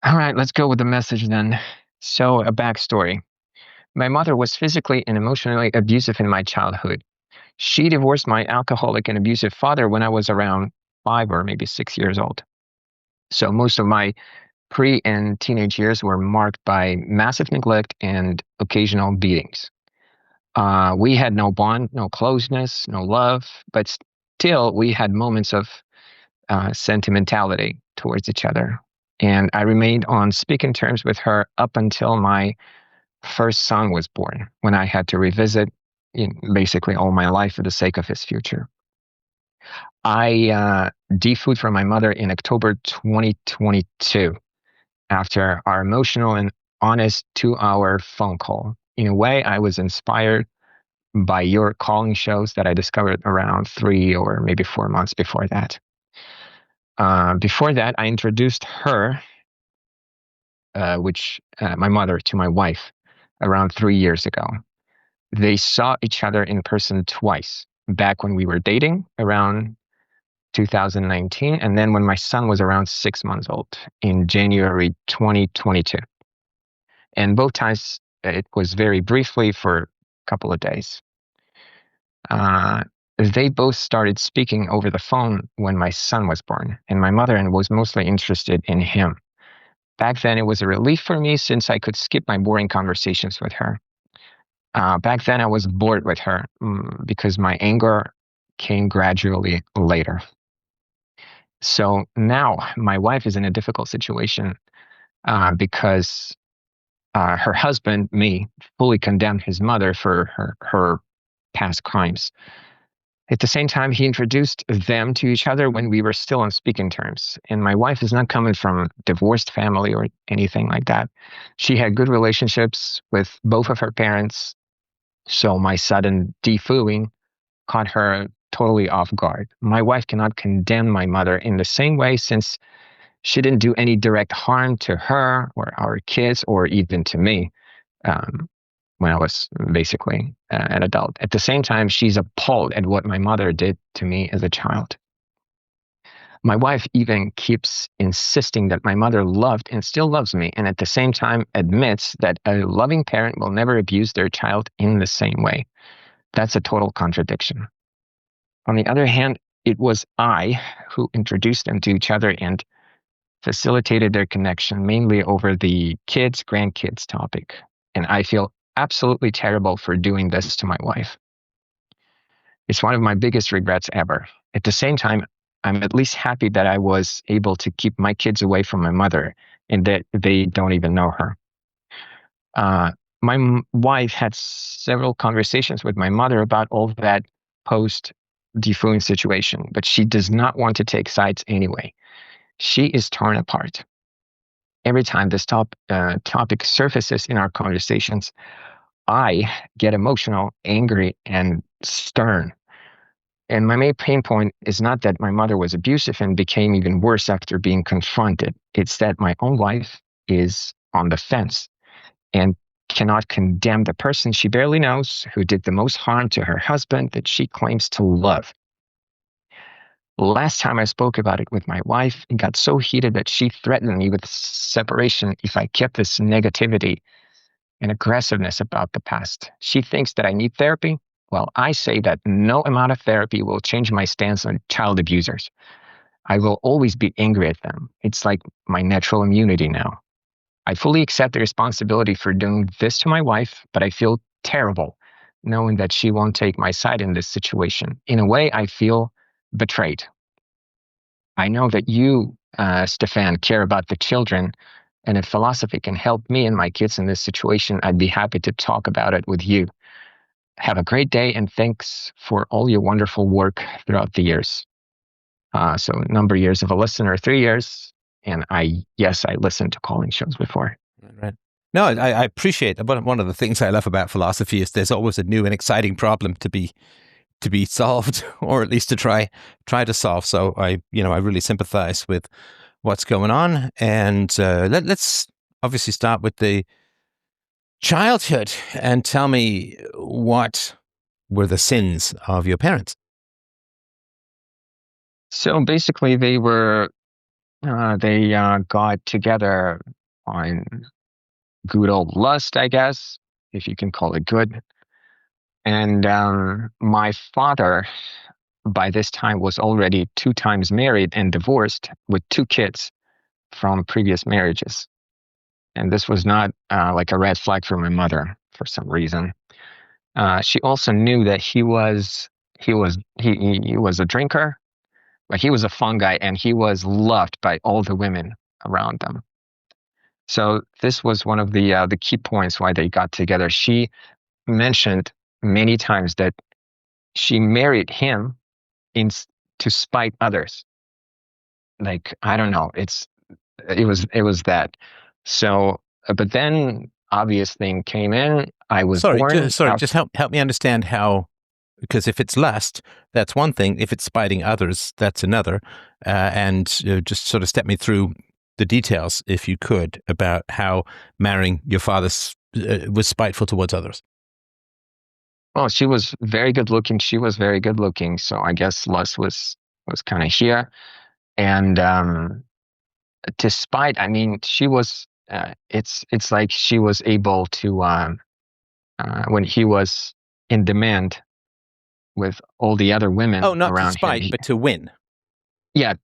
All right, let's go with the message then. So, a backstory. My mother was physically and emotionally abusive in my childhood. She divorced my alcoholic and abusive father when I was around 5 or maybe 6 years old. So, most of my pre and teenage years were marked by massive neglect and occasional beatings. We had no bond, no closeness, no love, but still, we had moments of sentimentality towards each other. And I remained on speaking terms with her up until my first son was born, when I had to revisit basically all my life for the sake of his future. I defooed from my mother in October 2022 after our emotional and honest 2-hour phone call. In a way, I was inspired by your calling shows that I discovered around 3 or maybe 4 months before that. Before that, I introduced her, my mother, to my wife around 3 years ago. They saw each other in person twice, back when we were dating around 2019, and then when my son was around 6 months old in January 2022. And both times it was very briefly for a couple of days. They both started speaking over the phone when my son was born, and my mother was mostly interested in him. Back then, it was a relief for me since I could skip my boring conversations with her. Back then, I was bored with her because my anger came gradually later. So now my wife is in a difficult situation because her husband, me, fully condemned his mother for her past crimes. At the same time, he introduced them to each other when we were still on speaking terms. And my wife is not coming from a divorced family or anything like that. She had good relationships with both of her parents. So my sudden defooing caught her totally off guard. My wife cannot condemn my mother in the same way since she didn't do any direct harm to her or our kids or even to me. When I was basically an adult. At the same time, she's appalled at what my mother did to me as a child. My wife even keeps insisting that my mother loved and still loves me, and at the same time admits that a loving parent will never abuse their child in the same way. That's a total contradiction. On the other hand, it was I who introduced them to each other and facilitated their connection, mainly over the kids, grandkids topic. And I feel absolutely terrible for doing this to my wife. It's one of my biggest regrets ever. At the same time, I'm at least happy that I was able to keep my kids away from my mother and that they don't even know her. My wife had several conversations with my mother about all that post defooing situation, but she does not want to take sides anyway. She is torn apart. Every time this topic surfaces in our conversations, I get emotional, angry, and stern. And my main pain point is not that my mother was abusive and became even worse after being confronted. It's that my own wife is on the fence and cannot condemn the person she barely knows who did the most harm to her husband that she claims to love. Last time I spoke about it with my wife, it got so heated that she threatened me with separation if I kept this negativity and aggressiveness about the past. She thinks that I need therapy. Well, I say that no amount of therapy will change my stance on child abusers. I will always be angry at them. It's like my natural immunity now. I fully accept the responsibility for doing this to my wife, but I feel terrible knowing that she won't take my side in this situation. In a way, I feel betrayed. I know that you, Stefan, care about the children, and if philosophy can help me and my kids in this situation, I'd be happy to talk about it with you. Have a great day, and thanks for all your wonderful work throughout the years. So, number of years of a listener, 3 years, and I listened to calling shows before. Right. No, I appreciate it. One of the things I love about philosophy is there's always a new and exciting problem to be solved, or at least to try to solve. So I really sympathize with what's going on. And let's obviously start with the childhood and tell me, what were the sins of your parents? So basically, they were They got together on good old lust, I guess, if you can call it good. And my father, by this time, was already 2 times married and divorced with 2 kids from previous marriages. And this was not like a red flag for my mother for some reason. She also knew that he was a drinker, but he was a fun guy, and he was loved by all the women around them. So this was one of the key points why they got together. She mentioned many times that she married him in to spite others. Like, I don't know, it was that. So, but then obvious thing came in. I was born Sorry, out. just help me understand how. Because if it's lust, that's one thing. If it's spiting others, that's another. And just sort of step me through the details, if you could, about how marrying your father was spiteful towards others. Well, she was very good looking. She was very good looking. So I guess lust was kind of here. And despite, I mean, she was. It's like she was able to when he was in demand with all the other Oh, women not to around him. spite, but to win. Yeah,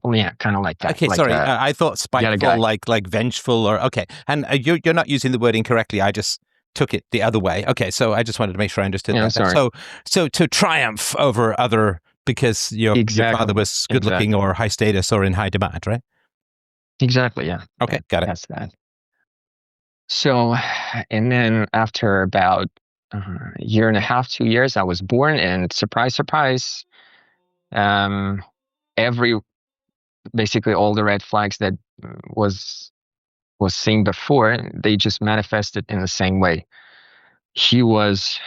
yeah, kind of like that. Okay, Like sorry. I thought the other spiteful, guy. like vengeful, or okay. And you're not using the word incorrectly. I just took it the other way. Okay, so I just wanted to make sure I understood Yeah, I'm that. sorry. So to triumph over other because your father Exactly. was good looking Exactly. or high status or in high demand, right? Exactly. Yeah. Okay, got it. That's that. So, and then after about a year and a half, 2 years, I was born, and surprise, surprise, um, every basically all the red flags that was was seen before, they just manifested in the same way. He was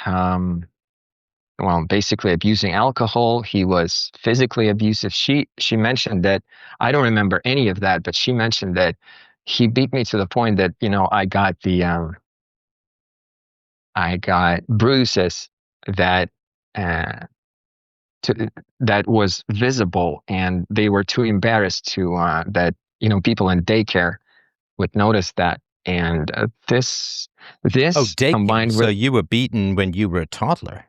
well, basically abusing alcohol. He was physically abusive. She mentioned that I don't remember any of that, but she mentioned that he beat me to the point that I got bruises that uh, that was visible, and they were too embarrassed to that people in daycare would notice that. And Oh, this daycare. combined So with, you were beaten when you were a toddler.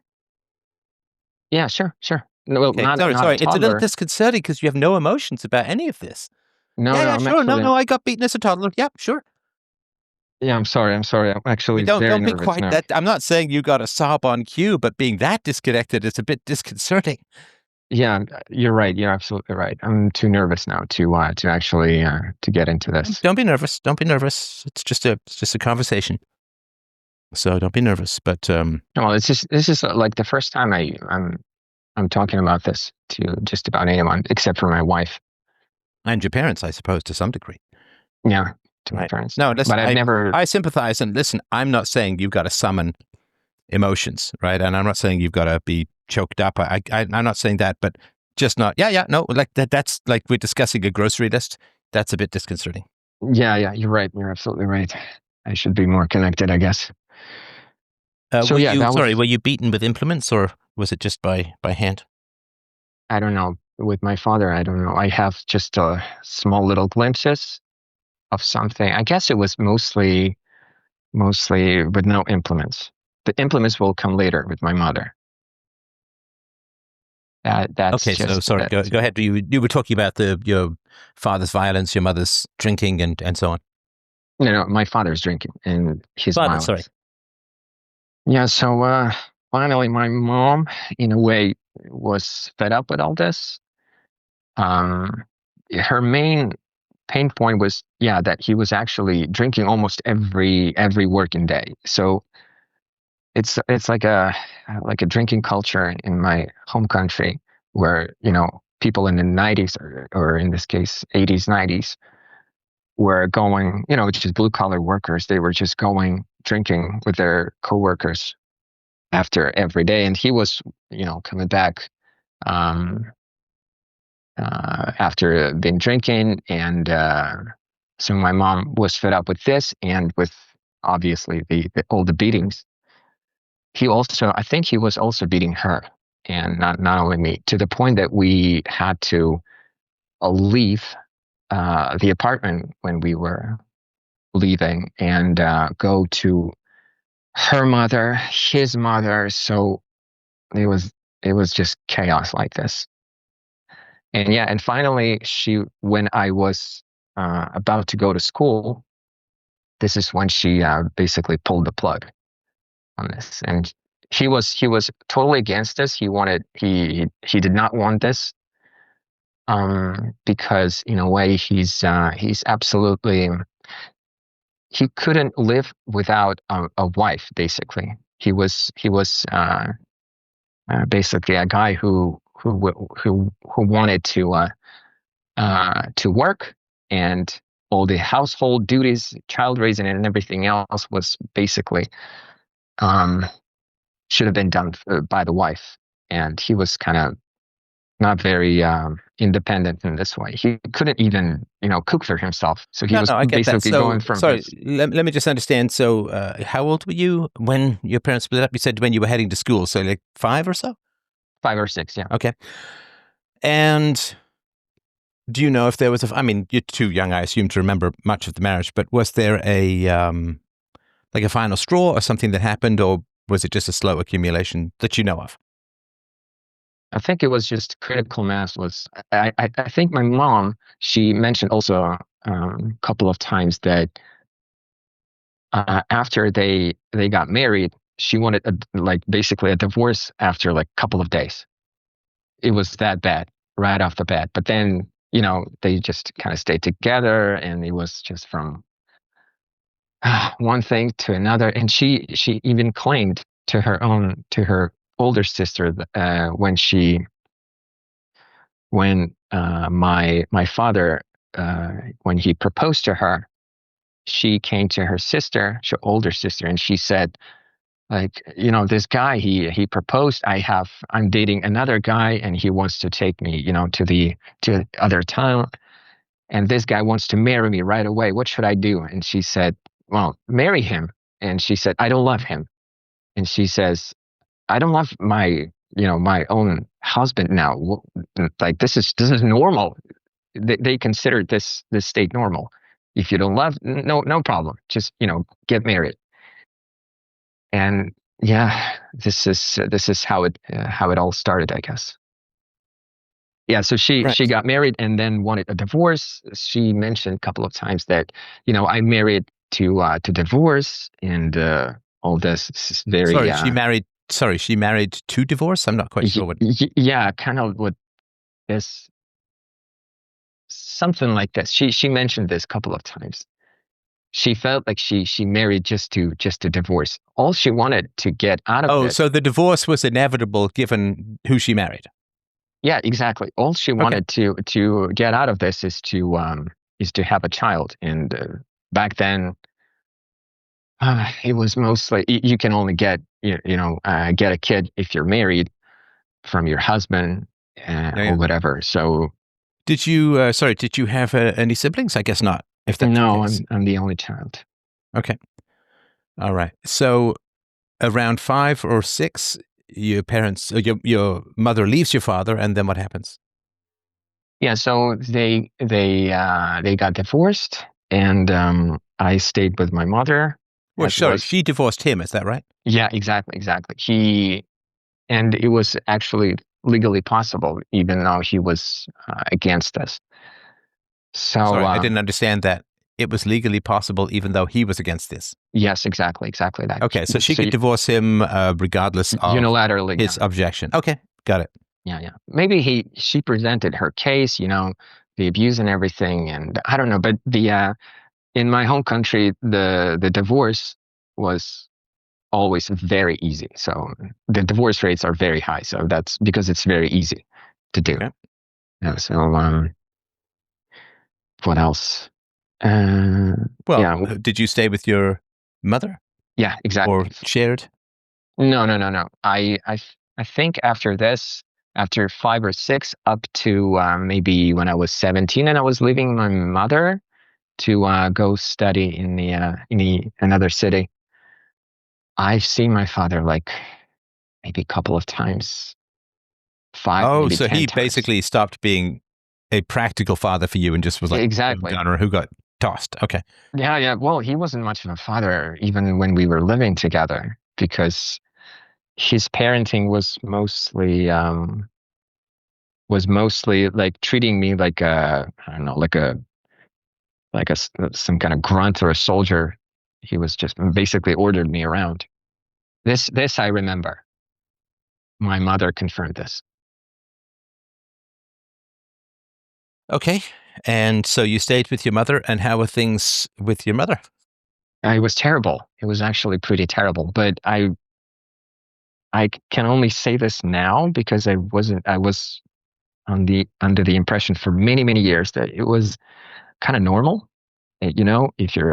yeah, sure, sure. No, well, Okay, not a sorry. It's a little toddler. disconcerting because you have no emotions about any of this. No, Yeah, no, yeah, I'm sure. No, actually, no, I got beaten as a toddler. Yeah, sure. yeah, I'm sorry. I'm I mean, actually very don't be nervous quite now. that. I'm not saying you got a sob on cue, but being that disconnected is a bit disconcerting. Yeah, you're right. You're absolutely right. I'm too nervous now to actually to get into this. Don't be nervous. Don't be nervous. It's just a conversation. So don't be nervous. But Well, it's just this is like the first time I'm talking about this to just about anyone except for my wife. and your parents, I suppose, to some degree. Yeah, to my Right. parents. No, listen, But I've never. I sympathize and listen, I'm not saying you've got to summon emotions, right? And I'm not saying you've got to be choked up. I'm not saying that, but just not. Yeah, yeah, no, like that's like we're discussing a grocery list. That's a bit disconcerting. Yeah, yeah, you're right. You're absolutely right. I should be more connected, I guess. So Were yeah, you that sorry? was. Were you beaten with implements, or was it just by hand? I don't know. With my father, I don't know. I have just small little glimpses of something. I guess it was mostly with no implements. The implements will come later with my mother. That's Okay, so just sorry. that. Go ahead. You were talking about your father's violence, your mother's drinking, and so on. No, no, my father's drinking and his Father, sorry. violence. Yeah, so finally, my mom, in a way, was fed up with all this. Um, Her main pain point was, yeah, that he was actually drinking almost every working day. So it's like a drinking culture in my home country where people in the 90s or in this case 80s 90s were going, just blue collar workers. They were just going drinking with their coworkers after every day, and he was coming back um, after been drinking, and so my mom was fed up with this and with obviously all the beatings. He also, I think he was also beating her, and not only me, to the point that we had to leave the apartment when we were leaving and go to her mother, his mother. So it was it was just chaos like this. And yeah, and finally, when I was about to go to school, this is when she basically pulled the plug on this, and he was totally against this. He did not want this, because in a way he's absolutely, he couldn't live without a wife. Basically, he was basically a guy who wanted to work, and all the household duties, child raising, and everything else was basically um, should have been done by the wife. And he was kind of not very independent in this way. He couldn't even, cook for himself. So he No, was no, I get that. basically So, going from sorry, his let me just understand. So, how old were you when your parents split up? You said when you were heading to school, so like 5 or so? 5 or 6, yeah. Okay. And do you know if there was I mean, you're too young, I assume, to remember much of the marriage, but was there like a final straw or something that happened, or was it just a slow accumulation that you know of? I think it was just critical mass was, I think my mom, she mentioned also a couple of times that after they got married, she wanted like basically a divorce after like a couple of days. It was that bad right off the bat. But then, they just kind of stayed together, and it was just from one thing to another. And she even claimed to her older sister, when my father, when he proposed to her, she came to her sister, her older sister, and she said, like, this guy, he proposed. I'm dating another guy, and he wants to take me, to other town, and this guy wants to marry me right away. What should I do? And she said, well, marry him. And she said, I don't love him. And she says, I don't love my own husband now. Like, this is normal. They consider this state normal. If you don't love, no problem. Just, get married. And yeah, this is how it all started, I guess. Yeah, so she Right. got married and then wanted a divorce. She mentioned a couple of times that, I married to divorce, and all this. This is very Sorry, she married. Sorry, she married to divorce. I'm not quite sure what. yeah, kind of what this, something like this. She mentioned this a couple of times. She felt like she married just to divorce. All she wanted to get out of Oh, this. so the divorce was inevitable given who she married. Yeah, exactly. All she Okay. wanted to get out of this is to have a child. And back then, it was mostly you can only get a kid if you're married from your husband, Yeah, or yeah. whatever. So Did you? Sorry, did you have any siblings? I guess not. If that's the no, case. I'm the only child. Okay. All right. So around 5 or 6, your parents, your mother leaves your father, and then what happens? Yeah, so they got divorced, and I stayed with my mother, Well, as sorry, was. she divorced him. Is that right? Yeah, exactly. And it was actually legally possible, even though he was against us. So Sorry, I didn't understand that. It was legally possible, even though he was against this. yes, exactly that. Okay, so she So could divorce him regardless of unilaterally, yeah, his objection. Okay, got it. yeah. Maybe she presented her case, the abuse and everything, and I don't know, but the in my home country, the divorce was always very easy. So the divorce rates are very high. So that's because it's very easy to do. Okay. Yeah, so what else? Uh, Well, yeah, did you stay with your mother yeah, or exactly. shared? No. I think after this, after 5 or 6, up to maybe when I was 17, and I was leaving my mother to go study in another city. I've seen my father like maybe a couple of times, five, Oh, maybe so ten he times. basically stopped being a practical father for you and just was like, Exactly. done, or who got tossed. Okay. Yeah, yeah. Well, he wasn't much of a father even when we were living together because his parenting was mostly like treating me like a, I don't know, some kind of grunt or a soldier. He was just basically ordered me around. This I remember. My mother confirmed this. Okay. And so you stayed with your mother, and how were things with your mother? It was terrible. It was actually pretty terrible. But I can only say this now because I was under the impression for many, many years that it was kind of normal. You know, if you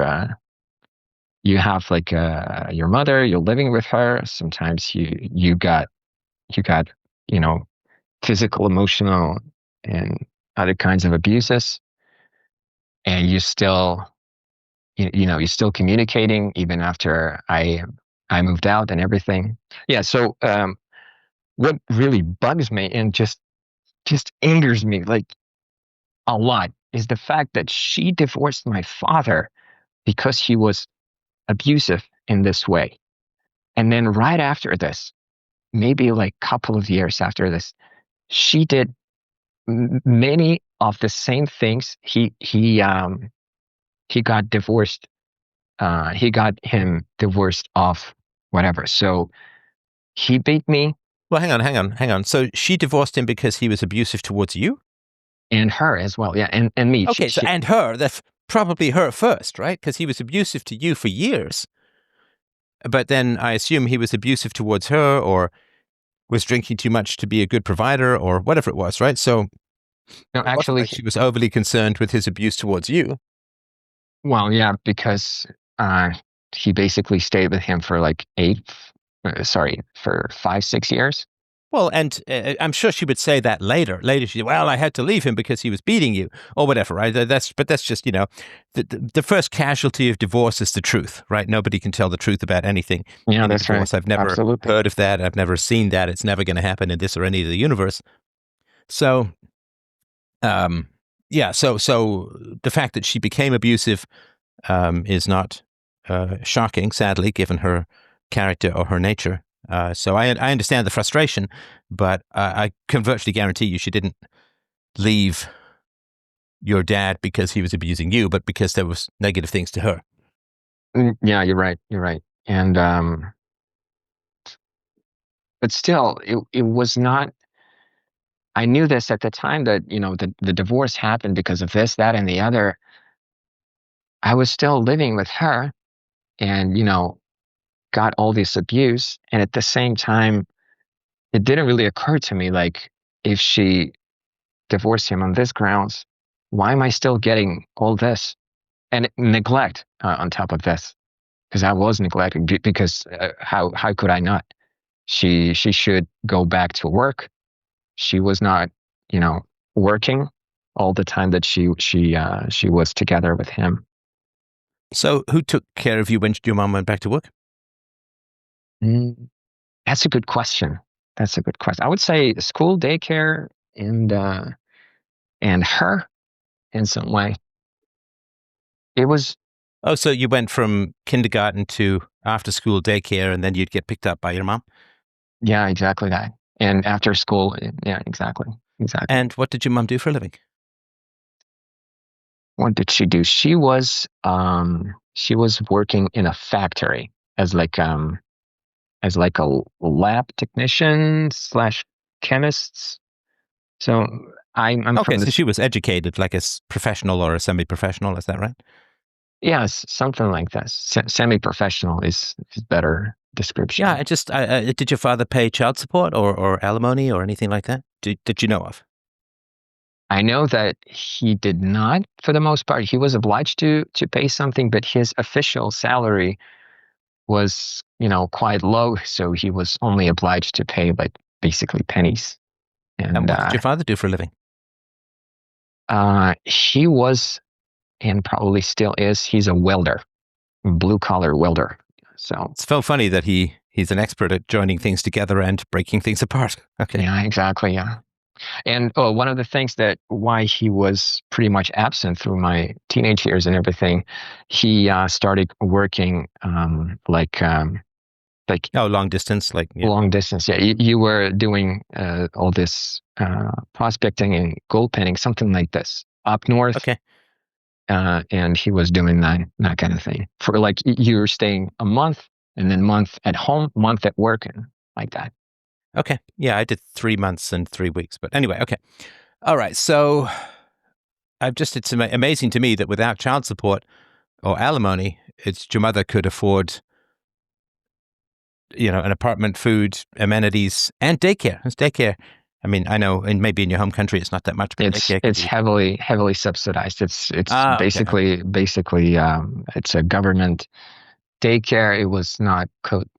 have like your mother, you're living with her. Sometimes you got you know physical, emotional, and other kinds of abuses, and you're still communicating even after I moved out and everything. Yeah. So what really bugs me and just angers me like a lot is the fact that she divorced my father because he was abusive in this way. And then right after this, maybe like a couple of years after this, she did many of the same things. He got divorced. He got him divorced off whatever. So he beat me Well, hang on. So she divorced him because he was abusive towards you? and her as well. Yeah, and me. Okay, so and her, that's probably her first, right? Because he was abusive to you for years. But then I assume he was abusive towards her, or was drinking too much to be a good provider, or whatever it was, right? So no, it wasn't actually, like she was overly concerned with his abuse towards you. well, yeah, because uh, he basically stayed with him for like for 5, 6 years. Well, and I'm sure she would say that later. Later, she, well, I had to leave him because he was beating you, or whatever, right? That's just, the first casualty of divorce is the truth, right? Nobody can tell the truth about anything Yeah, in a that's right. divorce. I've never Absolutely. heard of that. I've never seen that. It's never going to happen in this or any of the universe. So, um, yeah. So the fact that she became abusive is not shocking, sadly, given her character or her nature. So I understand the frustration, but I can virtually guarantee you she didn't leave your dad because he was abusing you, but because there was negative things to her. Yeah, you're right. You're right. And but still, it was not. I knew this at the time that the divorce happened because of this, that, and the other. I was still living with her, and got all this abuse, and at the same time, it didn't really occur to me like if she divorced him on this grounds, why am I still getting all this and neglect on top of this? Because I was neglected. Because how could I not? She should go back to work. She was not, you know, working all the time that she was together with him. So who took care of you when your mom went back to work? Mm, that's a good question. That's a good question. I would say school, daycare, and her in some way. It was, Oh, so you went from kindergarten to after school daycare, and then you'd get picked up by your mom? yeah, exactly that. And after school, yeah, exactly, exactly. And what did your mom do for a living? What did she do? She was working in a factory as like a lab technician slash chemist. So I'm Okay, from so this. she was educated like a professional or a semi-professional, is that right? Yes, something like this. Semi-professional is better Yeah, description. I just, did your father pay child support or alimony or anything like that? Did you know of? I know that he did not, for the most part. He was obliged to pay something, but his official salary was, quite low, so he was only obliged to pay like basically pennies. And And what did your father do for a living? he was, and probably still is, he's a welder, blue collar welder. So It's so funny that he's an expert at joining things together and breaking things apart. Okay. yeah, exactly. Yeah. And one of the things that why he was pretty much absent through my teenage years and everything, he started working like Oh, long distance, like yeah. long distance. Yeah, you were doing all this prospecting and gold penning, something like this up north, Okay, and he was doing that kind of thing for like you're staying a month and then month at home, month at work, and like that. okay, yeah. I did 3 months and 3 weeks, but anyway, okay. All right. So it's amazing to me that without child support or alimony, it's your mother could afford, an apartment, food, amenities, and daycare. It's daycare. I mean, I know, and maybe in your home country it's not that much, but daycare can It's be. heavily subsidized. It's Okay, okay. basically it's a government daycare. It was not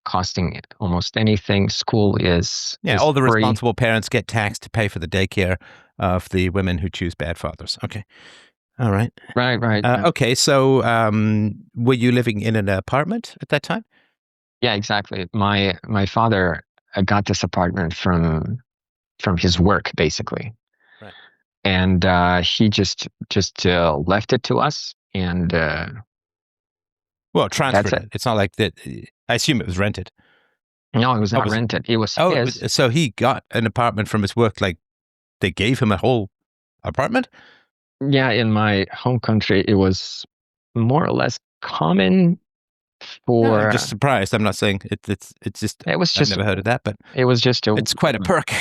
costing almost anything. School Yeah, is all the free. responsible parents get taxed to pay for the daycare of the women who choose bad fathers. Okay, all right. Right, right. Okay, so were you living in an apartment at that time? Yeah, exactly. My father got this apartment from his work basically, Right. and he just left it to us, and Well, that's transferred it. it. It's not like that. I assume it was rented. No, it was Oh, not was it? rented. It was Oh, his. so he got an apartment from his work. Like they gave him a whole apartment. Yeah, in my home country, it was more or less common No, I'm for. just surprised. I'm not saying it's just It was I've just never heard of that, but it was just a it's quite a perk.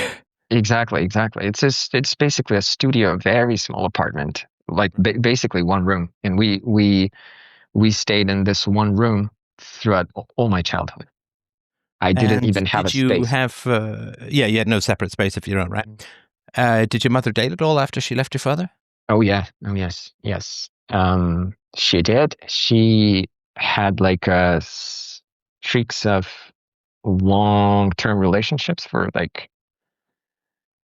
exactly. It's basically a studio, a very small apartment, like basically one room, and we stayed in this one room throughout all my childhood. I didn't And even have a did you space. have? Yeah, you had no separate space of your own, right? Did your mother date at all after she left your father? Oh yeah, oh yes, yes. She did. She had like streaks of long-term relationships for like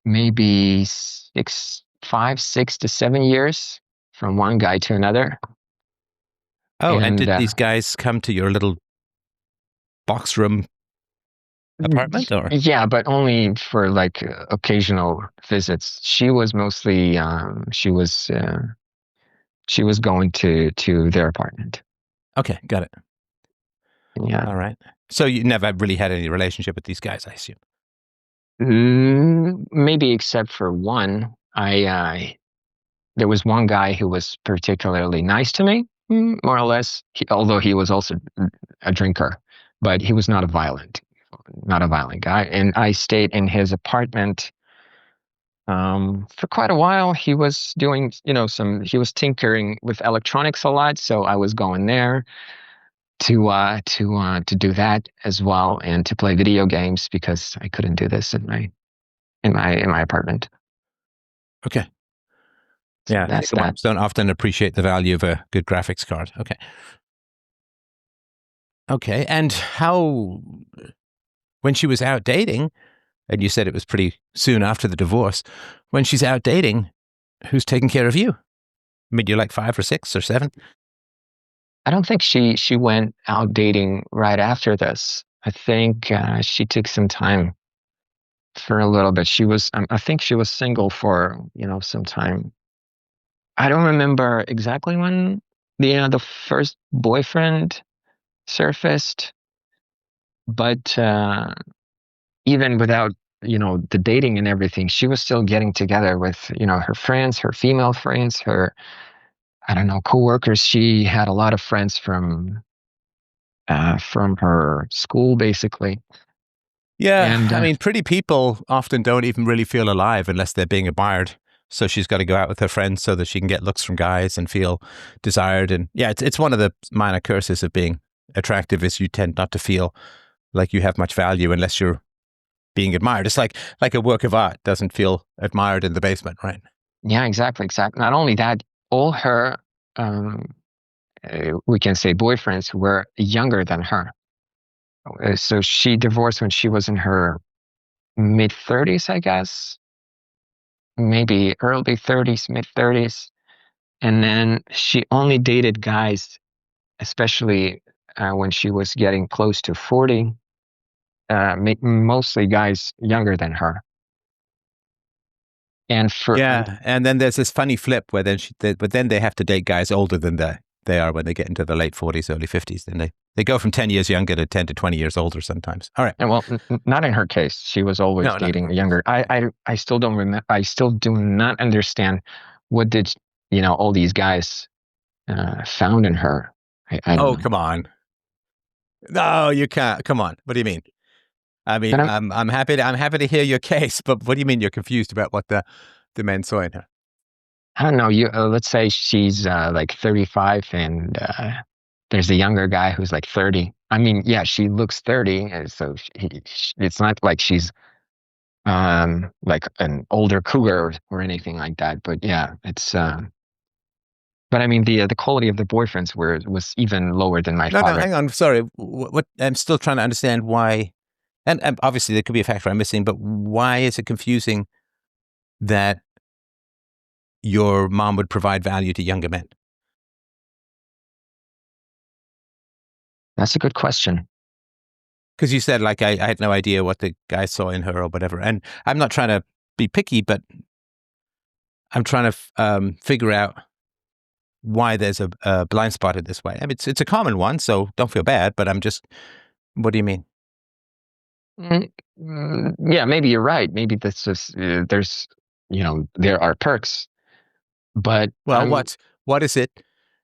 maybe 6 to 7 years from one guy to another. Oh, and And did these guys come to your little box room apartment, or? yeah, but only for like occasional visits. She was mostly she was going to their apartment. Okay, got it. Yeah. All right. So you never really had any relationship with these guys, I assume. Maybe except for one. I there was one guy who was particularly nice to me, more or less. Although he was also a drinker, but he was not a violent guy. And I stayed in his apartment for quite a while. He was doing, he was tinkering with electronics a lot, so I was going there to do that as well and to play video games because I couldn't do this in my apartment. Okay. So Yeah, that's single that. moms don't often appreciate the value of a good graphics card. Okay. Okay. And when she was out dating, and you said it was pretty soon after the divorce, when she's out dating, who's taking care of you? I mean, you're like 5 or 6 or 7. I don't think she went out dating right after this. I think she took some time for a little bit. I think she was single for some time. I don't remember exactly when the first boyfriend surfaced, but even without the dating and everything, she was still getting together with her friends, her female friends, her I don't know coworkers. She had a lot of friends from her school, basically. Yeah, And I mean, pretty people often don't even really feel alive unless they're being admired. So she's got to go out with her friends so that she can get looks from guys and feel desired. And yeah, it's one of the minor curses of being attractive is you tend not to feel like you have much value unless you're being admired. It's like a work of art doesn't feel admired in the basement, right? yeah, exactly. Not only that, all her, um, we can say boyfriends were younger than her. So she divorced when she was in her mid 30s, I guess, maybe early 30s, mid 30s. And then she only dated guys, especially when she was getting close to 40, mostly guys younger than her. And for Yeah, and then there's this funny flip where but then they have to date guys older than they are when they get into the late 40s, early 50s. Then they go from 10 years younger to 10 to 20 years older sometimes. All right. and well, not in her case. She was always No, dating younger. I still don't remember. I still do not understand what did all these guys found in her. I don't oh, know. come on. No, you can't. Come on. What do you mean? I mean, But I'm happy to hear your case, but what do you mean you're confused about what the men saw in her? I don't know. You let's say she's like 35, and there's a younger guy who's like 30. I mean, yeah, she looks 30, so it's not like she's like an older cougar or anything like that. But yeah, it's. But I mean, the quality of the boyfriends was even lower than my No, no, father. hang on. Sorry. What I'm still trying to understand why, and obviously there could be a factor I'm missing, but why is it confusing that your mom would provide value to younger men? That's a good question. Because you said like I had no idea what the guy saw in her or whatever, and I'm not trying to be picky, but I'm trying to figure out why there's a blind spot in this way. I mean, it's a common one, so don't feel bad. But I'm just, what do you mean? Yeah, maybe you're right. Maybe this is there's there are perks, but Well, what is it?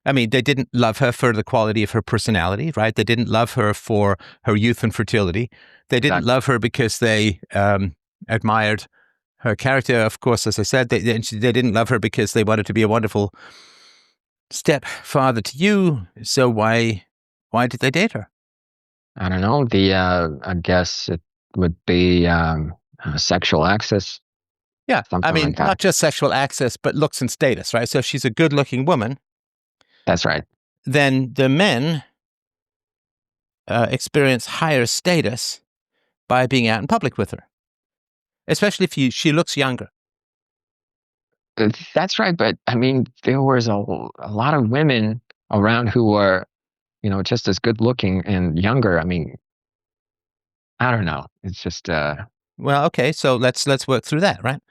I mean, they didn't love her for the quality of her personality, right? They didn't love her for her youth and fertility. They didn't exactly. love her because they admired her character. Of course, as I said, they didn't love her because they wanted to be a wonderful stepfather to you. So why did they date her? I don't know. I guess it would be sexual access, Yeah, I something mean, like that. not just sexual access, but looks and status, right? So if she's a good-looking woman, That's right. then the men experience higher status by being out in public with her, especially if she looks younger. That's right. But I mean, there was a lot of women around who were, just as good looking and younger. I mean, I don't know. It's just, Well, okay, so let's work through that, right?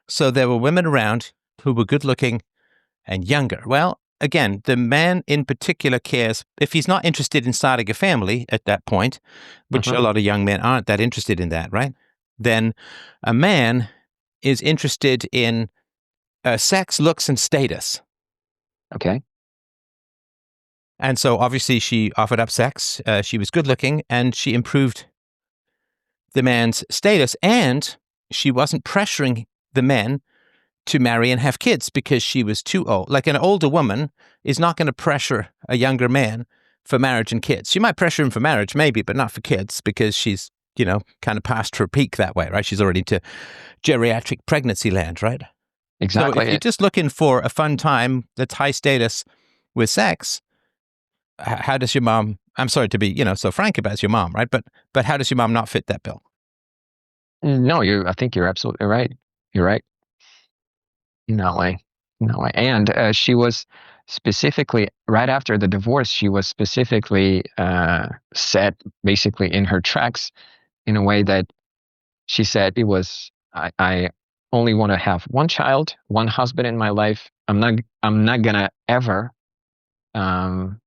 So there were women around who were good-looking and younger. Well, again, the man in particular cares if he's not interested in starting a family at that point, which mhm, a lot of young men aren't that interested in that, right? Then a man is interested in sex, looks, and status. okay. And so obviously she offered up sex. She was good looking and she improved the man's status. And she wasn't pressuring the men to marry and have kids because she was too old. Like an older woman is not going to pressure a younger man for marriage and kids. She might pressure him for marriage, maybe, but not for kids because she's, kind of past her peak that way, right? She's already into geriatric pregnancy land, right? So if you're Exactly. just looking for a fun time that's high status with sex, how does your mom? I'm sorry to be, so frank about your mom, right? But how does your mom not fit that bill? No, I think you're absolutely right. You're right. In that way. In that way. And she was specifically, right after the divorce, she was specifically set basically in her tracks in a way that she said I only want to have one child, one husband in my life. I'm not gonna ever um,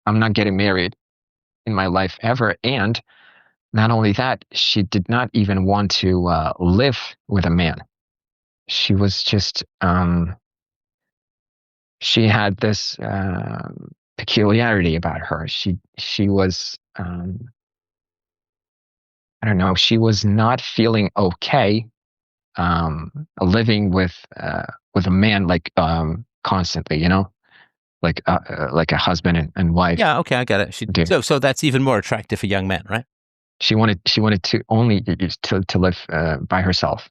I'm not getting married in my life ever. And not only that, she did not even want to live with a man. She was just she had this peculiarity about her. She was I don't know. She was not feeling okay living with a man like constantly. Like a husband and wife Yeah, okay, I get it. do. So that's even more attractive for young men, right? She wanted to only to live by herself.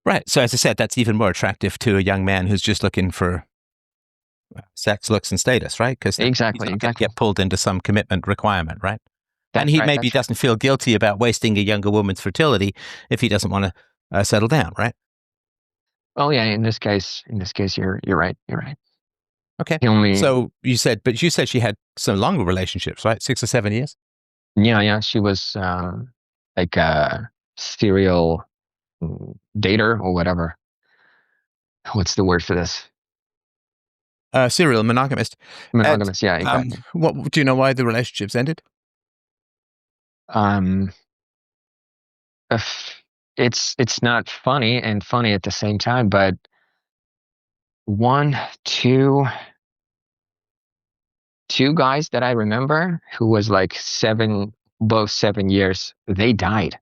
Right. So as I said, that's even more attractive to a young man who's just looking for sex, looks, and status, right? Because he's Exactly, not going to exactly. get pulled into some commitment requirement, right? And That's he right. maybe That's right. doesn't feel guilty about wasting a younger woman's fertility if he doesn't want to settle down, right? Well, yeah. In this case, you're right. You're right. Okay. The only So but you said she had some longer relationships, right? 6 or 7 years. Yeah, yeah. She was like a serial dater or whatever. What's the word for this? Serial monogamist. And Monogamous. Yeah, exactly. what do you know why the relationships ended? Um, if- it's not funny and funny at the same time, but one, two guys that I remember who was like both 7 years, they died.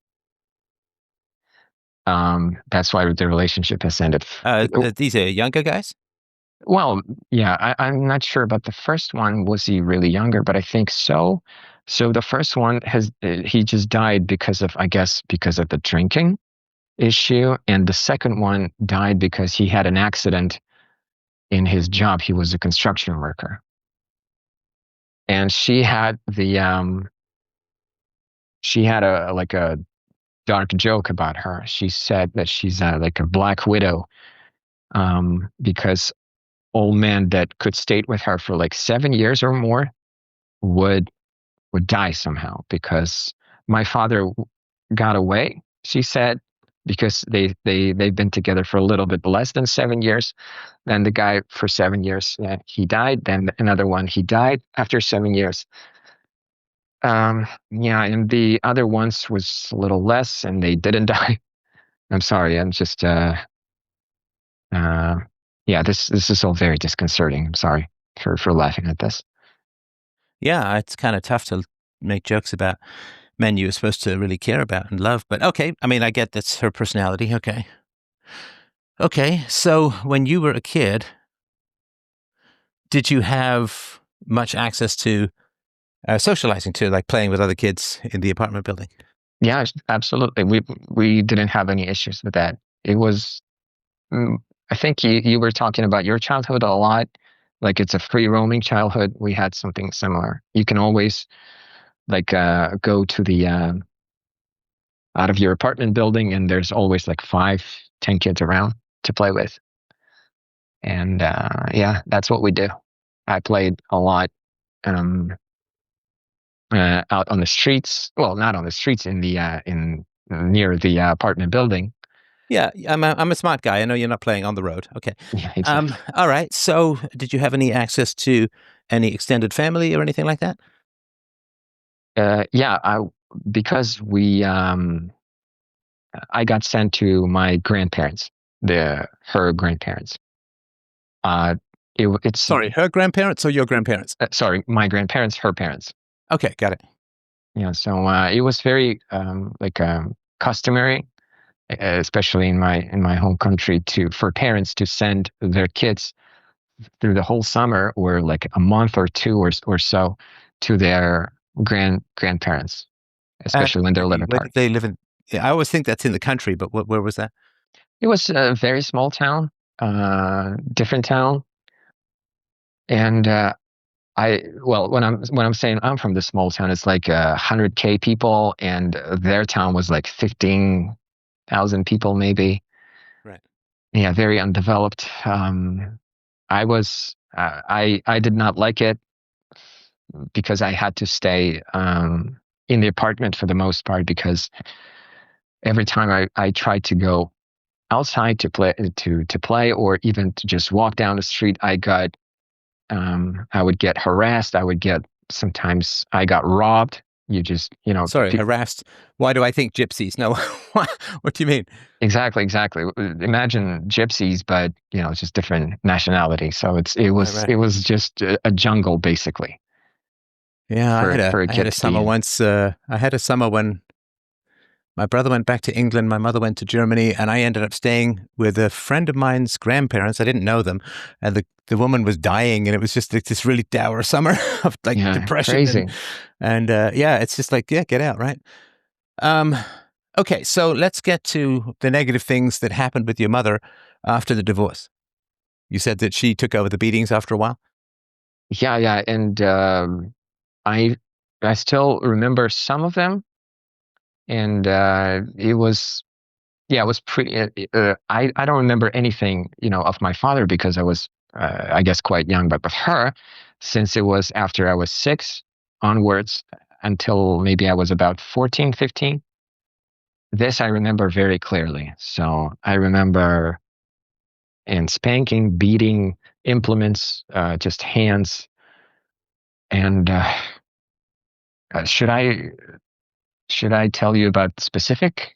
That's why the relationship has ended. These are younger guys. Well, yeah, I'm not sure about the first one. Was he really younger? But I think so. So the first one he just died because of, I guess, because of the drinking issue. And the second one died because he had an accident in his job. He was a construction worker. And she had a like a dark joke about her. She said that she's like a black widow, because old men that could stay with her for like 7 years or more would die somehow because my father got away, she said, because they've been together for a little bit less than 7 years. Then the guy for 7 years, he died. Then another one, he died after 7 years. Yeah, and the other ones was a little less, and they didn't die. I'm sorry. I'm just uh, yeah. This is all very disconcerting. I'm sorry for laughing at this. Yeah, it's kind of tough to make jokes about men you were supposed to really care about and love. But okay, I mean, I get that's her personality. Okay. Okay. So when you were a kid, did you have much access to socializing, to like playing with other kids in the apartment building? Yeah, absolutely. We didn't have any issues with that. It was, mm, I think you were talking about your childhood a lot. Like it's a free roaming childhood. We had something similar. You can always like go to the out of your apartment building, and there's always like 5, 10 kids around to play with. And yeah, that's what we do. I played a lot um, out on the streets. Well, not on the streets, in the in near the apartment building. Yeah, I'm a smart guy. I know you're not playing on the road. Okay. Yeah, exactly. All right. So did you have any access to any extended family or anything like that? Yeah, because I got sent to my grandparents, her grandparents. Uh, it's Sorry, her grandparents or your grandparents? sorry, my grandparents, her parents. Okay, got it. Yeah, so it was very like customary, especially in my home country, to for parents to send their kids through the whole summer or like a month or two or so to their grandparents, especially when they're living Where apart. did they live in? Yeah, I always think that's in the country, but where was that? It was a very small town, different town, and I well when I'm saying I'm from this small town, it's like 100K people, and their town was like 15,000 people maybe. Right. Yeah, very undeveloped. I did not like it because I had to stay in the apartment for the most part because every time I tried to go outside to play or even to just walk down the street, I would get harassed. Sometimes I got robbed. You just, Sorry, harassed. Why do I think gypsies? No, what do you mean? exactly. Imagine gypsies, but it's just different nationality. So it Right, was right. it was just a jungle basically Yeah, for a I had kid a to be summer in. once. I had a summer when my brother went back to England, my mother went to Germany, and I ended up staying with a friend of mine's grandparents. I didn't know them, and the woman was dying, and it was just like this really dour summer of like Yeah, depression crazy. and yeah, it's just like, yeah, get out, right? Um, okay, so let's get to the negative things that happened with your mother after the divorce. You said that she took over the beatings after a while. Yeah, and I I still remember some of them, and it was yeah, it was pretty. I don't remember anything, of my father because I was, I guess, quite young. But with her, since it was after I was 6 onwards until maybe I was about 14, 15, this I remember very clearly. So I remember and spanking, beating, implements, just hands. And should I tell you about specific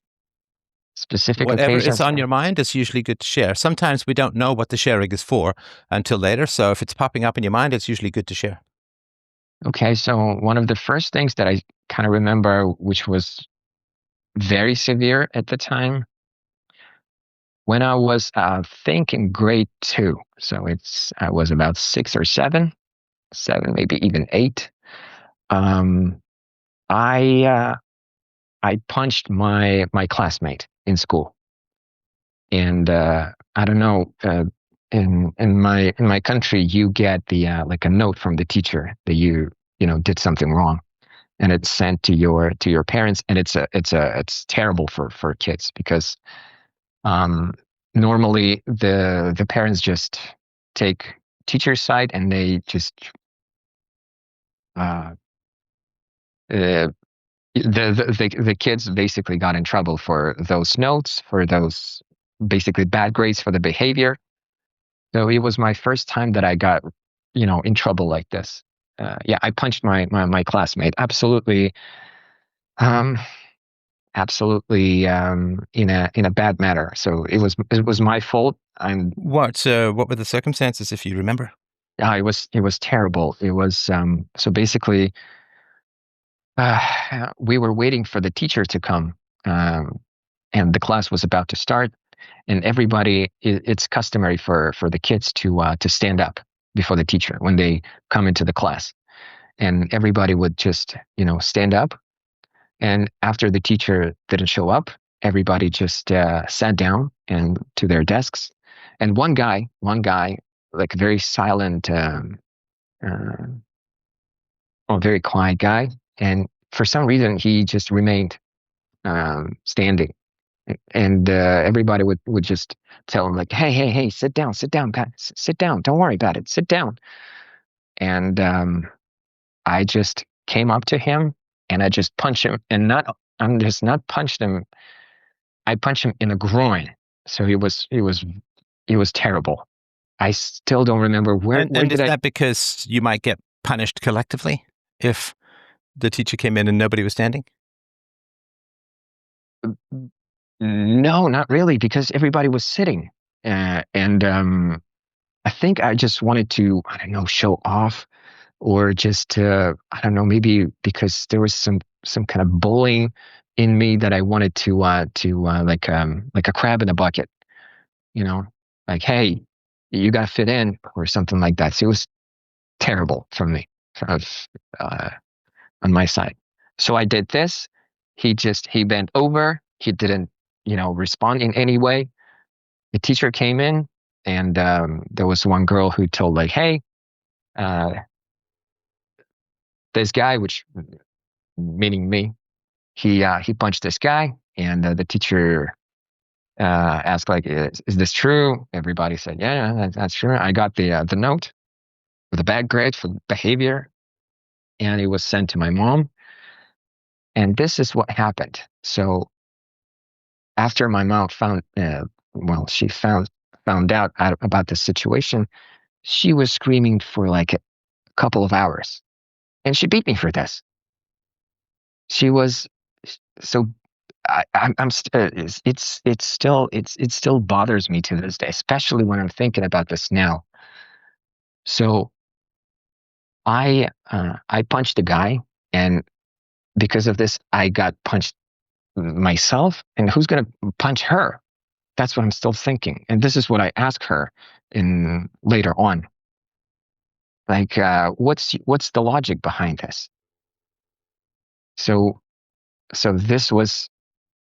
Whatever is occasions? on your mind is usually good to share. Sometimes we don't know what the sharing is for until later. So if it's popping up in your mind, it's usually good to share. Okay, so one of the first things that I kind of remember, which was very severe at the time, when I was, I think, in grade two. So I was about 6 or 7, maybe even 8. Um, I I punched my classmate in school, and I don't know. In my country, you get the like a note from the teacher that you did something wrong, and it's sent to your parents, and it's terrible for kids because um, normally the parents just take teacher's side and they just uh, uh, the kids basically got in trouble for those notes, for those basically bad grades for the behavior. So it was my first time that I got, in trouble like this. Yeah, I punched my classmate. Absolutely, um, absolutely, in a bad manner. So it was my fault. What were the circumstances, if you remember? It was terrible. It was so basically, we were waiting for the teacher to come, um, and the class was about to start. And everybody, it's customary for the kids to stand up before the teacher when they come into the class, and everybody would just stand up. And after the teacher didn't show up, everybody just sat down and to their desks. And one guy, like a very silent, uh, or very quiet guy, and for some reason he just remained standing. And everybody would just tell him like, "Hey, hey, hey, sit down, Pat, sit down. Don't worry about it. Sit down." And I just came up to him and I just punched him, and I'm just not punched him. I punched him in the groin. So he was terrible. I still don't remember where And did is I. that because you might get punished collectively if the teacher came in and nobody was standing? No, not really, because everybody was sitting, and I think I just wanted to, I don't know, show off, or just I don't know, maybe because there was some kind of bullying in me that I wanted to like a crab in a bucket, you know, like, hey, you got to fit in or something like that. So it was terrible from me, from uh, on my side. So I did this. He bent over. He didn't respond in any way. The teacher came in, and there was one girl who told like, hey. Uh, this guy, which meaning me, he punched this guy, and the teacher asked like, is this true? Everybody said, yeah, that's true. I got the note with the bad grade for behavior, and it was sent to my mom. And this is what happened. So after my mom she found out about the situation, she was screaming for like a couple of hours, and she beat me for this. She was so it still bothers me to this day, especially when I'm thinking about this now. So I punched a guy, and because of this, I got punched myself. And who's gonna punch her? That's what I'm still thinking. And this is what I asked her in later on. Like, what's the logic behind this? So so this was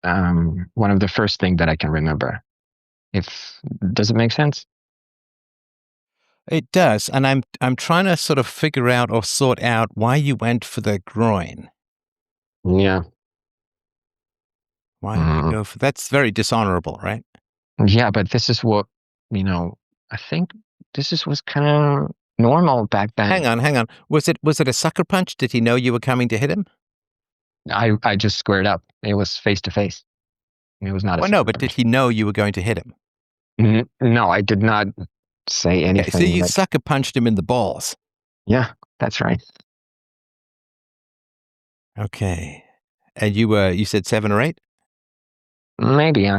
one of the first thing that I can remember. If does it make sense? It does, and I'm trying to sort of figure out or sort out why you went for the groin. Yeah. Why did you Mm. go for that's very dishonorable, right? Yeah, but this is what, you know, I think was kind of normal back then. Hang on. Was it a sucker punch? Did he know you were coming to hit him? I just squared up. It was face to face. It was not a Well, no, sucker but did punch. he know you were going to hit him? No, I did not say Okay, so anything you like, sucker punched him in the balls. yeah, that's right. Okay. And you said 7 or 8? Maybe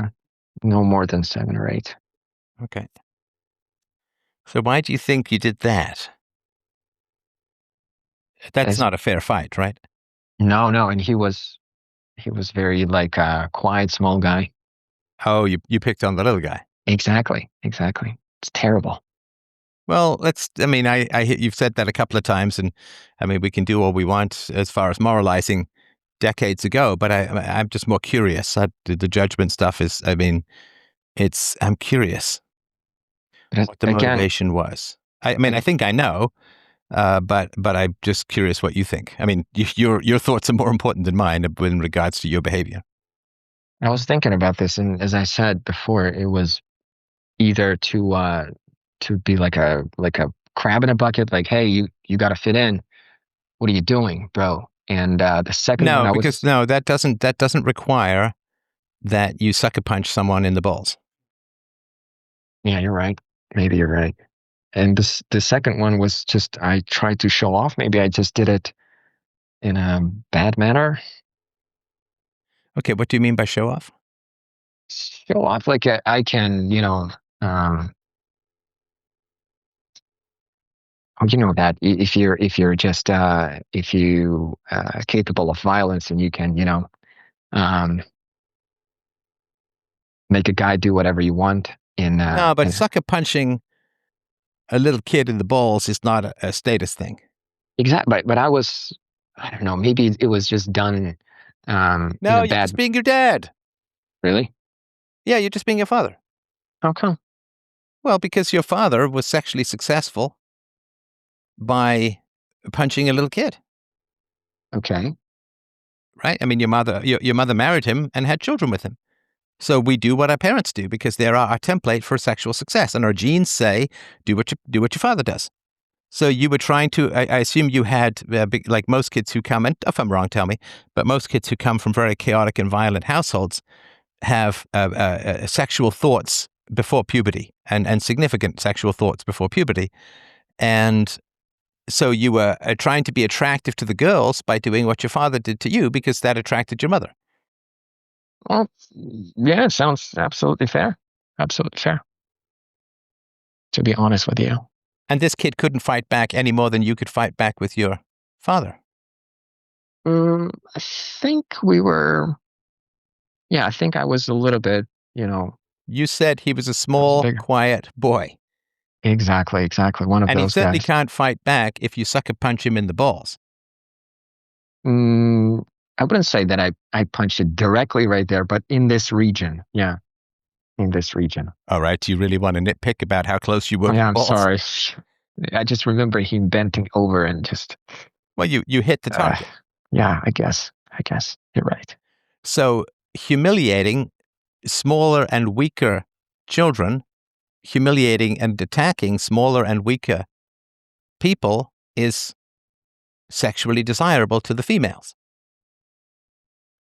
no more than 7 or 8. Okay. So why do you think you did that? That's As not a fair fight, right? No, no, and he was very like a quiet, small guy. Oh, you picked on the little guy. Exactly, exactly. It's terrible. Well, I mean, you've said that a couple of times, and I mean, we can do all we want as far as moralizing decades ago, but I'm just more curious. The judgment stuff is, I mean, I'm curious But what the again, motivation was. I mean, I I think I know, but I'm just curious what you think. I mean, your thoughts are more important than mine in regards to your behavior. was thinking about this, and as I said before, it was either to be like a crab in a bucket, like, hey, you got to fit in. What are you doing, bro? And the second one, No, I because was, no, that doesn't require that you sucker punch someone in the balls. yeah, you're right. Maybe you're right. And the second one was just I tried to show off. Maybe I just did it in a bad manner. Okay, what do you mean by show off? Show off like I can, um, oh, you know that if you're just if you capable of violence and you can, um, make a guy do whatever you want No, but in sucker punching a little kid in the balls is not a status thing. exact. But I don't know. Maybe it was just done in No, a you're just bad. being your dad. Really? Yeah, you're just being your father. How come? Well, because your father was sexually successful by punching a little kid, Okay. right? I mean, your mother married him and had children with him. So we do what our parents do because they're our template for sexual success, and our genes say do what your father does. So you were trying to. I assume you had like most kids who come, and if I'm wrong, tell me. But most kids who come from very chaotic and violent households have sexual thoughts before puberty, and significant sexual thoughts before puberty, and so you were trying to be attractive to the girls by doing what your father did to you because that attracted your mother. Well, yeah, it sounds absolutely fair. Absolutely fair. To be honest with you. And this kid couldn't fight back any more than you could fight back with your father. I think we were. Yeah, I think I was a little bit. You said he was a I was small, bigger. quiet boy. Exactly, exactly. One of And he those certainly guys. can't fight back if you sucker punch him in the balls. Mm, I wouldn't say that I punched it directly right there, but in this region. Yeah, in this region. All right. Do you really want to nitpick about how close you were Oh, to yeah, the I'm balls? sorry. I just remember him bending over and just. Well, you hit the Uh, target. yeah, I guess. I guess you're right. So humiliating smaller and weaker children, humiliating and attacking smaller and weaker people is sexually desirable to the females.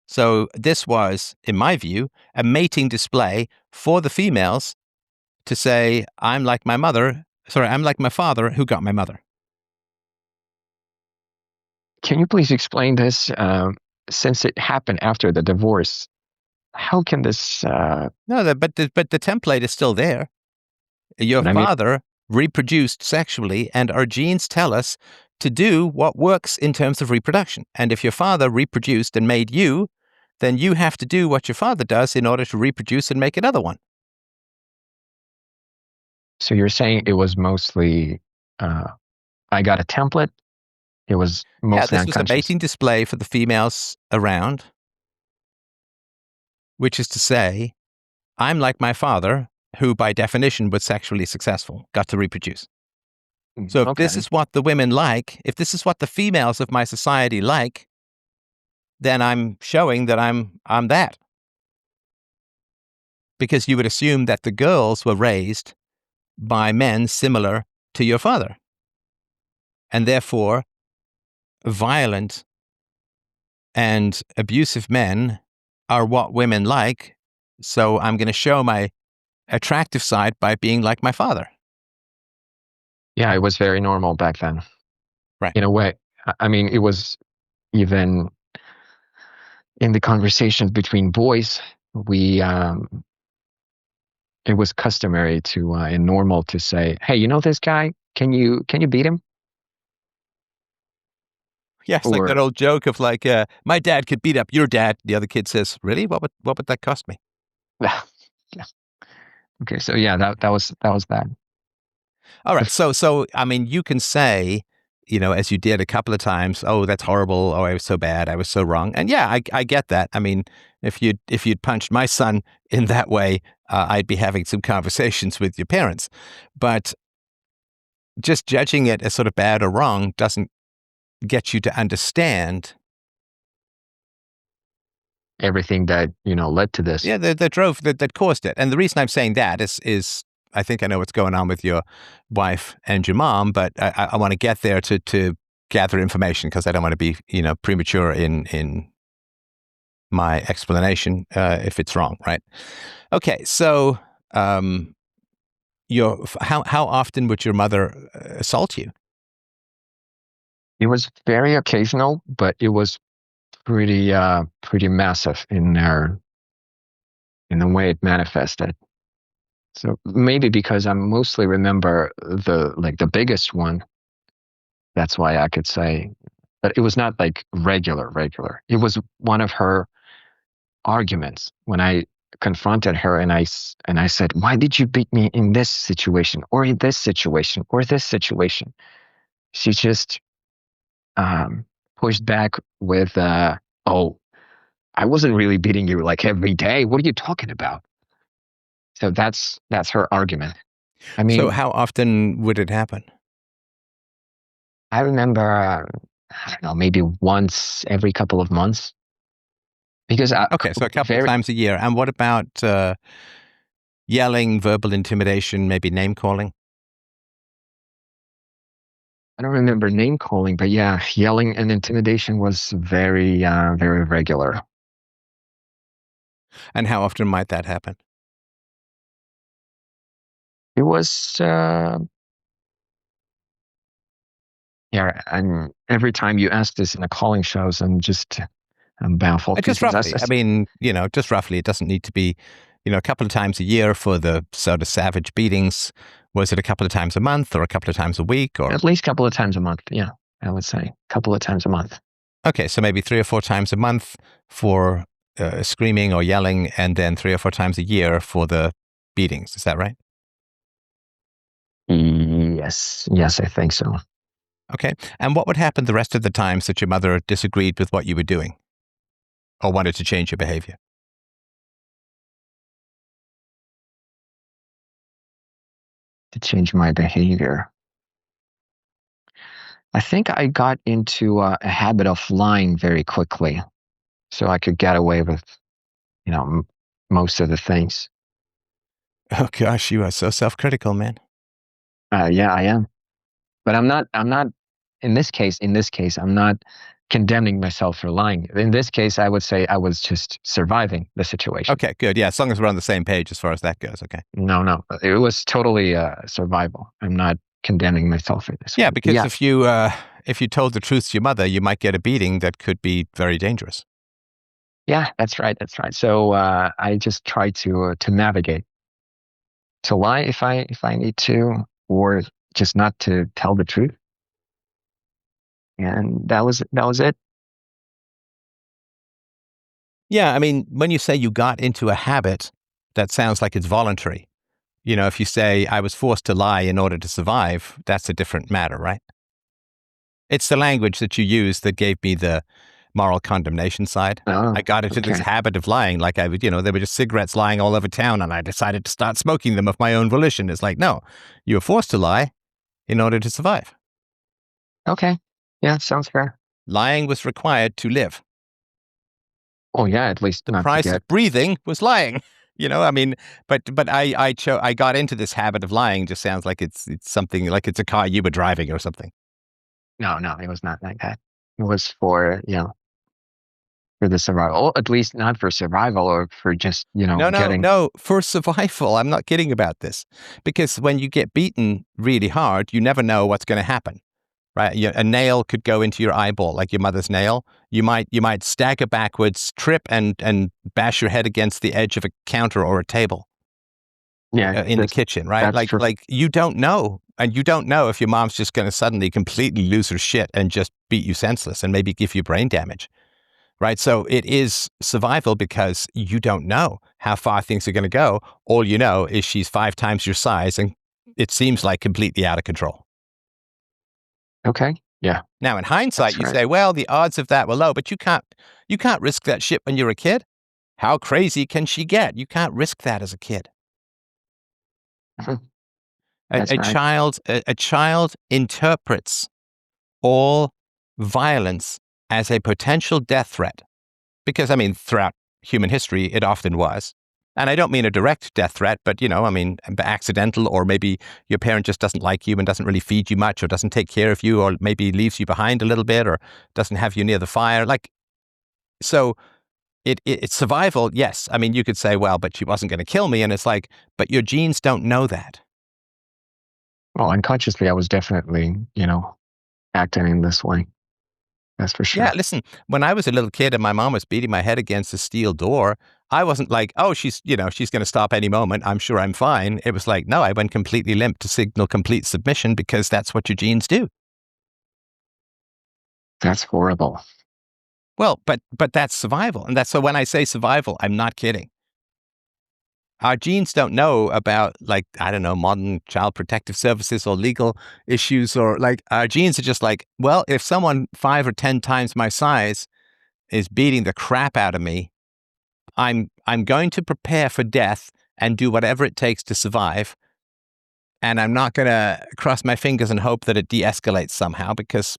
So this was, in my view, a mating display for the females to say, I'm like my father who got my mother. Can you please explain this? Since it happened after the divorce, how can this? No, but the template is still there. Your But I mean, father reproduced sexually, and our genes tell us to do what works in terms of reproduction. And if your father reproduced and made you, then you have to do what your father does in order to reproduce and make another one. so you're saying it was mostly. Uh, I got a template. It was Yeah, mostly this was a unconscious. mating display for the females around, which is to say, I'm like my father, who by definition was sexually successful, got to reproduce. So if this Okay. is what the women like, if this is what the females of my society like, then I'm showing that I'm that. Because you would assume that the girls were raised by men similar to your father. And therefore, violent and abusive men are what women like. So I'm going to show my attractive side by being like my father. Yeah, it was very normal back then. Right. In a way, I mean, it was even in the conversations between boys. We it was customary to and normal to say, "Hey, you know this guy? Can you beat him?" Yeah, it's like that Or old joke of like, my dad could beat up your dad. The other kid says, "Really? What would that cost me?" yeah. Okay, so yeah, that was that. All The right. So I mean, you can say, as you did a couple of times, "Oh, that's horrible. Oh, I was so bad. I was so wrong." And yeah, I get that. I mean, if you'd punched my son in that way, I'd be having some conversations with your parents. But just judging it as sort of bad or wrong doesn't get you to understand. everything that led to this. Yeah, that caused it. And the reason I'm saying that is I think I know what's going on with your wife and your mom, but I want to get there to gather information because I don't want to be premature in my explanation if it's wrong, right? Okay, so how often would your mother assault you? It was very occasional, but it was pretty massive in the way it manifested. So maybe because I mostly remember the biggest one, that's why I could say. But it was not like regular. It was one of her arguments when I confronted her and I said, "Why did you beat me in this situation or in this situation or this situation?" She just pushed back with, "Oh, I wasn't really beating you like every day. What are you talking about?" So that's her argument. I So mean, how often would it happen? I remember, I don't know, maybe once every couple of months because Okay, so a couple of very. times a year. And what about yelling, verbal intimidation, maybe name calling? I don't remember name calling, but yeah, yelling and intimidation was very regular. And how often might that happen? It was, yeah, and every time you ask this in the calling shows, I'm baffled Just because roughly. I mean, just roughly. It doesn't need to be, a couple of times a year for the sort of savage beatings. Was it a couple of times a month or a couple of times a week or? at least a couple of times a month. Yeah, I would say a couple of times a month. Okay, so maybe 3 or 4 times a month for screaming or yelling, and then 3 or 4 times a year for the beatings. Is that right? Yes, I think so. Okay. And what would happen the rest of the times that your mother disagreed with what you were doing or wanted to change your behavior? To change my behavior. I think I got into a habit of lying very quickly, so I could get away with, you know, most of the things. Oh gosh, you are so self-critical, man. Yeah, I am, but I'm not. I'm not. In this case, I'm not condemning myself for lying. In this case, I would say I was just surviving the situation. Okay, good. Yeah, as long as we're on the same page as far as that goes. Okay. No, it was totally survival. I'm not condemning myself in this Yeah, way. because Yeah, if you told the truth to your mother, you might get a beating that could be very dangerous. yeah, that's right. That's right. So I just try to navigate, to lie if I need to, or just not to tell the truth. And that was it. Yeah, I mean, when you say you got into a habit, that sounds like it's voluntary. If you say I was forced to lie in order to survive, that's a different matter, right? It's the language that you use that gave me the moral condemnation side. I Oh, got into this okay, habit of lying. Like I would, there were just cigarettes lying all over town, and I decided to start smoking them of my own volition. It's like, no, you were forced to lie in order to survive. okay, yeah, sounds fair. Lying was required to live. Oh yeah, at least The not to price get. of breathing was lying. I mean, but I got into this habit of lying. Just sounds like it's something like it's a car you were driving or something. No, it was not like that. It was for for the survival, or at least not for survival, or for just, getting. No, for survival. I'm not kidding about this. Because when you get beaten really hard, you never know what's going to happen. Right? A nail could go into your eyeball, like your mother's nail. You might stagger backwards, trip, and bash your head against the edge of a counter or a table Yeah, in the kitchen, right? that's Like true. like you don't know, and you don't know if your mom's just going to suddenly completely lose her shit and just beat you senseless and maybe give you brain damage, right? So it is survival because you don't know how far things are going to go. All you know is she's 5 times your size, and it seems like completely out of control. Okay. Yeah, Now, in hindsight, that's you right. say, well, the odds of that were low, but you can't risk that shit when you're a kid. How crazy can she get? You can't risk that as a kid. Mhm. A, That's a right. child, a child interprets all violence as a potential death threat, because I mean, throughout human history, it often was. And I don't mean a direct death threat, but I mean, accidental, or maybe your parent just doesn't like you and doesn't really feed you much, or doesn't take care of you, or maybe leaves you behind a little bit, or doesn't have you near the fire. Like, so it's survival. Yes. I mean, you could say, well, but she wasn't going to kill me. And it's like, but your genes don't know that. Well, unconsciously, I was definitely, acting in this way. That's for Yeah. sure. Listen, when I was a little kid and my mom was beating my head against a steel door, I wasn't like, oh, she's going to stop any moment. I'm sure I'm fine. It was like, no, I went completely limp to signal complete submission, because that's what your genes do. That's horrible. Well, but that's survival. And that's, so when I say survival, I'm not kidding. Our genes don't know about, like, I don't know, modern child protective services or legal issues, or like, our genes are just like, well, if someone 5 or 10 times my size is beating the crap out of me, I'm going to prepare for death and do whatever it takes to survive. And I'm not going to cross my fingers and hope that it de-escalates somehow, because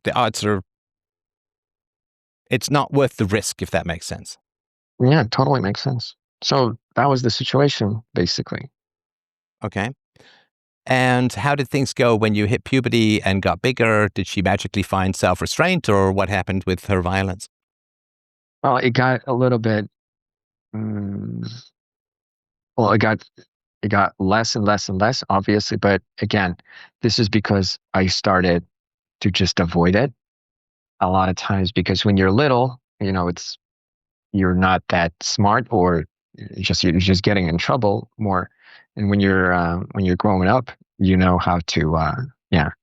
the odds are, it's not worth the risk, if that makes sense. Yeah, totally makes sense. So that was the situation, basically. Okay. And how did things go when you hit puberty and got bigger? Did she magically find self-restraint, or what happened with her violence? Well, it got a little bit. mm, well, it got less and less and less, obviously. But again, this is because I started to just avoid it a lot of times. Because when you're little, it's you're not that smart, or you're just getting in trouble more. And when you're growing up, you know how to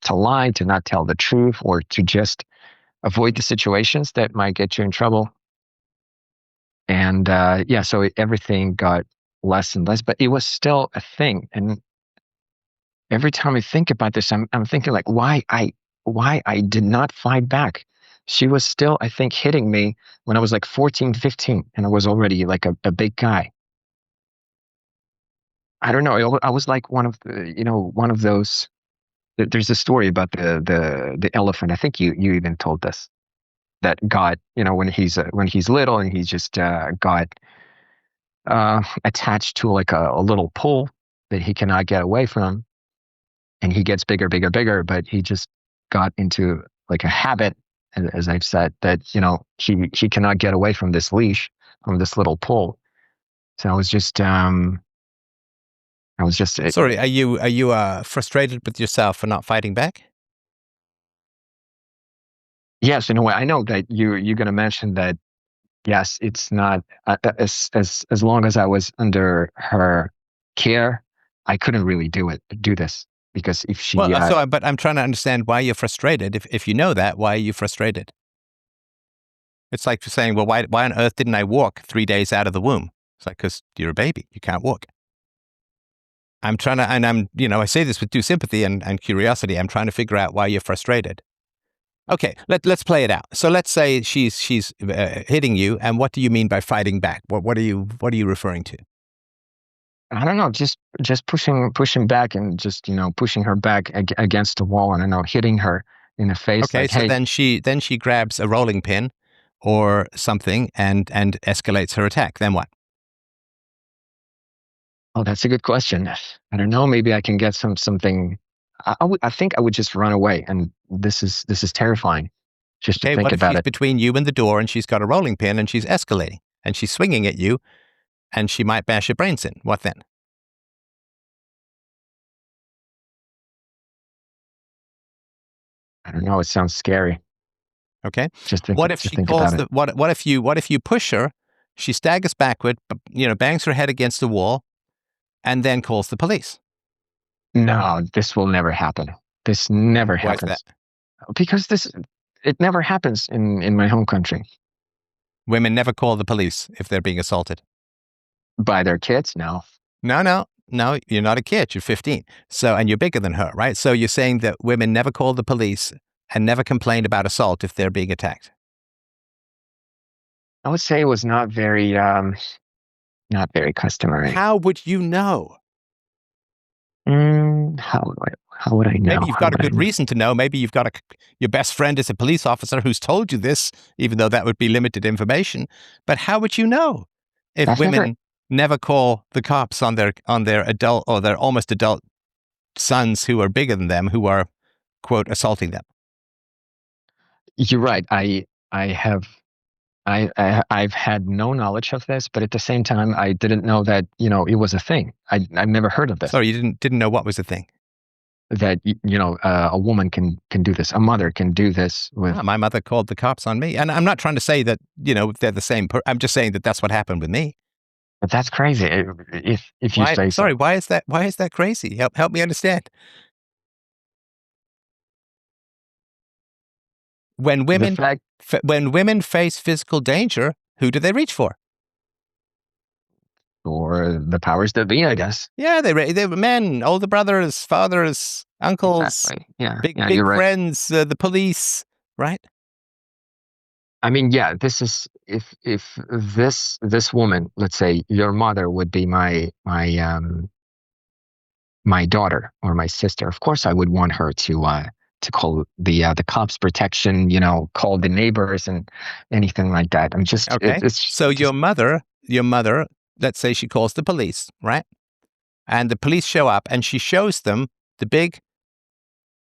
to lie, to not tell the truth, or to just avoid the situations that might get you in trouble. And so everything got less and less, but it was still a thing. And every time I think about this, I'm thinking like, why I did not fight back. She was still, I think, hitting me when I was like 14, 15, and I was already like a big guy. I don't know. I was like one of those. There's a story about the elephant. I think you even told this, that got, when he's little, and he's just got attached to like a little pole that he cannot get away from, and he gets bigger, bigger, bigger, but he just got into like a habit, as I've said, that he cannot get away from this leash, from this little pole. So I was just Sorry, are you frustrated with yourself for not fighting back? yes, in a way. I know that you're going to mention that. Yes, it's not, as long as I was under her care, I couldn't really do this, because if Well, she but I'm trying to understand why you're frustrated. If you know that, why are you frustrated? It's like saying, well, why on earth didn't I walk 3 days out of the womb? It's like, because you're a baby, you can't walk. I'm trying to, and I say this with due sympathy and curiosity. I'm trying to figure out why you're frustrated. Okay, let's play it out. So let's say she's hitting you, and what do you mean by fighting back? What are you referring to? I don't know, just pushing back, and just pushing her back against the wall, and I know, hitting her in the face, Okay, like, so hey. then she grabs a rolling pin or something and escalates her attack. Then what? Oh, that's a good question. I don't know, maybe I can get something. I think I would just run away, and this is terrifying. just to Okay, think what if about she's it. between you and the door and she's got a rolling pin and she's escalating and she's swinging at you and she might bash your brains in? What then? I don't know. It sounds scary. Okay. Just What if to she think calls about it. the what if you push her, she staggers backward, bangs her head against the wall, and then calls the police? No, this will never happen. This never Why is that? happens because it never happens in my home country. Women never call the police if they're being assaulted. By their kids, no. No, you're not a kid. You're 15. So, and you're bigger than her, right? So you're saying that women never call the police and never complain about assault if they're being attacked. I would say it was not very customary. How would you know? How would I know? Maybe you've How got a would I good know? reason to know. Maybe you've got your best friend is a police officer who's told you this, even though that would be limited information. But how would you know if That's never. women never call the cops on their adult or their almost adult sons who are bigger than them, who are, quote, assaulting them? You're right. I've had no knowledge of this, but at the same time, I didn't know that it was a thing. I've never heard of this. Sorry, you didn't know what was the thing. That a woman can do this. A mother can do this with. My mother called the cops on me, and I'm not trying to say that they're the same. I'm just saying that that's what happened with me. But that's crazy. If you Why? say Sorry, so. why is that? Why is that crazy? Help me understand. When The women fact when women face physical danger, who do they reach for? or the powers that be, I guess. Yeah, they were men, older brothers, fathers, uncles, Exactly. Yeah. big Yeah. big You're right. friends, the police, right? I mean, yeah. This is if this woman, let's say your mother, would be my daughter or my sister. Of course, I would want her to call the cops, protection. Call the neighbors and anything like that. I'm just Okay. it's So just your mother, let's say she calls the police, right? And the police show up and she shows them the big,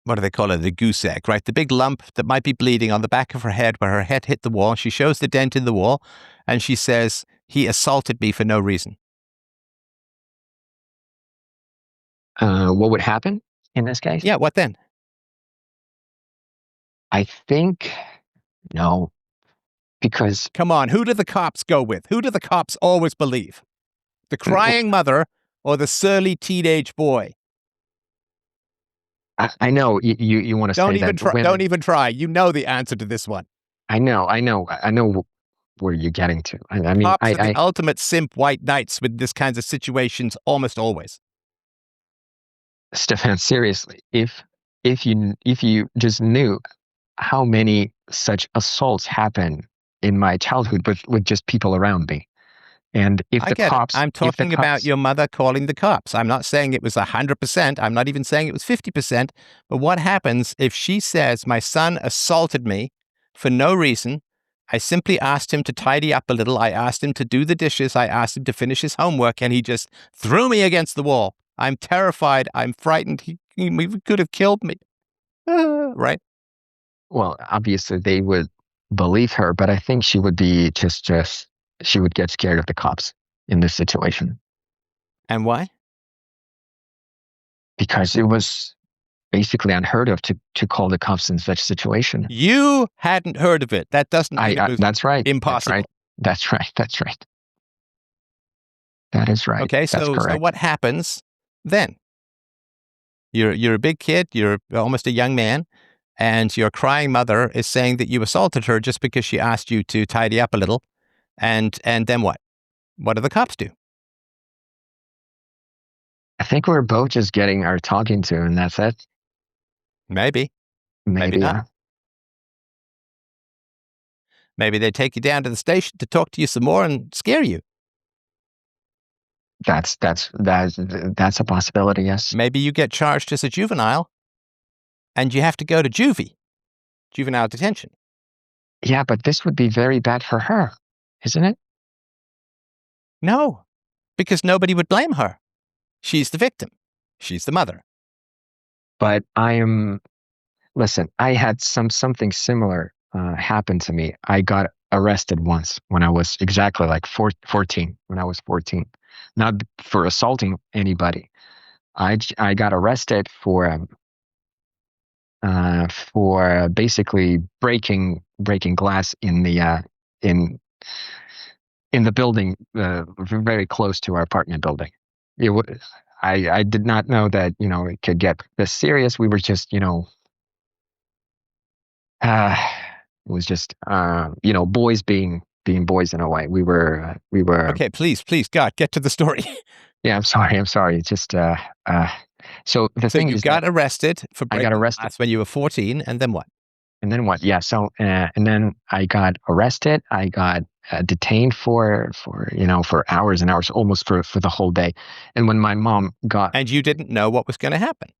what do they call it? The goose egg, right? The big lump that might be bleeding on the back of her head where her head hit the wall. She shows the dent in the wall and she says, he assaulted me for no reason. what would happen in this case. Yeah, what then? I think no, because Come on, who do the cops go with? Who do the cops always believe? The crying mother or the surly teenage boy? I know you want to say that Don't women. even try. You know the answer to this one. I know where you're getting to. I mean, Cops are the ultimate simp white knights with this kinds of situations almost always. Stefan, seriously, if you just knew how many such assaults happen in my childhood with just people around me, and if I the get it. cops, I'm if the talking about cops, your mother calling the cops. I'm not saying it was 100%. I'm not even saying it was 50%. But what happens if she says, my son assaulted me for no reason? I simply asked him to tidy up a little. I asked him to do the dishes. I asked him to finish his homework, and he just threw me against the wall. I'm terrified. I'm frightened. He could have killed me. Right? well, obviously they would believe her, but I think she would be just she would get scared of the cops in this situation And why? because it was basically unheard of to call the cops in such situation. You hadn't heard of it. That doesn't mean it was That's right. impossible. That's right. That's right. That is right. Okay, That's so correct. what happens then? You're a big kid, you're almost a young man, and your crying mother is saying that you assaulted her just because she asked you to tidy up a little. And then what? What do the cops do? I think we're both just getting our talking to, and that's it. Maybe, maybe Maybe, not. yeah. Maybe they take you down to the station to talk to you some more and scare you. That's a possibility. Yes. Maybe you get charged as a juvenile and you have to go to juvenile detention. Yeah, but this would be very bad for her, isn't it? No, because nobody would blame her. She's the victim. She's the mother. But listen, I had something similar happened to me. I got arrested once when I was exactly like 14, when I was 14, not for assaulting anybody. I got arrested for basically breaking glass in in the building very close to our apartment building. It wa I did not know that, it could get this serious. We were just, uh, it was just, boys being boys in a way. We were. Okay, please, God, get to the story. Yeah, I'm sorry. It's just, uh, so the So thing you is that got arrested for I got breaking arrested. glass when you were 14, and then what? And then what? Yeah. So, and then I got arrested. I got detained for hours and hours, almost for the whole day. And when my mom got, And you didn't know what was going to happen.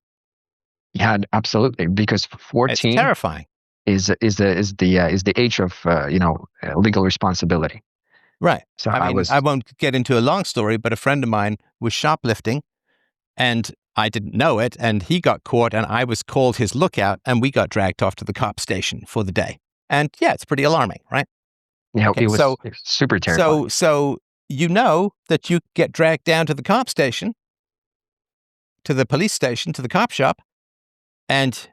yeah, absolutely, because It's 14 terrifying. is the age of legal responsibility. Right. So I I mean, I was, won't get into a long story, but a friend of mine was shoplifting and I didn't know it. And he got caught and I was called his lookout and we got dragged off to the cop station for the day. And yeah, it's pretty alarming, right? Okay. it was super terrifying. So you know that you get dragged down to the cop station, to the police station, to the cop shop, and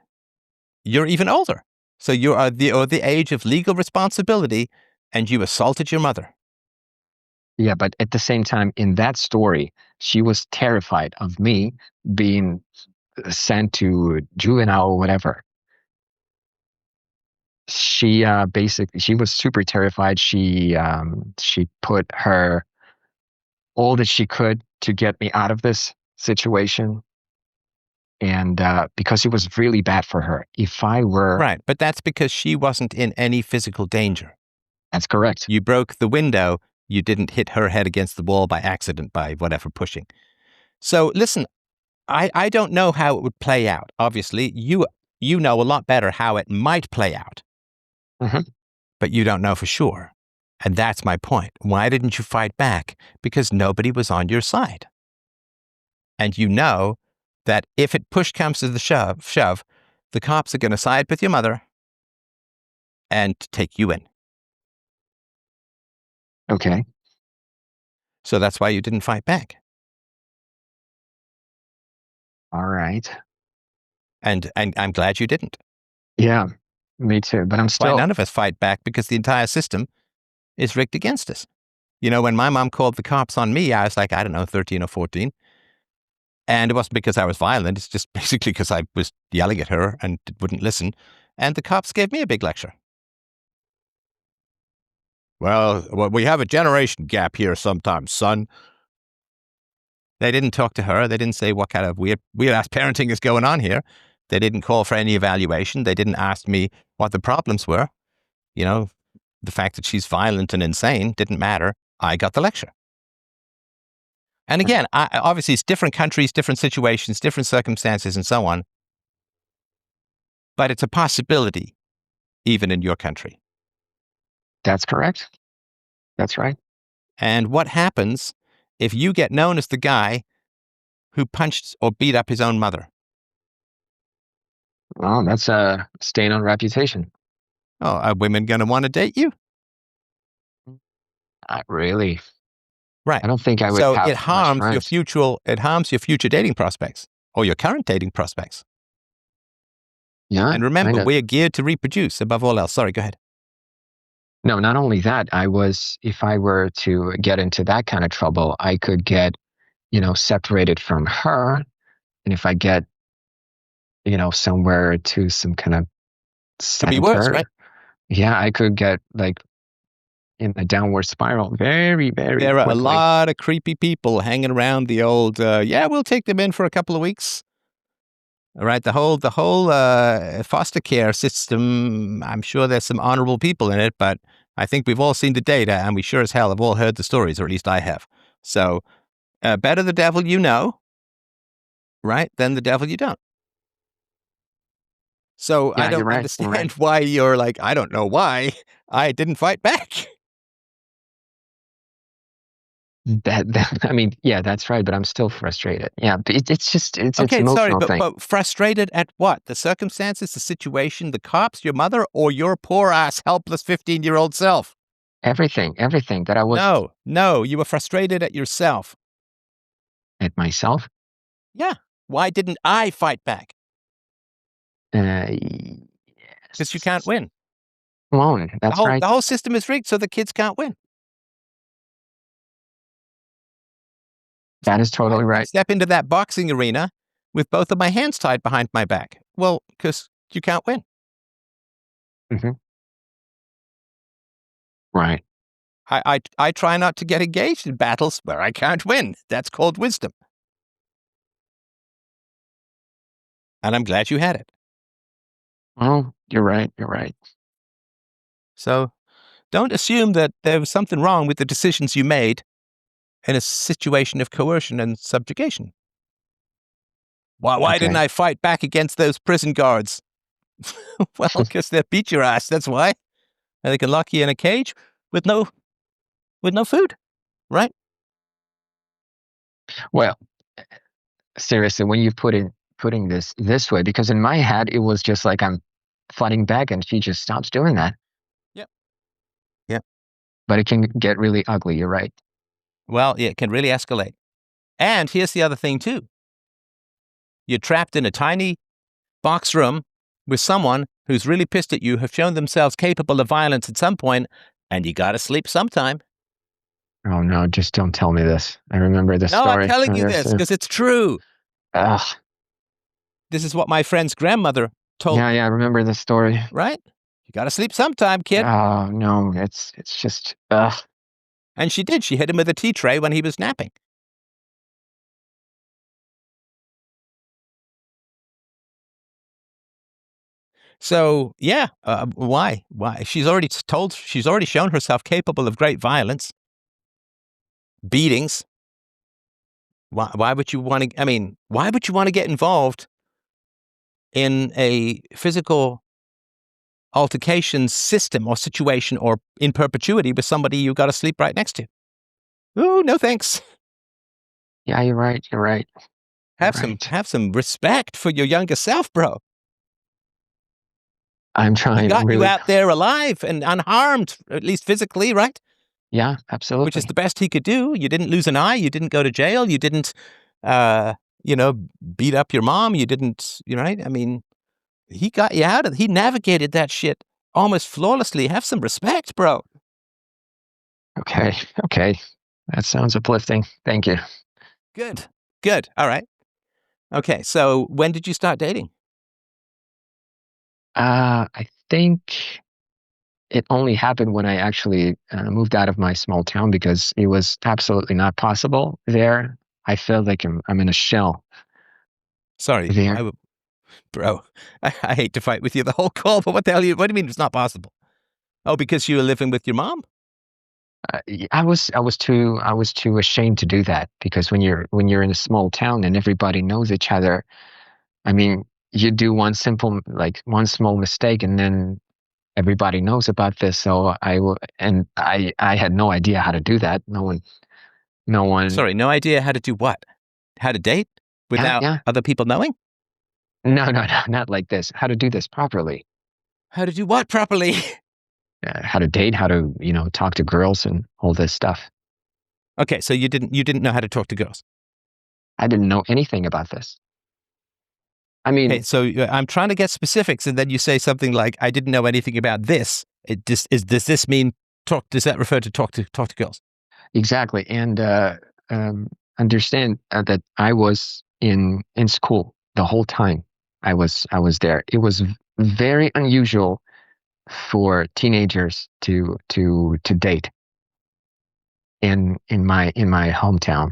you're even older. So you are the age of legal responsibility and you assaulted your mother. Yeah, but at the same time, in that story, she was terrified of me being sent to juvenile or whatever. She was super terrified. She put her all that she could to get me out of this situation, and because it was really bad for her. If I were, Right. But that's because she wasn't in any physical danger. That's correct. You broke the window. You didn't hit her head against the wall by accident, by whatever pushing. So listen, I don't know how it would play out. Obviously, you know a lot better how it might play out, Hmm. but you don't know for sure. And that's my point. Why didn't you fight back? Because nobody was on your side. And you know that if it push comes to the shove, the cops are going to side with your mother and take you in. Okay. So that's why you didn't fight back. All right. And I'm glad you didn't. Yeah, me too. But I'm That's why still. none of us fight back, because the entire system is rigged against us. You know, when my mom called the cops on me, I was like, I don't know, 13 or 14. And it wasn't because I was violent. It's just basically because I was yelling at her and wouldn't listen. And the cops gave me a big lecture. Well, we have a generation gap here sometimes, son. They didn't talk to her. They didn't say what kind of weird ass parenting is going on here. They didn't call for any evaluation. They didn't ask me what the problems were. You know, the fact that she's violent and insane didn't matter. I got the lecture. And again, obviously it's different countries, different situations, different circumstances, and so on. But it's a possibility, even in your country. That's correct. That's right. And what happens if you get known as the guy who punched or beat up his own mother? Well, that's a stain on reputation. Oh, are women going to want to date you? Not really. Right. I don't think I would So have much friends. it harms your future dating prospects or your current dating prospects. Yeah, And remember, kind of. we're geared to reproduce above all else. Sorry, go ahead. No, not only that, if I were to get into that kind of trouble, I could get, separated from her. And if I get, somewhere to some kind of Could be worse, right? center, yeah, I could get like in a downward spiral very, very There are a quickly. lot of creepy people hanging around the old, yeah, we'll take them in for a couple of weeks. All right. The whole foster care system, I'm sure there's some honorable people in it, but I think we've all seen the data and we sure as hell have all heard the stories, or at least I have. So better the devil you know, right, than the devil you don't. So I Yeah, you're don't right. You're right. understand why you're like, I don't know why I didn't fight back. I mean, yeah, that's right, but I'm still frustrated. Yeah, but it's just it's Okay, sorry, emotional thing. but frustrated at what? The circumstances, the situation, the cops, your mother, or your poor ass helpless 15-year-old self? Everything that I was No, no, you were frustrated at yourself. at myself. Yeah. Why didn't I fight back? Because you can't Yes. win. Alone. That's right. The whole system is rigged so the kids can't win. That is Why totally did I right. step into that boxing arena with both of my hands tied behind my back? Well, because you can't win. Hmm. Right. I try not to get engaged in battles where I can't win. That's called wisdom. And I'm glad you had it. Well, you're right. You're right. So don't assume that there was something wrong with the decisions you made in a situation of coercion and subjugation. Why didn't Okay. I fight back against those prison guards? Well, because they beat your ass. That's why. And they can lock you in a cage with no food, right? Well, seriously, when you putting this way, because in my head it was just like I'm fighting back, and she just stops doing that. Yep. Yep. But it can get really ugly. You're right. Well, yeah, it can really escalate. And here's the other thing too: you're trapped in a tiny box room with someone who's really pissed at you, have shown themselves capable of violence at some point, and you got to sleep sometime. Oh no, just don't tell me this. I remember this No, I'm story. telling Oh, you yes. this because it's true. Ugh. This is what my friend's grandmother told Yeah, me, yeah, I remember this story. right? You got to sleep sometime, kid. Oh no, it's just ugh. And she did. She hit him with a tea tray when he was napping. So, yeah, why? Why? She's already shown herself capable of great violence, beatings. Why would you want to? I mean, why would you want to get involved in a physical altercation system or situation or in perpetuity with somebody you got to sleep right next to? Oh, no thanks. Yeah, you're right. You're right. You're right. Have some respect for your younger self, bro. I'm He trying got you really. out there alive and unharmed, at least physically, right? Yeah, Which is absolutely. the best he could do. You didn't lose an eye. You didn't go to jail. You didn't, uh, you know, beat up your mom. You didn't, right? I mean, he got you out of. He navigated that shit almost flawlessly. Have some respect, bro. Okay. Okay. That sounds uplifting. Thank you. Good. Good. All right. Okay. So when did you start dating? I think it only happened when I actually moved out of my small town because it was absolutely not possible there. I feel like I'm in a shell Sorry. there. Bro? I hate to fight with you the whole call, but what the hell? What do you mean it's not possible? Oh, because you were living with your mom? I was too ashamed to do that because when you're in a small town and everybody knows each other, I mean, you do one small mistake and then everybody knows about this. So I had no idea how to do that. No one. Sorry, no idea how to do what? How to date Yeah, without yeah. other people knowing? No, no, no, not like this. How to do this properly. How to do what properly? How to date, how to, talk to girls and all this stuff. Okay, so you didn't know how to talk to girls. I didn't know anything about this. I Okay, mean, so I'm trying to get specifics, and then you say something like, "I didn't know anything about this." Does this mean talk? Does that refer to talk to girls? exactly. And um, understand that I was in school the whole time. I was there. It was very unusual for teenagers to date in my hometown.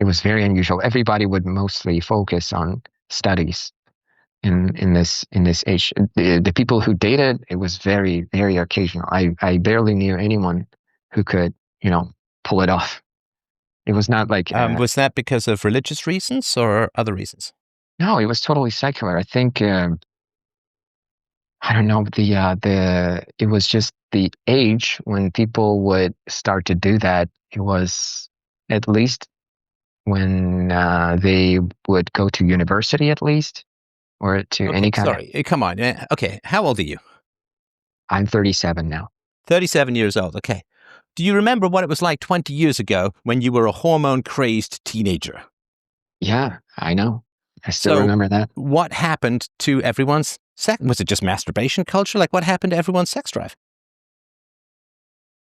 It was very unusual. Everybody would mostly focus on studies in this age. The people who dated, it was very, very occasional. I barely knew anyone who could, pull it off. It was not like Was that because of religious reasons or other reasons? no, it was totally secular. I think I don't know, the it was just the age when people would start to do that. It was at least when they would go to university, at least, or to Okay, any kind of. sorry. Come on. Okay, how old are you? I'm 37 now. 37 years old. Okay. Do you remember what it was like 20 years ago when you were a hormone-crazed teenager? Yeah, I know. I still So, remember that. what happened to everyone's sex? Was it just masturbation culture? Like, what happened to everyone's sex drive?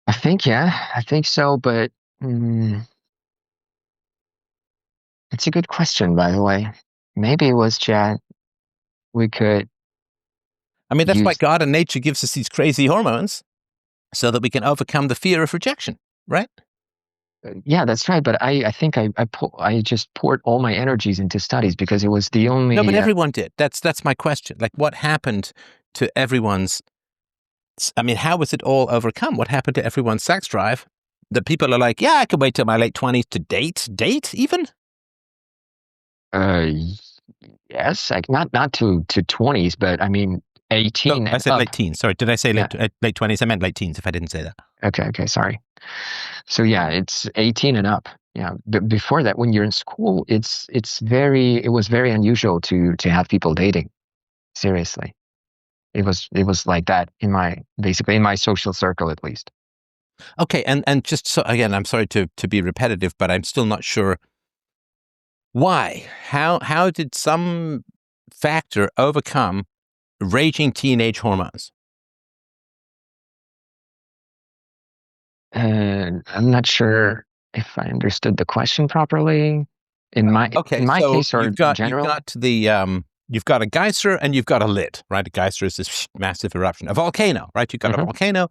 I think so, but mm, it's a good question, by the way. Maybe it was just we could I mean, that's why use. God and nature gives us these crazy hormones so that we can overcome the fear of rejection, right? Yeah, that's right. But I think I just poured all my energies into studies because it was the No, but only. everyone did. That's my question. Like, what happened to everyone's? I mean, how was it all overcome? What happened to everyone's sex drive? That people are like, yeah, I could wait till my late 20s to date even. Uh, yes, like not to 20s, but I mean No, 18 I and said up. late teens. Sorry, did I say Yeah. late 20s? I meant late teens. If I didn't say that. Okay. Sorry. So yeah, it's 18 and up. Yeah. But before that, when you're in school, it was very unusual to have people dating. Seriously. It was like that in my basically in my social circle at least. Okay, and just so again, I'm sorry to be repetitive, but I'm still not sure why. How did some factor overcome raging teenage hormones? And I'm not sure if I understood the question properly. In Okay, my so case or you've general. got you've got a geyser and you've got a lid, right? A geyser is this massive eruption. A volcano, right? You've got a Hmm. volcano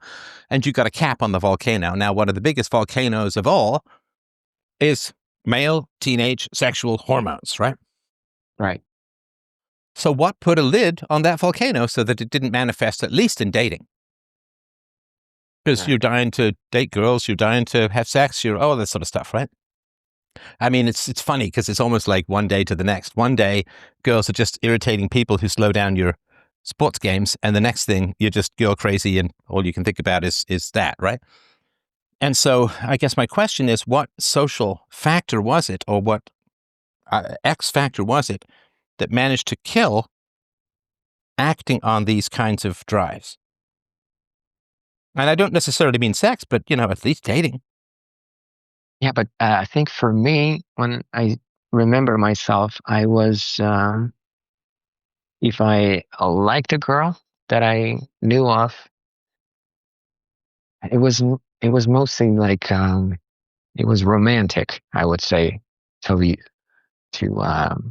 and you've got a cap on the volcano. Now, one of the biggest volcanoes of all is male teenage sexual hormones, right? Right. So what put a lid on that volcano so that it didn't manifest at least in dating? Because you're Right. dying to date girls, you're dying to have sex, you're all that sort of stuff, right? I mean, it's funny because it's almost like one day to the next. One day, girls are just irritating people who slow down your sports games, and the next thing, you're just girl crazy, and all you can think about is that, right? And so, I guess my question is, what social factor was it, or what X factor was it that managed to kill acting on these kinds of drives? And I don't necessarily mean sex, but at least dating. Yeah, but I think for me, when I remember myself, I was if I liked a girl that I knew of, it was mostly like it was romantic, I would say, to the to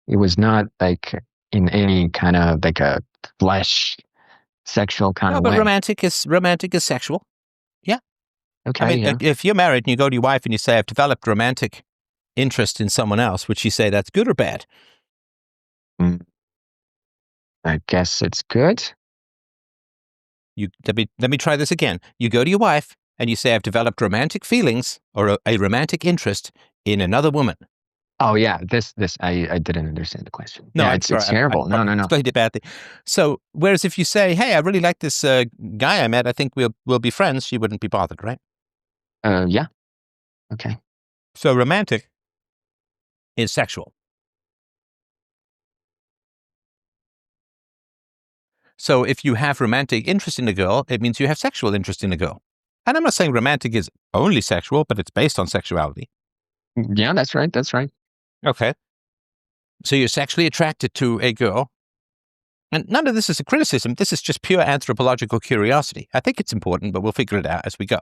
it was not like in any kind of like a flesh sexual kind No, of but way. romantic is sexual. Yeah. I Okay, mean, yeah. if you're married and you go to your wife and you say, I've developed romantic interest in someone else, would she say that's good or bad? Mm, I guess it's good. Let me try this again. You go to your wife and you say, I've developed romantic feelings or a romantic interest in another woman. Oh yeah, this I didn't understand the question. No, Yeah, I'm it's sorry. I terrible. No, probably no, no. explained it badly. So, whereas if you say, hey, I really like this guy I met, I think we'll be friends, she wouldn't be bothered, right? Yeah, okay. So, romantic is sexual. So if you have romantic interest in a girl, it means you have sexual interest in a girl. And I'm not saying romantic is only sexual, but it's based on sexuality. Yeah, that's right. That's right. Okay. So you're sexually attracted to a girl. And none of this is a criticism. This is just pure anthropological curiosity. I think it's important, but we'll figure it out as we go.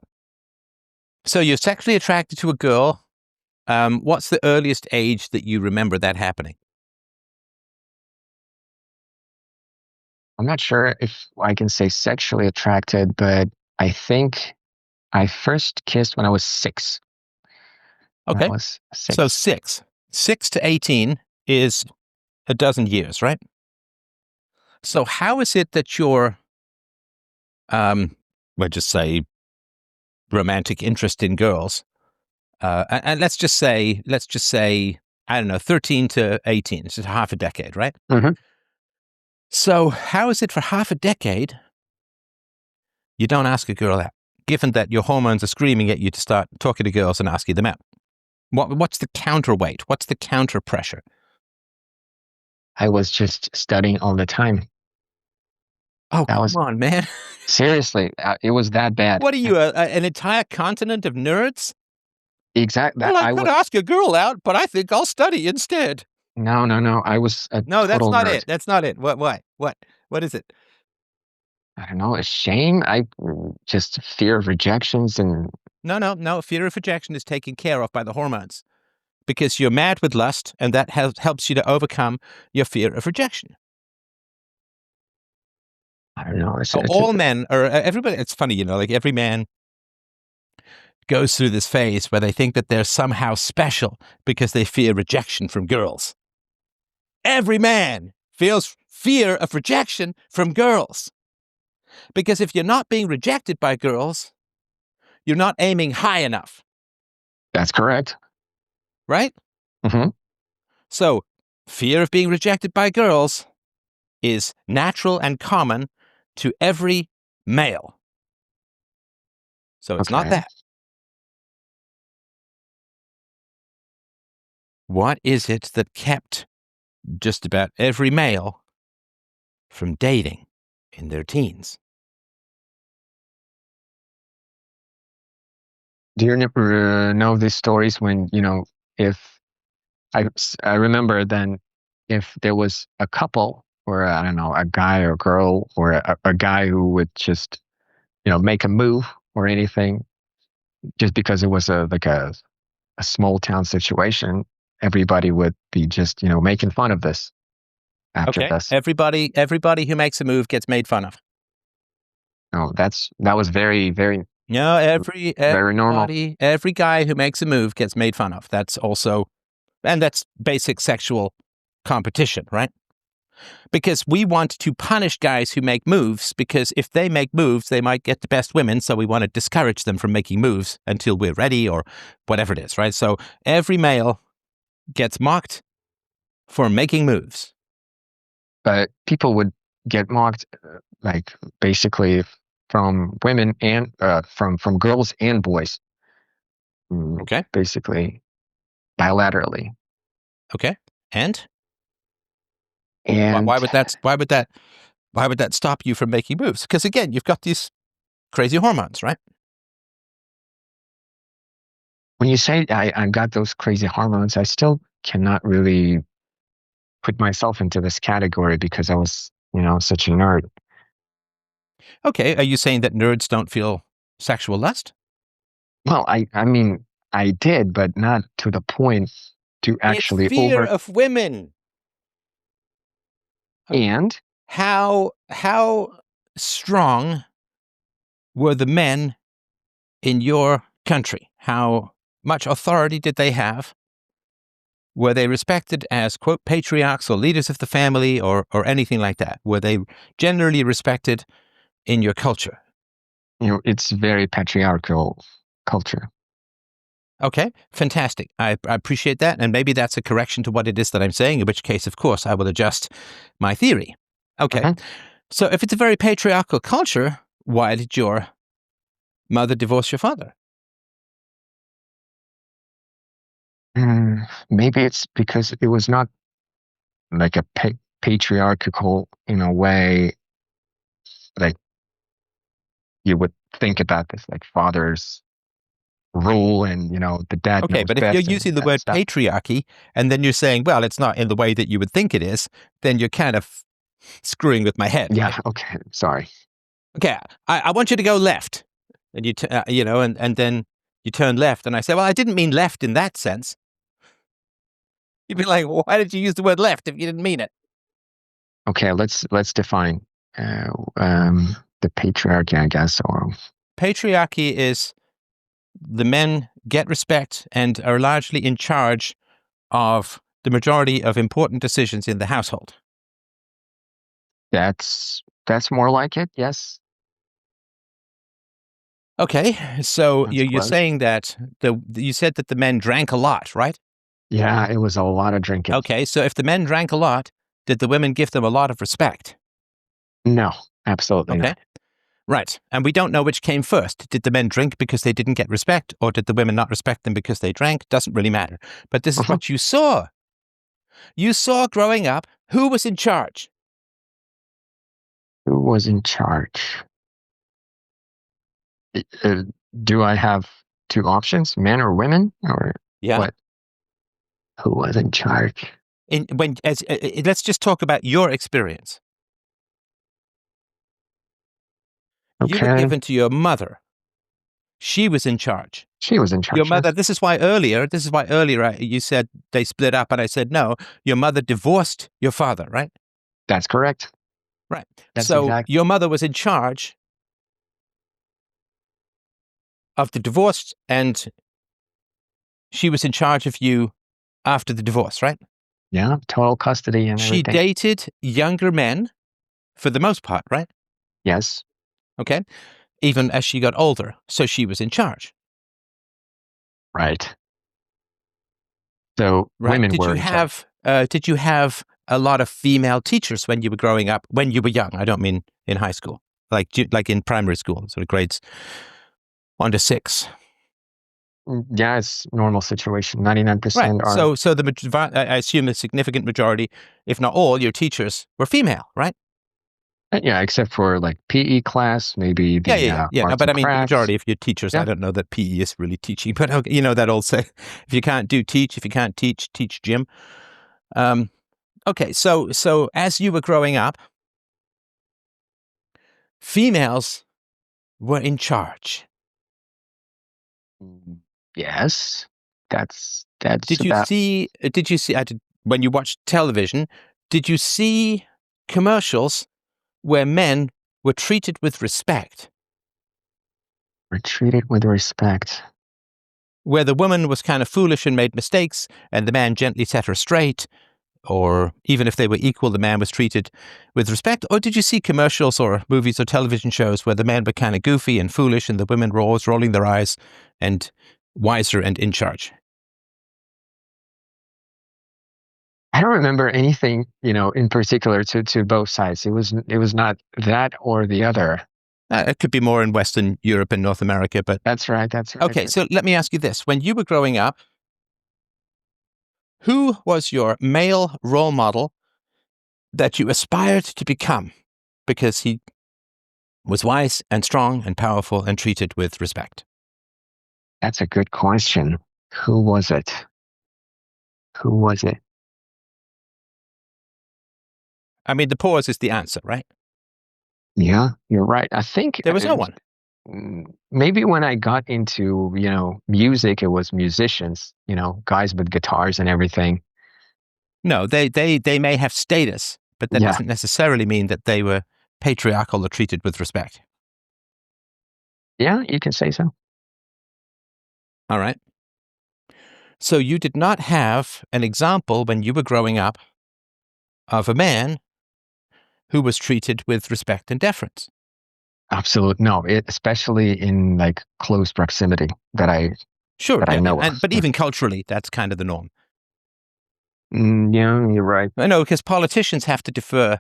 So you're sexually attracted to a girl. What's the earliest age that you remember that happening? I'm not sure if I can say sexually attracted, but I think I first kissed when I was 6. When I Okay. was So 6. 6 to 18 is a dozen years, right? So how is it that your, we'll just say, romantic interest in girls, and let's just say, I don't know, 13 to 18. It's just half a decade, right? Hmm. So how is it for half a decade you don't ask a girl out? given that your hormones are screaming at you to start talking to girls and asking them out? What's the counterweight? What's the counter pressure? I was just studying all the time. Oh, That come was on, man. seriously, it was that bad. What are you, an entire continent of nerds? Exactly. Well, I could ask a girl out, but I think I'll study instead. No. I was a No, that's total not nerd. it. That's not it. What is it? I don't know, a shame. Just fear of rejections and No. Fear of rejection is taken care of by the hormones because you're mad with lust, and that helps you to overcome your fear of rejection. I don't know. All men, or everybody, it's funny, like every man goes through this phase where they think that they're somehow special because they fear rejection from girls. Every man feels fear of rejection from girls. Because if you're not being rejected by girls, you're not aiming high enough. That's correct. Right? Mm-hmm. So, fear of being rejected by girls is natural and common to every male. So it's not that. What is it that kept just about every male from dating in their teens? Do you know these stories when, if I remember then if there was a couple or I don't know, a guy or girl or a guy who would just, make a move or anything just because it was a small town situation, everybody would be just, making fun of this after Okay. this. Everybody who makes a move gets made fun of. No, that was very, very No, very normal. Every guy who makes a move gets made fun of. That's also, and that's basic sexual competition, right? Because we want to punish guys who make moves, because if they make moves, they might get the best women. So we want to discourage them from making moves until we're ready or whatever it is, right? So every male gets mocked for making moves. But people would get mocked, like basically from women and from girls and boys. Okay. Basically, bilaterally. Okay. And And why would that stop you from making moves? Because again, you've got these crazy hormones, right? when you say I got those crazy hormones, I still cannot really put myself into this category because I was, such a nerd. Okay. Are you saying that nerds don't feel sexual lust? Well, I mean, I did, but not to the point to actually It's fear of women. And How strong were the men in your country? How much authority did they have? Were they respected as, quote, patriarchs or leaders of the family or anything like that? Were they generally respected in your culture? it's very patriarchal culture. Okay, fantastic. I appreciate that. And maybe that's a correction to what it is that I'm saying, in which case, of course, I will adjust my theory. Okay. Mhm. So if it's a very patriarchal culture, why did your mother divorce your father? Maybe it's because it was not like a patriarchal in a way, like you would think about this, like father's rule and, the dad Okay, knows but if you're best and using the that word stuff. patriarchy and then you're saying, well, it's not in the way that you would think it is, then you're kind of screwing with my head. Yeah. Right? Okay. Sorry. Okay, I want you to go left. And and then you turn left. And I say, well, I didn't mean left in that sense. You'd be like, well, why did you use the word left if you didn't mean it? Okay. Let's define the patriarchy, I guess, or Patriarchy is the men get respect and are largely in charge of the majority of important decisions in the household. that's more like it. Yes. Okay, so That's you're close. saying that you said that the men drank a lot, right? Yeah. It was a lot of drinking. Okay, so if the men drank a lot, did the women give them a lot of respect? No, absolutely Okay, not. Right. And we don't know which came first. Did the men drink because they didn't get respect, or did the women not respect them because they drank? Doesn't really matter. But this is Mhm. what you saw. You saw growing up who was in charge. Who was in charge? Uh, do I have two options, men or women, or Yeah. what? Who was in charge? Let's just talk about your experience. You were Okay, given to your mother. She was in charge. she was in Your charge. mother, Yes, this is why earlier you said they split up, and I said no. Your mother divorced your father, right? that's correct. Right. That's So exact. your mother was in charge of the divorce, and she was in charge of you after the divorce, right? Yeah, total custody and She everything. dated younger men for the most part, right? Yes, Okay. Even as she got older. So she was in charge, right. So right? women were in charge. Did you have a lot of female teachers when you were growing up, when you were young? I don't mean in high school, like in primary school, sort of grades 1 to 6. Yeah, it's normal situation. Right. 99% are. So I assume the significant majority, if not all, your teachers were female, right? Yeah, except for like PE class, maybe the Yeah. No, arts but and I mean, the crafts. majority of your teachers, I Yeah, don't know that PE is really teaching, but okay, you know that old say, if you can't teach, if you can't teach gym. Um, okay, so as you were growing up, females were in charge. mm, yes, that's Did you about. see? When you watched television? Did you see commercials where men were treated with respect? We're treated with respect. Where the woman was kind of foolish and made mistakes, and the man gently set her straight, or even if they were equal, the man was treated with respect? Or did you see commercials or movies or television shows where the men were kind of goofy and foolish, and the women were always rolling their eyes and wiser and in charge? I don't remember anything, in particular to both sides. It was not that or the other. It could be more in Western Europe and North America, but That's right. That's right. okay. So let me ask you this: when you were growing up, who was your male role model that you aspired to become because he was wise and strong and powerful and treated with respect? That's a good question. Who was it? Who was it? I mean, the pause is the answer, right? Yeah, you're right. I think There was no one. maybe when I got into, music, it was musicians, guys with guitars and everything. No, they may have status, but that Yeah. doesn't necessarily mean that they were patriarchal or treated with respect. Yeah, you can say so. All right. So you did not have an example when you were growing up of a man who was treated with respect and deference. Absolutely. No, especially in like close proximity that I Sure, that I yeah, know of. but even culturally, that's kind of the norm. Yeah, you're right. I know, because politicians have to defer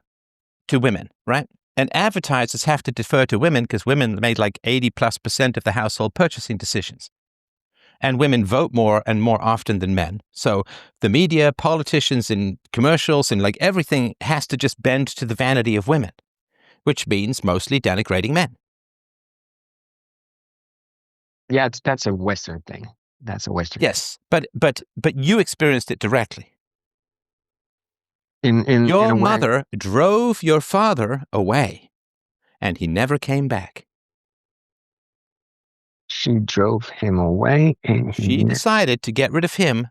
to women, right? And advertisers have to defer to women because women made like 80+% of the household purchasing decisions. And women vote more and more often than men. So the media, politicians, and commercials, and like everything has to just bend to the vanity of women, which means mostly denigrating men. Yeah, that's a Western thing. That's a Western thing. Yes, but you experienced it directly. In Your a way, mother drove your father away, and he never came back. she drove him away, and She decided to get rid of him,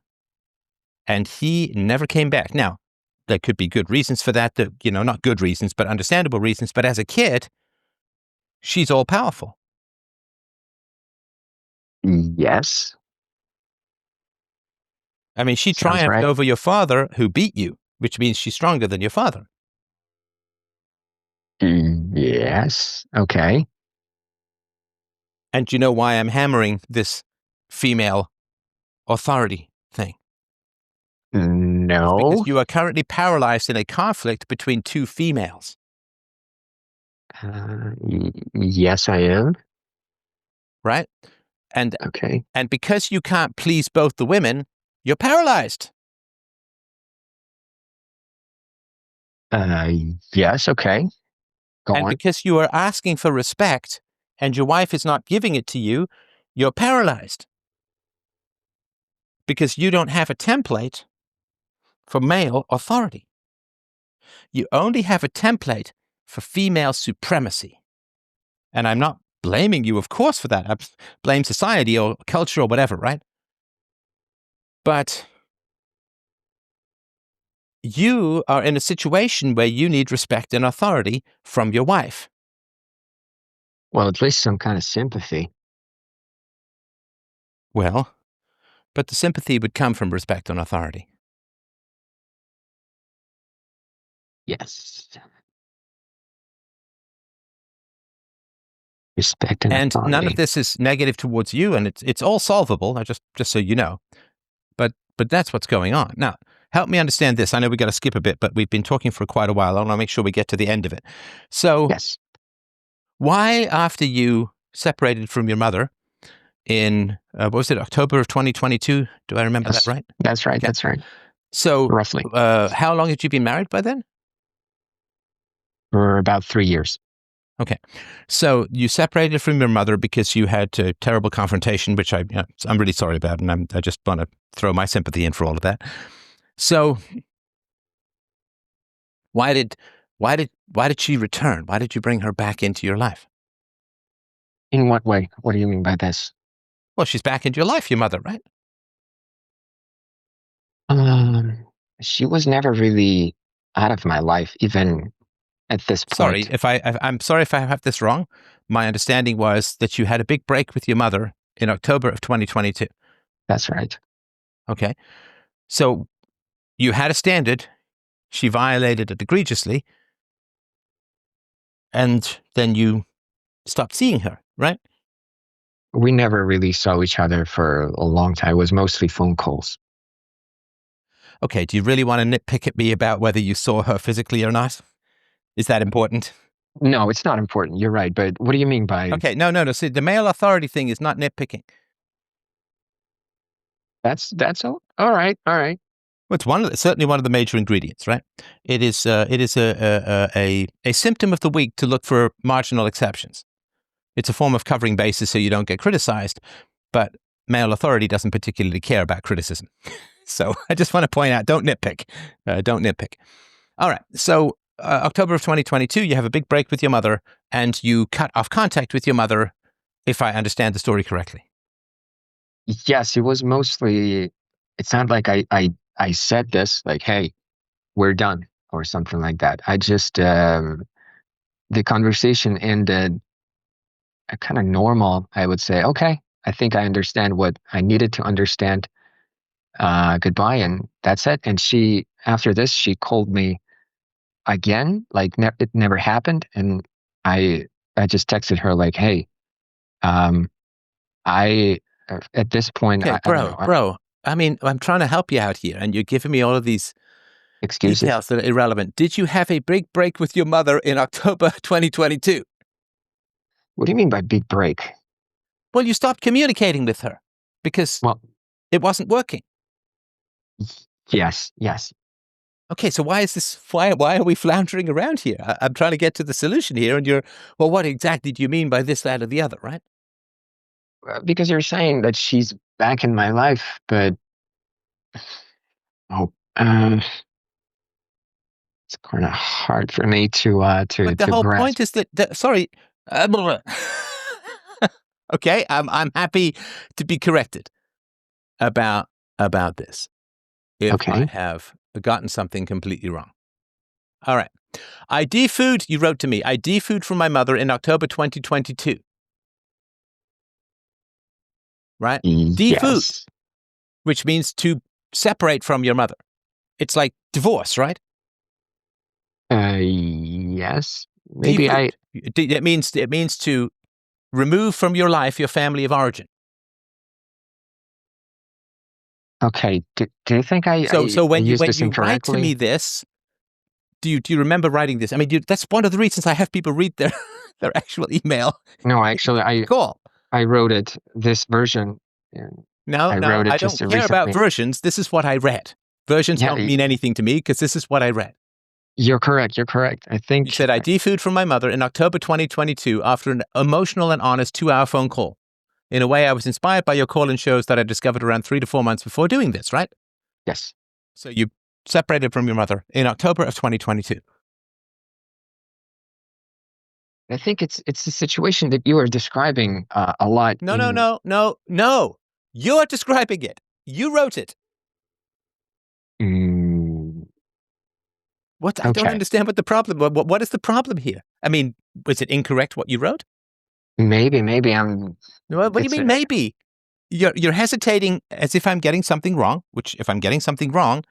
and he never came back. Now, there could be good reasons for that, not good reasons, but understandable reasons. But as a kid, she's all powerful. yes, I mean, she sounds triumphed right. over your father, who beat you, which means she's stronger than your father. Yes. Okay. And do you know why I'm hammering this female authority thing? It's because No. you are currently paralyzed in a conflict between two females. Yes, I am. right? And Okay. and because you can't please both the women, you're paralyzed. Uh, yes. Okay. Go And on. because you are asking for respect and your wife is not giving it to you, you're paralyzed. Because you don't have a template for male authority. You only have a template for female supremacy. And I'm not blaming you, of course, for that. I blame society or culture or whatever, right? But you are in a situation where you need respect and authority from your wife. Well, at least some kind of sympathy. Well, but the sympathy would come from respect and authority. Yes. Respect and And none of authority. this is negative towards you, and it's all solvable. I just so you know. But that's what's going on. Now, help me understand this. I know we got to skip a bit, but we've been talking for quite a while. I want to make sure we get to the end of it. So, Yes. why, after you separated from your mother in what was it, October of 2022? Do I remember that Yes. right? That's right. Okay. That's right. So, Roughly how long had you been married by then? for about 3 years. Okay. So you separated from your mother because you had a terrible confrontation, which I'm really sorry about, and I just want to throw my sympathy in for all of that. So why did she return? Why did you bring her back into your life? In what way? What do you mean by this? Well, she's back into your life, your mother, right? Um, she was never really out of my life, even at this Sorry point. I'm sorry if I have this wrong. My understanding was that you had a big break with your mother in October of 2022. That's right. Okay. So you had a standard. She violated it egregiously. And then you stopped seeing her, right? We never really saw each other for a long time. It was mostly phone calls. Okay, do you really want to nitpick at me about whether you saw her physically or not? Is that important? No, it's not important. You're right. But what do you mean by Okay, no. See, the male authority thing is not nitpicking. that's all right. All right. Well, it's certainly one of the major ingredients, right? It is a symptom of the weak to look for marginal exceptions. It's a form of covering bases so you don't get criticized, but male authority doesn't particularly care about criticism. So I just want to point out, don't nitpick. Don't nitpick. All right. So October of 2022, you have a big break with your mother and you cut off contact with your mother, if I understand the story correctly. Yes, it was mostly. It's not like I said this like, "Hey, we're done" or something like that. I just the conversation ended kind of normal. I would say, "Okay, I think I understand what I needed to understand. Goodbye," and that's it. And she, after this, she called me again, like it never happened. And I I just texted her like, "Hey, um, I at this point, Okay, I don't know, bro. I mean, I'm trying to help you out here, and you're giving me all of these excuses." details that are irrelevant. Did you have a big break with your mother in October 2022? What do you mean by big break? Well, you stopped communicating with her because Well, it wasn't working. yes, yes. Okay, so why is this? Why are we floundering around here? I'm trying to get to the solution here, and you're, well, what exactly do you mean by this, that, or the other, right? Because you're saying that she's back in my life, but oh, it's kind of hard for me to But the to whole grasp. point is that sorry, okay, I'm happy to be corrected about this if I Okay. have gotten something completely wrong. All right. ID food, you wrote to me. ID food from my mother in October 2022. Right? D food, Yes. which means to separate from your mother. It's like divorce, right? Yes. D Maybe I. food. It means to remove from your life your family of origin. Okay. Do you think So I when used when this you write to me incorrectly? this, Do you remember writing this? I mean, that's one of the reasons I have people read their their actual email. No, actually, Cool. I wrote it, this version. And No, I wrote it I just don't care about recently. versions. This is what I read. Versions Yeah, don't mean anything to me because this is what I read. you're correct. You're correct. I You think said, I de-food from my mother in October 2022 after an emotional and honest 2-hour phone call. In a way, I was inspired by your call-in shows that I discovered around 3 to 4 months before doing this, right? yes. So you separated from your mother in October of 2022. I think it's the situation that you are describing a lot. No. You're describing it. You wrote it. Mm, What? I don't okay. understand what the problem. What is the problem here? I mean, was it incorrect what you wrote? Maybe I'm. What do you It's mean? Maybe you're hesitating as if I'm getting something wrong. Which, if I'm getting something wrong,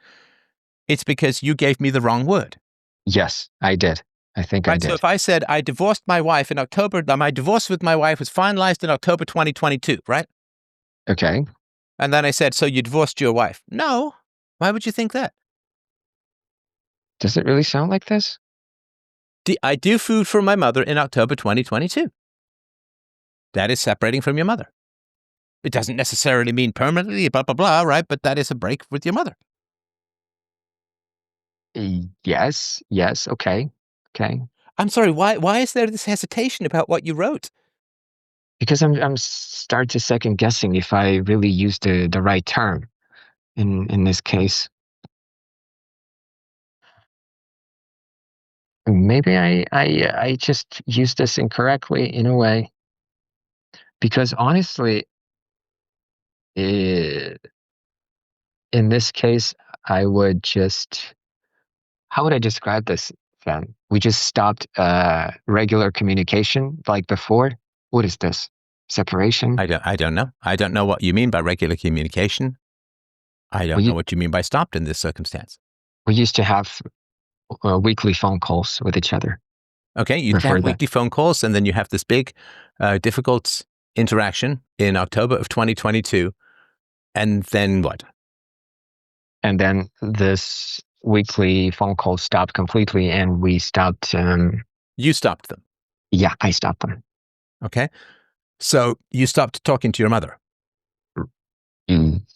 it's because you gave me the wrong word. yes, I did. I think I Right. So did. if I said I divorced my wife in October, my divorce with my wife was finalized in October 2022, right? Okay. And then I said, so you divorced your wife? No. Why would you think that? Does it really sound like this? I do food for my mother in October 2022. That is separating from your mother. It doesn't necessarily mean permanently, blah, blah, blah, right? But that is a break with your mother. Yes. Yes. Okay. Okay. I'm sorry, why is there this hesitation about what you wrote? Because I'm start to second guessing if I really used the right term in this case. Maybe I just used this incorrectly in a way. Because honestly, in this case, I would just, how would I describe this then? We just stopped regular communication like before. What is this? Separation? I don't know. I don't know what you mean by regular communication. I don't know We what you mean by stopped in this circumstance. we used to have weekly phone calls with each other. Okay, you Refer have that. weekly phone calls, and then you have this big, difficult interaction in October of 2022. And then what? And then this weekly phone call stopped completely, and we stopped. You stopped them. Yeah, I stopped them. Okay. So you stopped talking to your mother.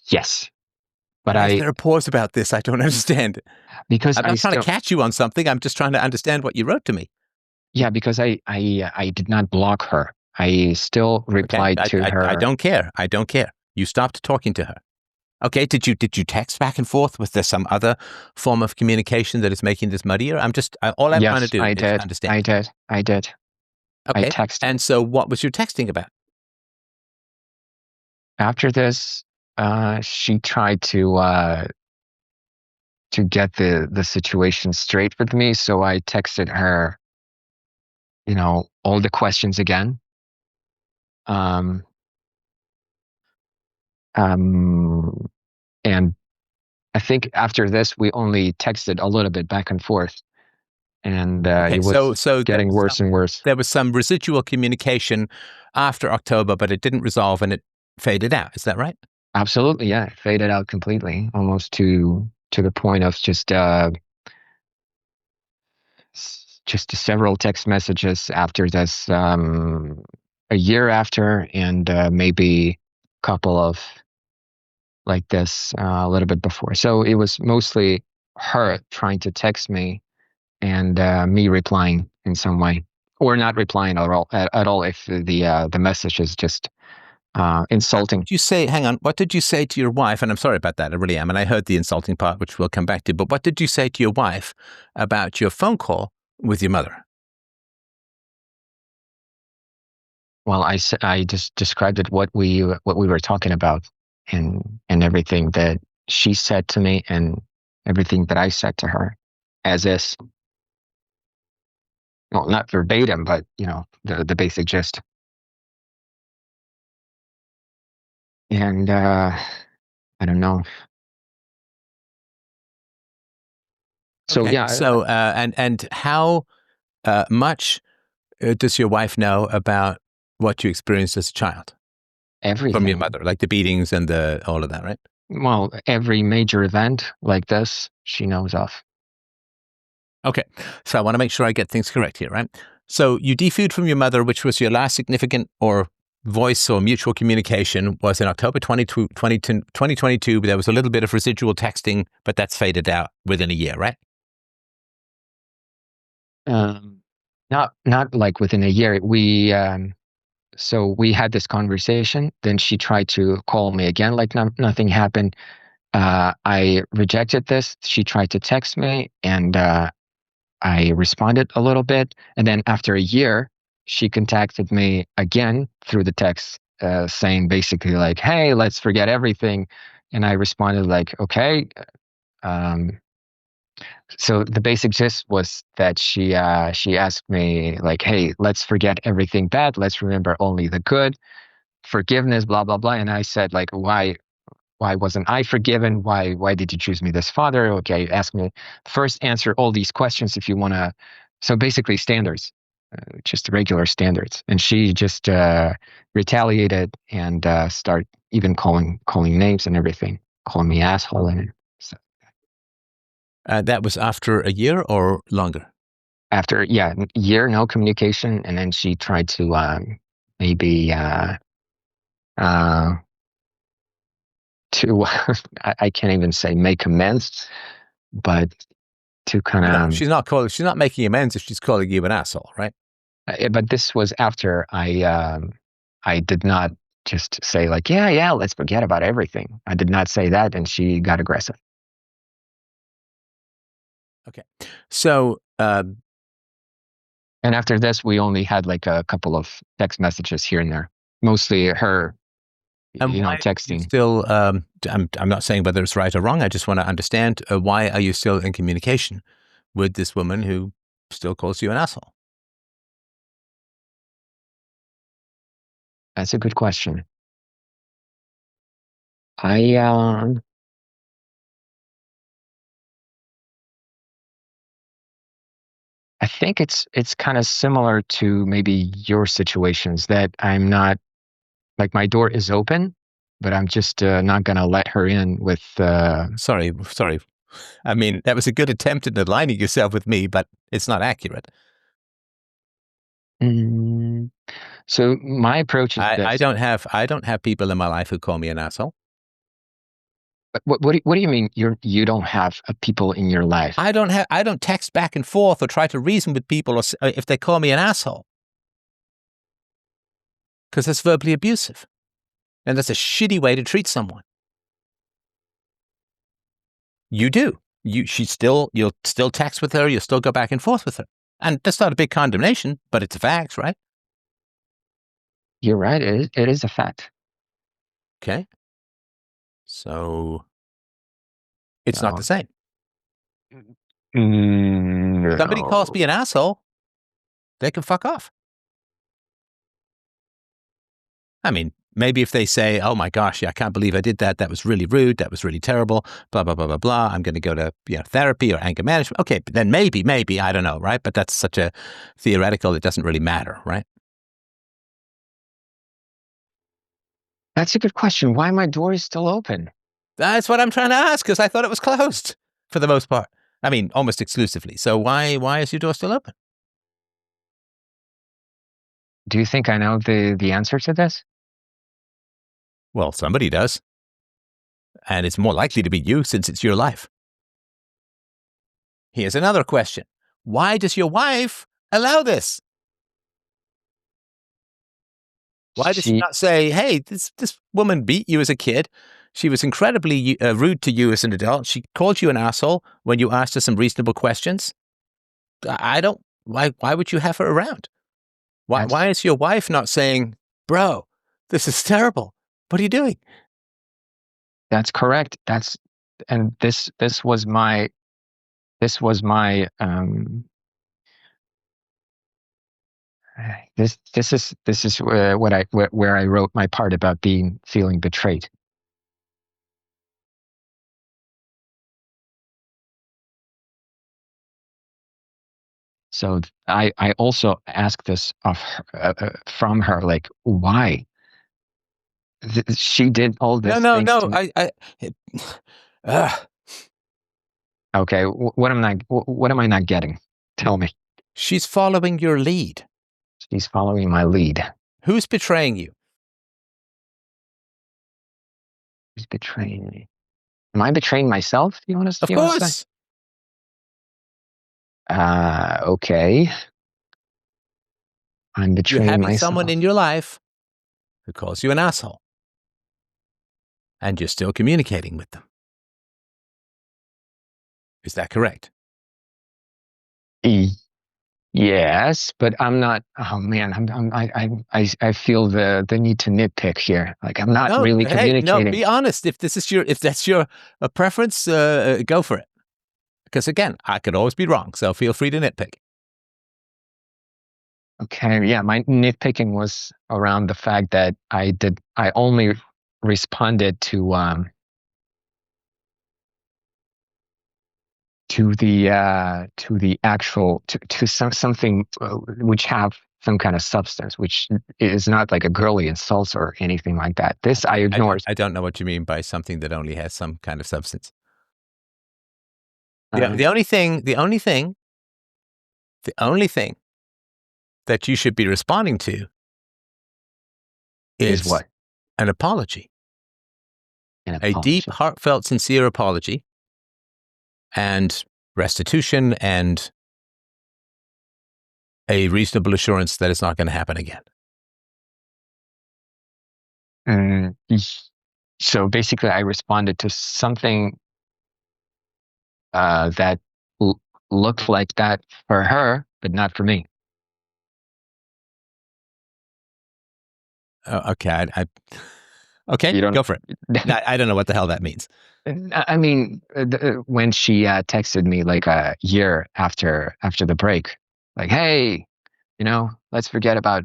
Yes, but Why is there a pause about this? I don't understand. because I'm I not trying to still, catch you on something. I'm just trying to understand what you wrote to me. yeah, because I did not block her. I still Okay. replied to I her. don't care. I don't care. You stopped talking to her. Okay. Did you text back and forth? Was there some other form of communication that is making this muddier? All I'm trying to Yes, do I is did. understand. I did. I Okay. texted. And so what was your texting about? After this, she tried to get the situation straight with me, so I texted her, all the questions again. Um, um, and I think after this, we only texted a little bit back and forth, and Okay. it was So getting worse and worse. there was some residual communication after October, but it didn't resolve and it faded out. Is that right? Absolutely, yeah, it faded out completely, almost to the point of just several text messages after this, a year after, and maybe a couple of like this a little bit before. So it was mostly her trying to text me and me replying in some way, or not replying at all if the message is just insulting. Did you say, hang on, what did you say to your wife? And I'm sorry about that, I really am. And I heard the insulting part, which we'll come back to. But what did you say to your wife about your phone call with your mother? Well, I just described it what we were talking about, and everything that she said to me and everything that I said to her, as is, well, not verbatim, but the basic gist. And I don't know. So Okay. yeah, So, and how much does your wife know about what you experienced as a child from your everything. mother, like the beatings and all of that, right? Well, every major event like this, she knows of. Okay. So I want to make sure I get things correct here, right? So you defewed from your mother, which was your last significant or voice or mutual communication, was in October 2022, but there was a little bit of residual texting, but that's faded out within a year, right? Um, not like within a year. So we had this conversation. Then she tried to call me again, like nothing happened. I rejected this. She tried to text me, and I responded a little bit. And then after a year, she contacted me again through the text, saying basically like, "Hey, let's forget everything." And I responded like, "Okay." Um, so the basic gist was that she asked me like, "Hey, let's forget everything bad. Let's remember only the good. Forgiveness, blah blah blah." And I said like, why wasn't I forgiven? Why did you choose me this father? Okay, ask me first. Answer all these questions if you want to. So basically, standards, just regular standards. And she just retaliated and start even calling names and everything, calling me asshole and so That was after a year or longer? after year no communication, and then she tried to maybe uh, to I can't even say make amends, but to kind No, of she's not making amends if she's calling you an asshole, right? but this was after I did not just say like yeah let's forget about everything. I did not say that, and she got aggressive. Okay. So, And after this, we only had like a couple of text messages here and there, mostly her, and why are you texting. still, I'm not saying whether it's right or wrong. I just want to understand why are you still in communication with this woman who still calls you an asshole? That's a good question. I I think it's kind of similar to maybe your situations, that I'm not like my door is open, but I'm just not gonna let her in with. Sorry. I mean, that was a good attempt at aligning yourself with me, but it's not accurate. Mm, so my approach is I this. I don't have people in my life who call me an asshole. What do you mean you don't have people in your life? I don't text back and forth or try to reason with people or if they call me an asshole, because that's verbally abusive. And that's a shitty way to treat someone. You do. You'll still text with her, you'll still go back and forth with her. And that's not a big condemnation, but it's a fact, right? You're right. It is a fact. Okay. So it's not So, the same. Somebody calls no. me an asshole, they can fuck off. I mean, maybe if they say, "Oh my gosh, yeah, I can't believe I did that. That was really rude. That was really terrible. Blah blah blah blah blah. I'm going to go to therapy or anger management." Okay, but then maybe I don't know, right? But that's such a theoretical. It doesn't really matter, right? That's a good question. Why my door is still open? That's what I'm trying to ask because I thought it was closed for the most part. I mean, almost exclusively. So why is your door still open? Do you think I know the answer to this? Well, somebody does, and it's more likely to be you since it's your life. Here's another question: why does your wife allow this? Why does she She not say, "Hey, this woman beat you as a kid. She was incredibly rude to you as an adult. She called you an asshole when you asked her some reasonable questions. I don't. Why would you have her around? Why that's is your wife not saying, bro, this is terrible. What are you doing?" that's correct. This was my this is where I wrote my part about feeling betrayed. So I also asked this from her, like, why she did all No, these no, things no. to me. Ugh. Okay, what am I not getting? Tell me. She's following your lead. She's following my lead. Who's betraying you? Who's betraying me? Am I betraying myself? Of You want to say? course. Okay. I'm You're betraying having someone myself. in your life who calls you an asshole, and you're still communicating with them. Is that correct? E- Yes, but I'm not. Oh man, I feel the need to nitpick here. Like I'm not No, really hey, no, communicating. be honest. If that's your preference, go for it. Because again, I could always be wrong, so feel free to nitpick. Okay, yeah, my nitpicking was around the fact that I only responded to the actual to something which have some kind of substance, which is not like a girly insult or anything like that. This I Okay, ignored. I don't know what you mean by something that only has some kind of substance. Uh, The only thing that you should be responding to is is what? an apology, An a deep, apology. heartfelt, sincere apology, and restitution, and a reasonable assurance that it's not going to happen again. Mm, so basically, I responded to something that looked like that for her, but not for me. Okay, okay, You don't. go for it. I don't know what the hell that means. I mean, when she texted me like a year after the break, like, "Hey, let's forget about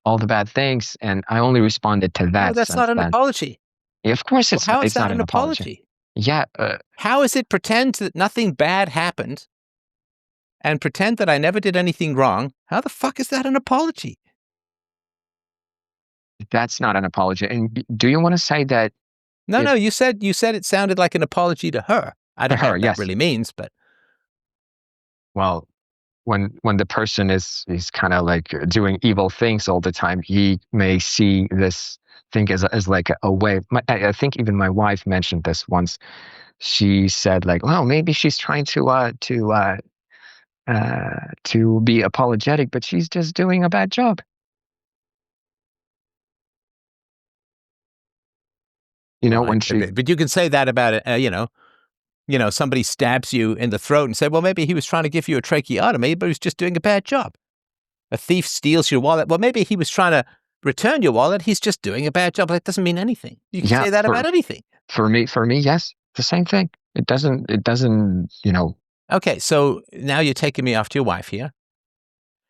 all the bad things," and I only responded to No, that that's since not an then. apology. Yeah, of course, Well, how is it's that not an an apology. apology? Yeah, How is it pretend that nothing bad happened and pretend that I never did anything wrong? How the fuck is that an apology? that's not an apology. And do you want to say that No, it no, you said it sounded like an apology to her. I to don't know her? what that Yes. really means, but Well, when the person is kind of like doing evil things all the time, he may see this thing as like a way. I think even my wife mentioned this once. She said like, well, maybe she's trying to be apologetic, but she's just doing a bad job. When she, but you can say that about it. Somebody stabs you in the throat and say, well, maybe he was trying to give you a tracheotomy, but he was just doing a bad job. A thief steals your wallet. Well, maybe he was trying to return your wallet. He's just doing a bad job. That doesn't mean anything. You can yeah, say that about anything. for me, yes, the same thing. It doesn't. Okay, so now you're taking me off to your wife here.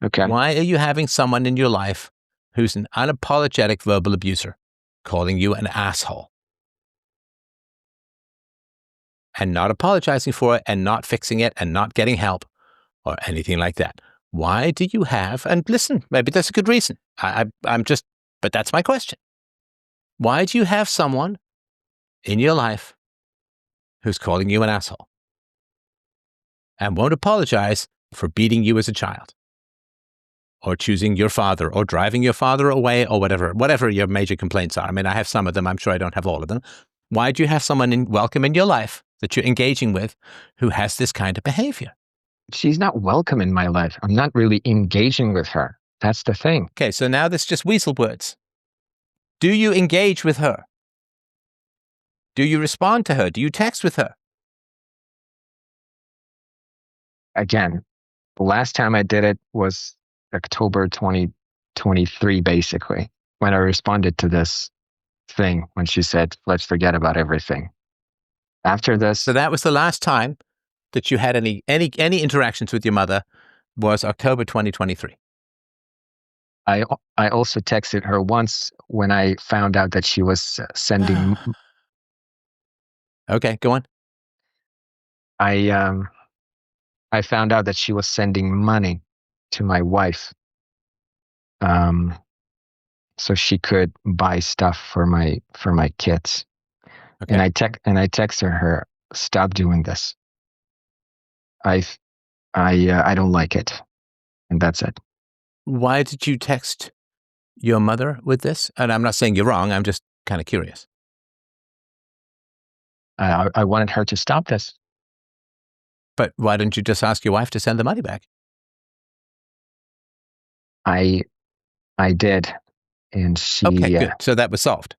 Okay. Why are you having someone in your life who's an unapologetic verbal abuser calling you an asshole and not apologizing for it and not fixing it and not getting help or anything like that? Why do you have, and listen, maybe that's a good reason. But that's my question. Why do you have someone in your life who's calling you an asshole and won't apologize for beating you as a child or choosing your father or driving your father away or whatever your major complaints are? I mean, I have some of them. I'm sure I don't have all of them. Why do you have someone welcome in your life that you're engaging with who has this kind of behavior? She's not welcome in my life. I'm not really engaging with her. That's the thing. Okay, so now that's just weasel words. Do you engage with her? Do you respond to her? Do you text with her? Again, the last time I did it was October 2023, basically, when I responded to this thing when she said, let's forget about everything. After So this, that was the last time that you had any interactions with your mother was October 2023. I also texted her once when I found out that she was sending. Okay, go on. I I found out that she was sending money to my wife, um, so she could buy stuff for my kids. Okay. And I texted her, stop doing this. I I don't like it, and that's it. Why did you text your mother with this? And I'm not saying you're wrong. I'm just kind of curious. I wanted her to stop this. But why didn't you just ask your wife to send the money back? I I did, and Okay, good. So that was solved.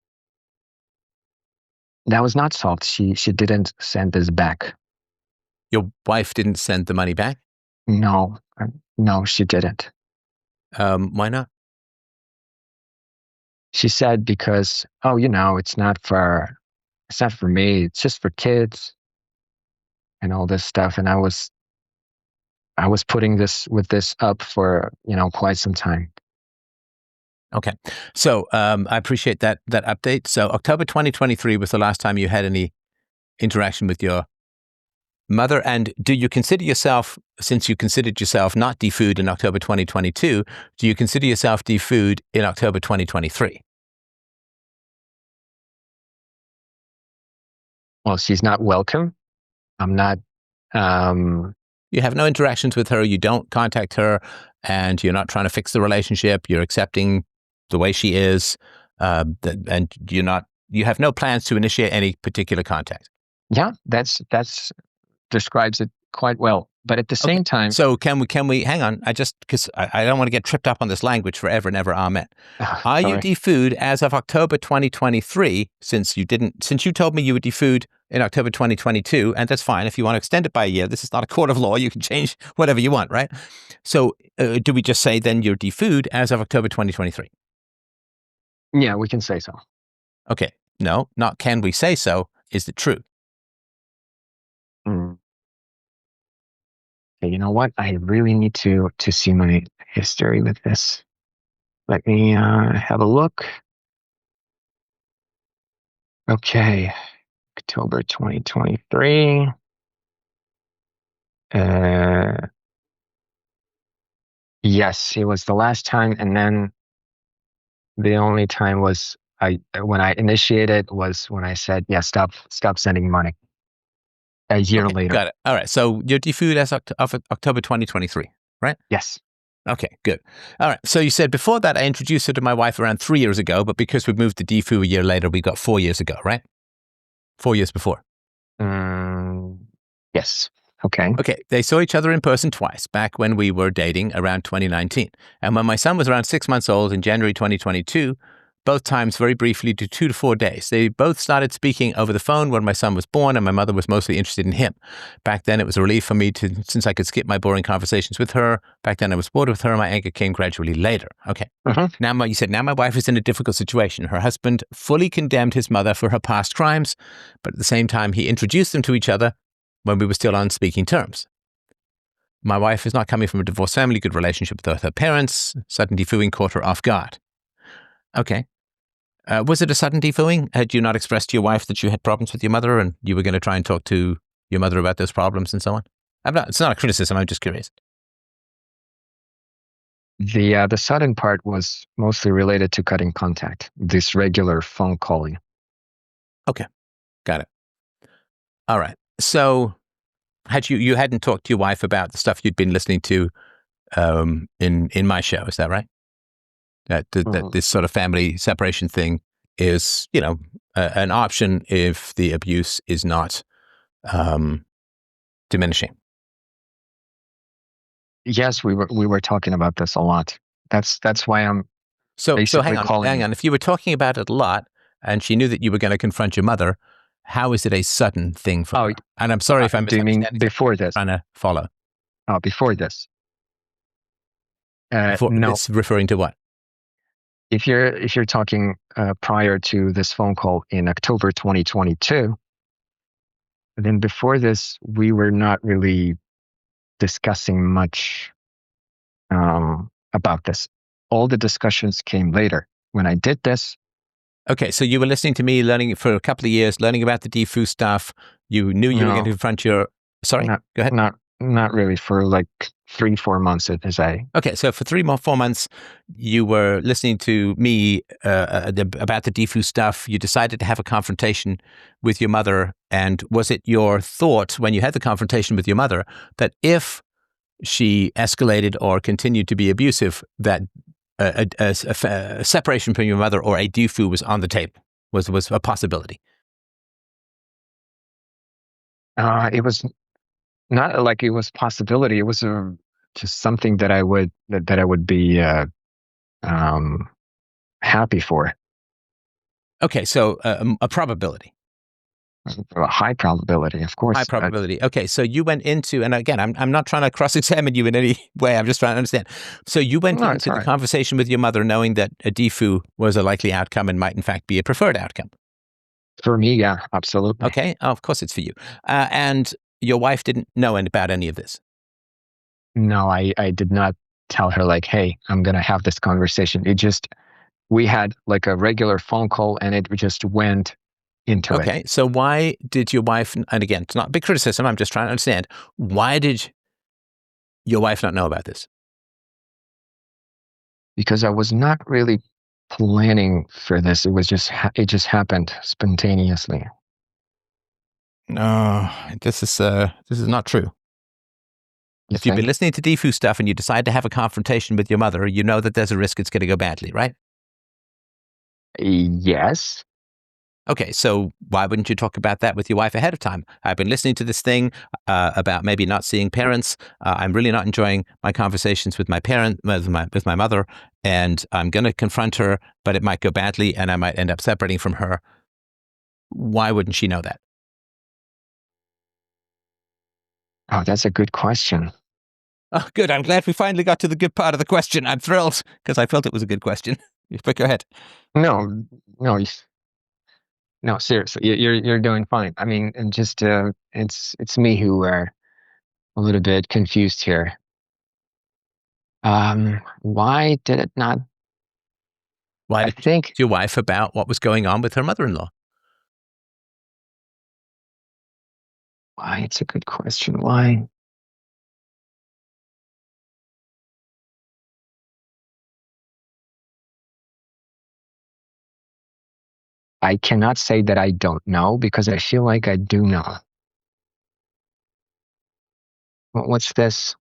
that was not solved. She didn't send this back. Your wife didn't send the money back? No, no, she didn't. Why not? She said because, oh, it's not for me. It's just for kids and all this stuff. And I was putting this up for, quite some time. Okay. So I appreciate that update. So October 2023 was the last time you had any interaction with your mother. And do you consider yourself, since you considered yourself not defooed in October 2022, do you consider yourself defooed in October 2023? Well, she's not welcome. I'm not, You have no interactions with her. You don't contact her, and you're not trying to fix the relationship. You're accepting the way she is, and you have no plans to initiate any particular contact. yeah, that's describes it quite well. But at the Okay. same time, So can we hang on? Because I don't want to get tripped up on this language forever and ever. Amen. Are you sorry. defooed as of October 2023? Since you told me you were defooed in October 2022, and that's fine. If you want to extend it by a year, this is not a court of law. You can change whatever you want, right? So do we just say then you're defooed as of October 2023? Yeah, we can say so. Okay. No, not can we say so. Is it true? Mm. Okay, you know what? I really need to see my history with this. Let me have a look. Okay, October 2023. Yes, it was the last time, and then the only time was when I initiated was when I said, "Yeah, stop sending money." A year Okay, later. got it. All right. So you're defooed as of October 2023, right? Yes. Okay, good. All right. So you said before that I introduced her to my wife around 3 years ago, but because we moved to DFU a year later, we got 4 years ago, right? 4 years before. Mm, yes. Okay. Okay, they saw each other in person twice, back when we were dating around 2019. And when my son was around 6 months old in January 2022, both times very briefly to 2 to 4 days. They both started speaking over the phone when my son was born, and my mother was mostly interested in him. Back then, it was a relief for me since I could skip my boring conversations with her. Back then, I was bored with her. My anger came gradually later. Okay. Now, you said, now my wife is in a difficult situation. Her husband fully condemned his mother for her past crimes, but at the same time, he introduced them to each other when we were still on speaking terms. My wife is not coming from a divorced family, good relationship with her parents. Sudden defooing caught her off guard. Okay. Was it a sudden defooing? Had you not expressed to your wife that you had problems with your mother and you were going to try and talk to your mother about those problems and so on? It's not a criticism. I'm just curious. The sudden part was mostly related to cutting contact, this regular phone calling. Okay, got it. All right. So, you hadn't talked to your wife about the stuff you'd been listening to in my show? Is that right? That this sort of family separation thing is, an option if the abuse is not diminishing. Yes, we were talking about this a lot. That's why I'm So basically hang on. calling you. If you were talking about it a lot and she knew that you were going to confront your mother, how is it a sudden thing for her? And I'm sorry if I'm Do you mean misunderstanding. before this? Trying to follow. Before this. Before No. this referring to what? If you're talking prior to this phone call in October 2022, then before this, we were not really discussing much about this. All the discussions came later. When I did this. Okay, so you were listening to me, learning for a couple of years, learning about the DFU stuff. You knew you were going to confront your. Sorry, go ahead. Not really, for like 3, 4 months, as I. Okay, so for 3 4 months, you were listening to me about the Defu stuff. You decided to have a confrontation with your mother. And was it your thought when you had the confrontation with your mother that if she escalated or continued to be abusive, that a separation from your mother or a Defu was on the table, was a possibility? It was not like it was possibility. It was just something that I would be um, happy for. Okay, so a probability. A high probability, of High course. probability. Okay, so you went into, and again, I'm not trying to cross-examine you in any way. I'm just trying to understand. So you went No, it's into all the right. conversation with your mother knowing that a DFU was a likely outcome and might in fact be a preferred outcome. For me, yeah, absolutely. Okay, oh, of course it's for you. And your wife didn't know about any of this. No, I did not tell her like, hey, I'm gonna have this conversation. We had like a regular phone call, and it just went into it. Okay, so why did your wife? And again, it's not big criticism. I'm just trying to understand why did your wife not know about this? Because I was not really planning for this. It just happened spontaneously. No, this is not true. You If you've been think? listening to DFU stuff and you decide to have a confrontation with your mother, you know that there's a risk it's going to go badly, right? Yes. Okay, so why wouldn't you talk about that with your wife ahead of time? I've been listening to this thing about maybe not seeing parents. I'm really not enjoying my conversations with my parent, with my mother, and I'm going to confront her, but it might go badly, and I might end up separating from her. Why wouldn't she know that? Oh, that's a good question. Oh, good. I'm glad we finally got to the good part of the question. I'm thrilled because I felt it was a good question. But go ahead. No, no, no. Seriously, you're doing fine. I mean, and just it's me who are a little bit confused here. Why did it not? Why I did you talk think to your wife about what was going on with her mother-in-law? why it's a good question. Why? I cannot say that I don't know because I feel like I do know. What's this?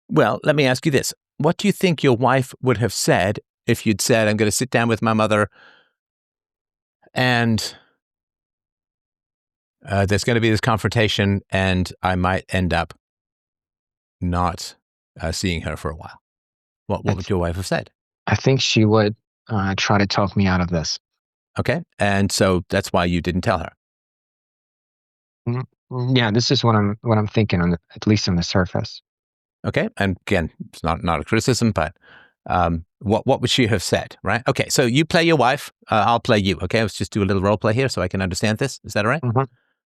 Well, let me ask you this. What do you think your wife would have said if you'd said, I'm going to sit down with my mother and there's going to be this confrontation and I might end up not seeing her for a while? I, What would th- your wife have said? I think she would try to talk me out of this. Okay. And so that's why you didn't tell her. Yeah, this is what I'm thinking at least on the surface. Okay. And again, it's not a criticism, but what would she have said? Right. Okay. So you play your wife. I'll play you. Okay. Let's just do a little role play here so I can understand this. Is that all right? Hmm.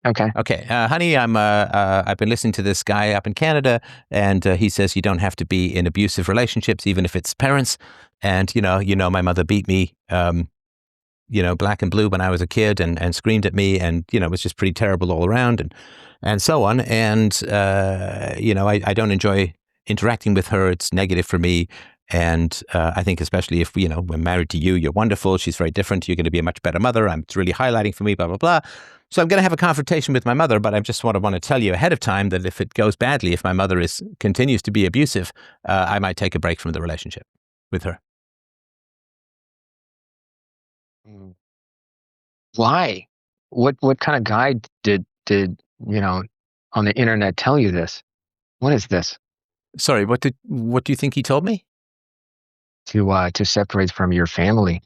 Okay. Okay, honey, I've been listening to this guy up in Canada, and he says you don't have to be in abusive relationships, even if it's parents. And my mother beat me, black and blue when I was a kid, and screamed at me, and it was just pretty terrible all around, and so on. And I don't enjoy interacting with her. It's negative for me. And I think especially if, we're married to you, you're wonderful. She's very different. You're going to be a much better mother. It's really highlighting for me, blah, blah, blah. So I'm going to have a confrontation with my mother, but I just want to tell you ahead of time that if it goes badly, if my mother continues to be abusive, I might take a break from the relationship with her. Mm. Why? What kind of guide did on the internet tell you this? What is this? Sorry, what do you think he told me? To separate from your family?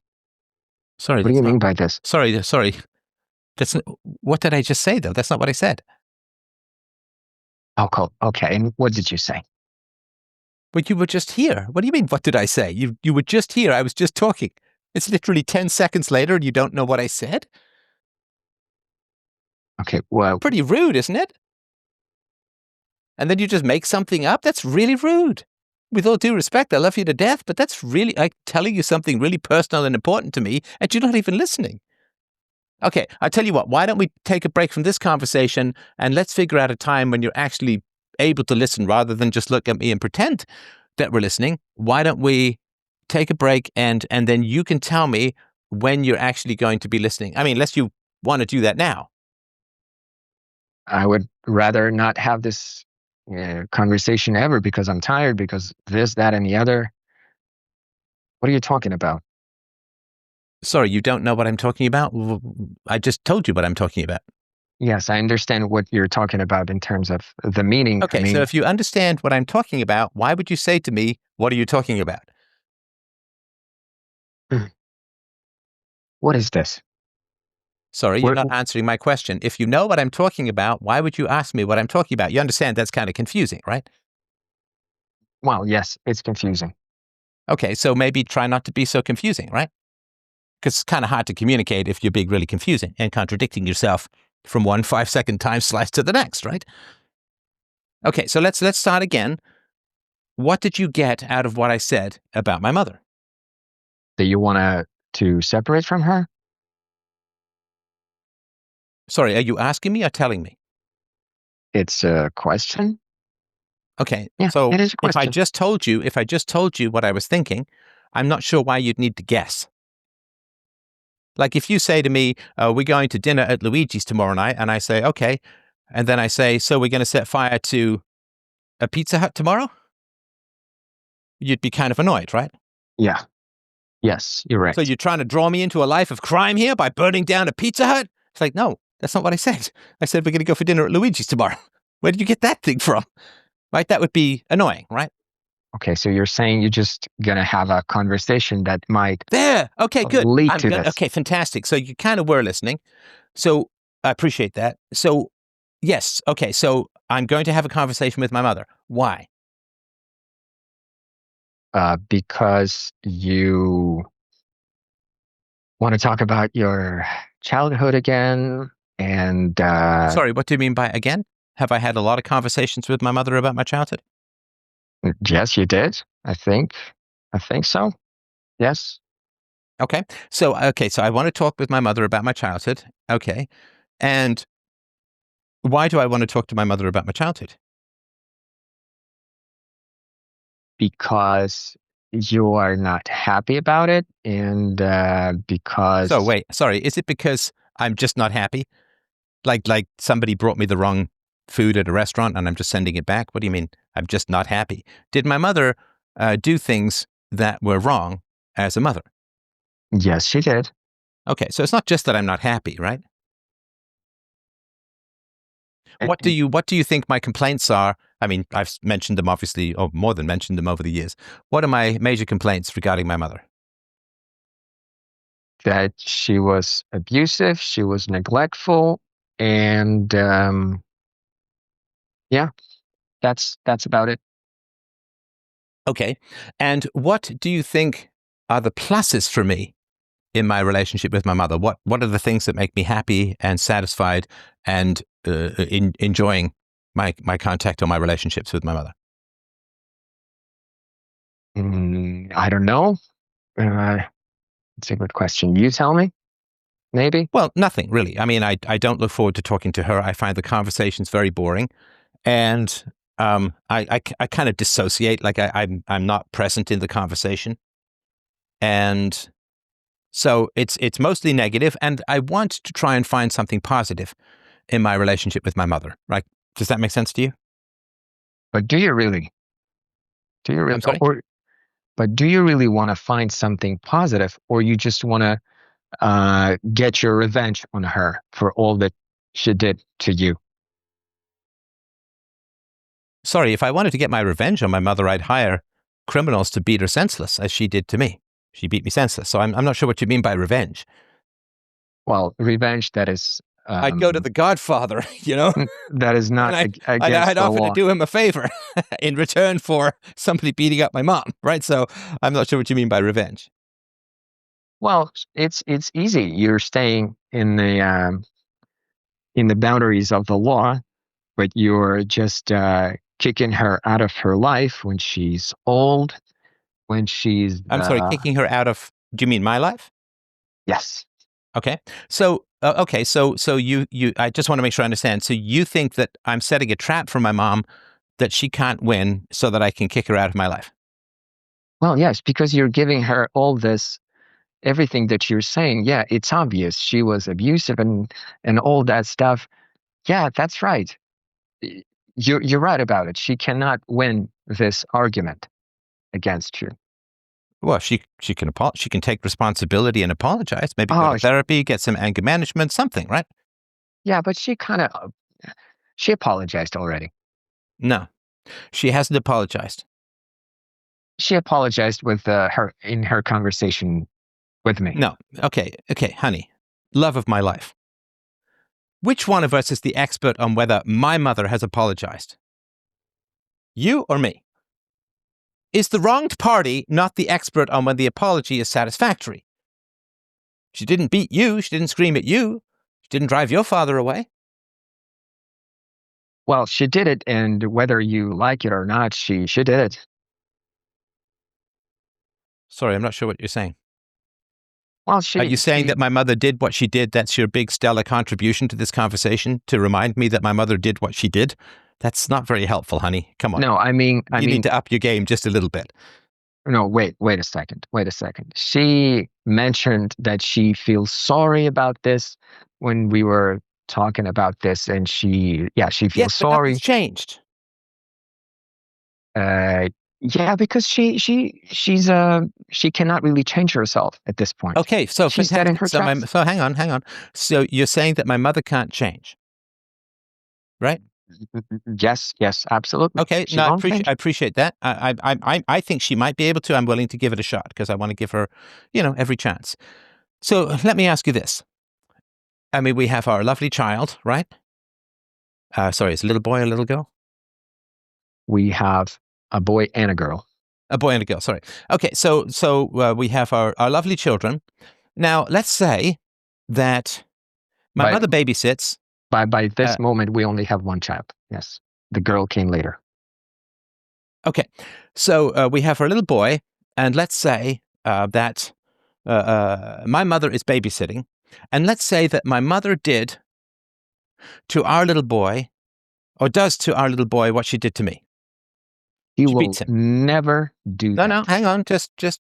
Sorry, What do you that's mean not. by this? Sorry. That's not, what did I just say though? That's not what I said. Oh, cool. Okay. And what did you say? But you were just here. What do you mean? What did I say? You were just here. I was just talking. It's literally 10 seconds later and you don't know what I said? Okay. Well, Pretty rude, isn't it? And then you just make something up? That's really rude. with all due respect, I love you to death, but that's really like telling you something really personal and important to me, and you're not even listening. Okay, I'll tell you what, why don't we take a break from this conversation and let's figure out a time when you're actually able to listen rather than just look at me and pretend that we're listening. Why don't we take a break and then you can tell me when you're actually going to be listening? I mean, unless you want to do that now. I would rather not have this conversation ever because I'm tired because this, that, and the other. What are you talking about? Sorry, you don't know what I'm talking about? I just told you what I'm talking about. Yes, I understand what you're talking about in terms of the meaning. I Okay, so mean, if you understand what I'm talking about, why would you say to me, what are you talking about? what is this? Sorry, you're We're, not answering my question. If you know what I'm talking about, why would you ask me what I'm talking about? You understand that's kind of confusing, right? well, yes, it's confusing. Okay, so maybe try not to be so confusing, right? Because it's kind of hard to communicate if you're being really confusing and contradicting yourself from one 5-second time slice to the next, right? Okay, so let's start again. What did you get out of what I said about my mother? That you want to separate from her? Sorry, are you asking me or telling me? It's a question. Okay, Yeah, so it is a if I question. just told you what I was thinking, I'm not sure why you'd need to guess. Like if you say to me, we're going to dinner at Luigi's tomorrow night, and I say, okay. And then I say, so we're going to set fire to a Pizza Hut tomorrow? You'd be kind of annoyed, right? Yeah. Yes, you're So right. you're trying to draw me into a life of crime here by burning down a Pizza Hut? It's like, no, that's not what I said. I said, we're going to go for dinner at Luigi's tomorrow. Where did you get that thing from? Right? That would be annoying, right? Okay, so you're saying you're just gonna have a conversation that might There. Okay, good. lead to this. Okay, fantastic. So you kind of were listening. So I appreciate that. So, yes. Okay, so I'm going to have a conversation with my mother. Why? Because you want to talk about your childhood again, and Sorry, what do you mean by again? Have I had a lot of conversations with my mother about my childhood? yes, you did. I think so. Yes, Okay. So I want to talk with my mother about my childhood. Okay. And why do I want to talk to my mother about my childhood? because you are not happy about it, and So because wait, sorry, is it because I'm just not happy? Like somebody brought me the wrong food at a restaurant and I'm just sending it back? What do you mean? I'm just not happy. Did my mother do things that were wrong as a mother? yes, she did. Okay, so it's not just that I'm not happy, right? And What do you think my complaints are? I mean, I've mentioned them obviously, or more than mentioned them over the years. What are my major complaints regarding my mother? that she was abusive, she was neglectful, and yeah, that's about it. Okay. And what do you think are the pluses for me in my relationship with my mother? What are the things that make me happy and satisfied and enjoying my contact or my relationships with my mother? I don't know. It's a good question. You tell me, maybe. Well, nothing really. I mean, I don't look forward to talking to her. I find the conversations very boring, and I kind of dissociate. Like I'm not present in the conversation, and so it's mostly negative. And I want to try and find something positive in my relationship with my mother. Right? Does that make sense to you? But do you really? Do you I'm really? sorry. But do you really want to find something positive, or you just want to get your revenge on her for all that she did to you? Sorry, if I wanted to get my revenge on my mother, I'd hire criminals to beat her senseless, as she did to me. She beat me senseless. So I'm not sure what you mean by revenge. Well, revenge that is I'd go to the Godfather, that is not and against I'd the offer to law. do him a favor in return for somebody beating up my mom, right? So I'm not sure what you mean by revenge. Well, it's easy. You're staying in the boundaries of the law, but you're just kicking her out of her life when she's old, when she's I'm sorry, kicking her out of, do you mean my life? yes. Okay. So, I just want to make sure I understand. So you think that I'm setting a trap for my mom that she can't win so that I can kick her out of my life? Well, yes, because you're giving her all this, everything that you're saying. Yeah, it's obvious she was abusive and all that stuff. Yeah, that's right. Y- you're right about it. She cannot win this argument against you. Well, she can she can take responsibility and apologize. Maybe go to Oh, therapy, get some anger management, something, right? yeah, but she kind of she apologized already. No, she hasn't apologized. She apologized with her in her conversation with me. No. Okay, honey, love of my life. Which one of us is the expert on whether my mother has apologized? You or me? Is the wronged party not the expert on when the apology is satisfactory? She didn't beat you. She didn't scream at you. She didn't drive your father away. Well, she did it, and whether you like it or not, she did it. Sorry, I'm not sure what you're saying. Well, Are you saying she that my mother did what she did? That's your big stellar contribution to this conversation, to remind me that my mother did what she did? That's not very helpful, honey. Come on. no, You need to up your game just a little bit. no, wait a second, wait a second. She mentioned that she feels sorry about this when we were talking about this, and yeah, she Yes, feels but nothing's sorry. changed. Uh, yeah, because she cannot really change herself at this point. Okay, so She's dead in fantastic. her tracks. So hang on. So you're saying that my mother can't change, right? Yes, absolutely. Okay, She no, won't I change. appreciate that. I think she might be able to. I'm willing to give it a shot because I want to give her, every chance. So let me ask you this. I mean, we have our lovely child, right? Sorry, is a little boy or a little girl? We have a boy and a girl. A boy and a girl. Sorry. Okay, so we have our lovely children. Now, let's say that my By mother babysits. by Uh, this moment, we only have one child. Yes, the girl came later. okay, so we have our little boy, and let's say that my mother is babysitting, and let's say that my mother did to our little boy, or does to our little boy, what she did to me. He She will beats him. never do No, that. hang on, just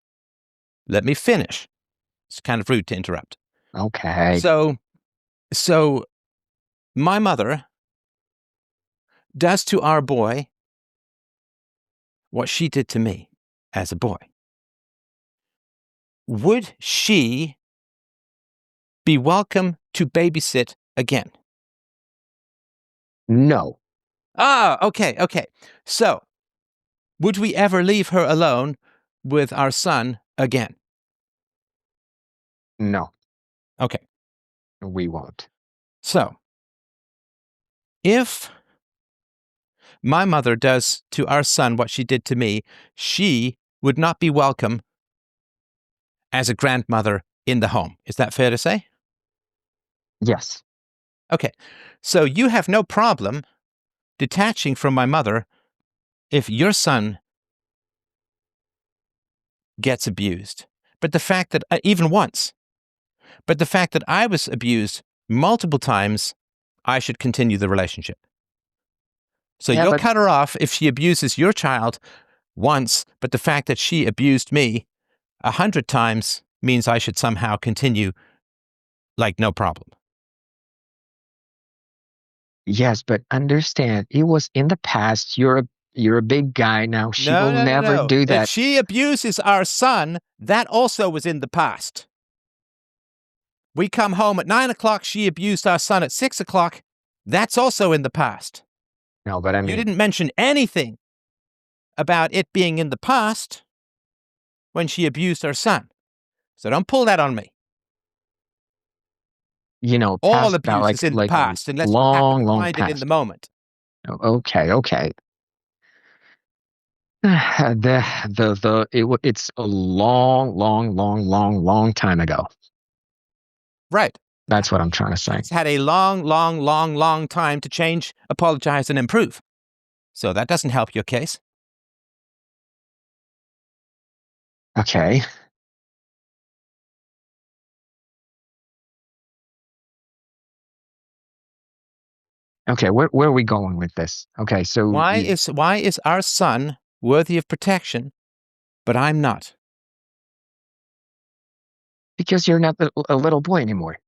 let me finish. It's kind of rude to interrupt. Okay. So my mother does to our boy what she did to me as a boy. Would she be welcome to babysit again? No, Ah, okay. So, would we ever leave her alone with our son again? no, Okay. we won't. So, if my mother does to our son what she did to me, she would not be welcome as a grandmother in the home. Is that fair to say? Yes. Okay. So, you have no problem detaching from my mother if your son gets abused. But the fact that, even once, but the fact that I was abused multiple times, I should continue the relationship. So Yeah, you'll but cut her off if she abuses your child once, but the fact that she abused me 100 times means I should somehow continue like no problem. yes, but understand, it was in the past. You're a big guy now. She No, will no, no, never no. do If that. she abuses our son, that also was in the past. We come home at 9 o'clock, she abused our son at 6 o'clock. That's also in the past. No, but I You mean, didn't mention anything about it being in the past when she abused our son. So don't pull that on me. All past about abuse is in the like a past unless we happen to long find it in the past. moment. Okay. It's a long time ago. Right. That's what I'm trying to say. She's had a long time to change, apologize, and improve. So that doesn't help your case. Okay. Okay, where are we going with this? Okay, so Why is our son worthy of protection, but I'm not? because you're not a little boy anymore.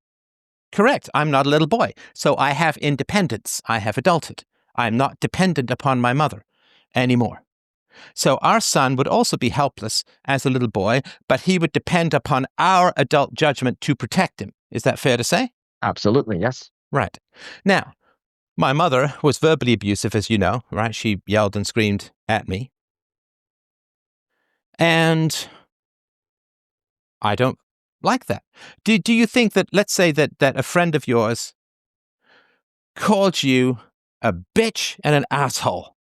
Correct. I'm not a little boy. So I have independence. I have adulthood. I'm not dependent upon my mother anymore. So our son would also be helpless as a little boy, but he would depend upon our adult judgment to protect him. Is that fair to say? Absolutely, yes. Right. Now, my mother was verbally abusive, as you know, right? She yelled and screamed at me. And I don't like that. Do you think that, let's say that a friend of yours called you a bitch and an asshole?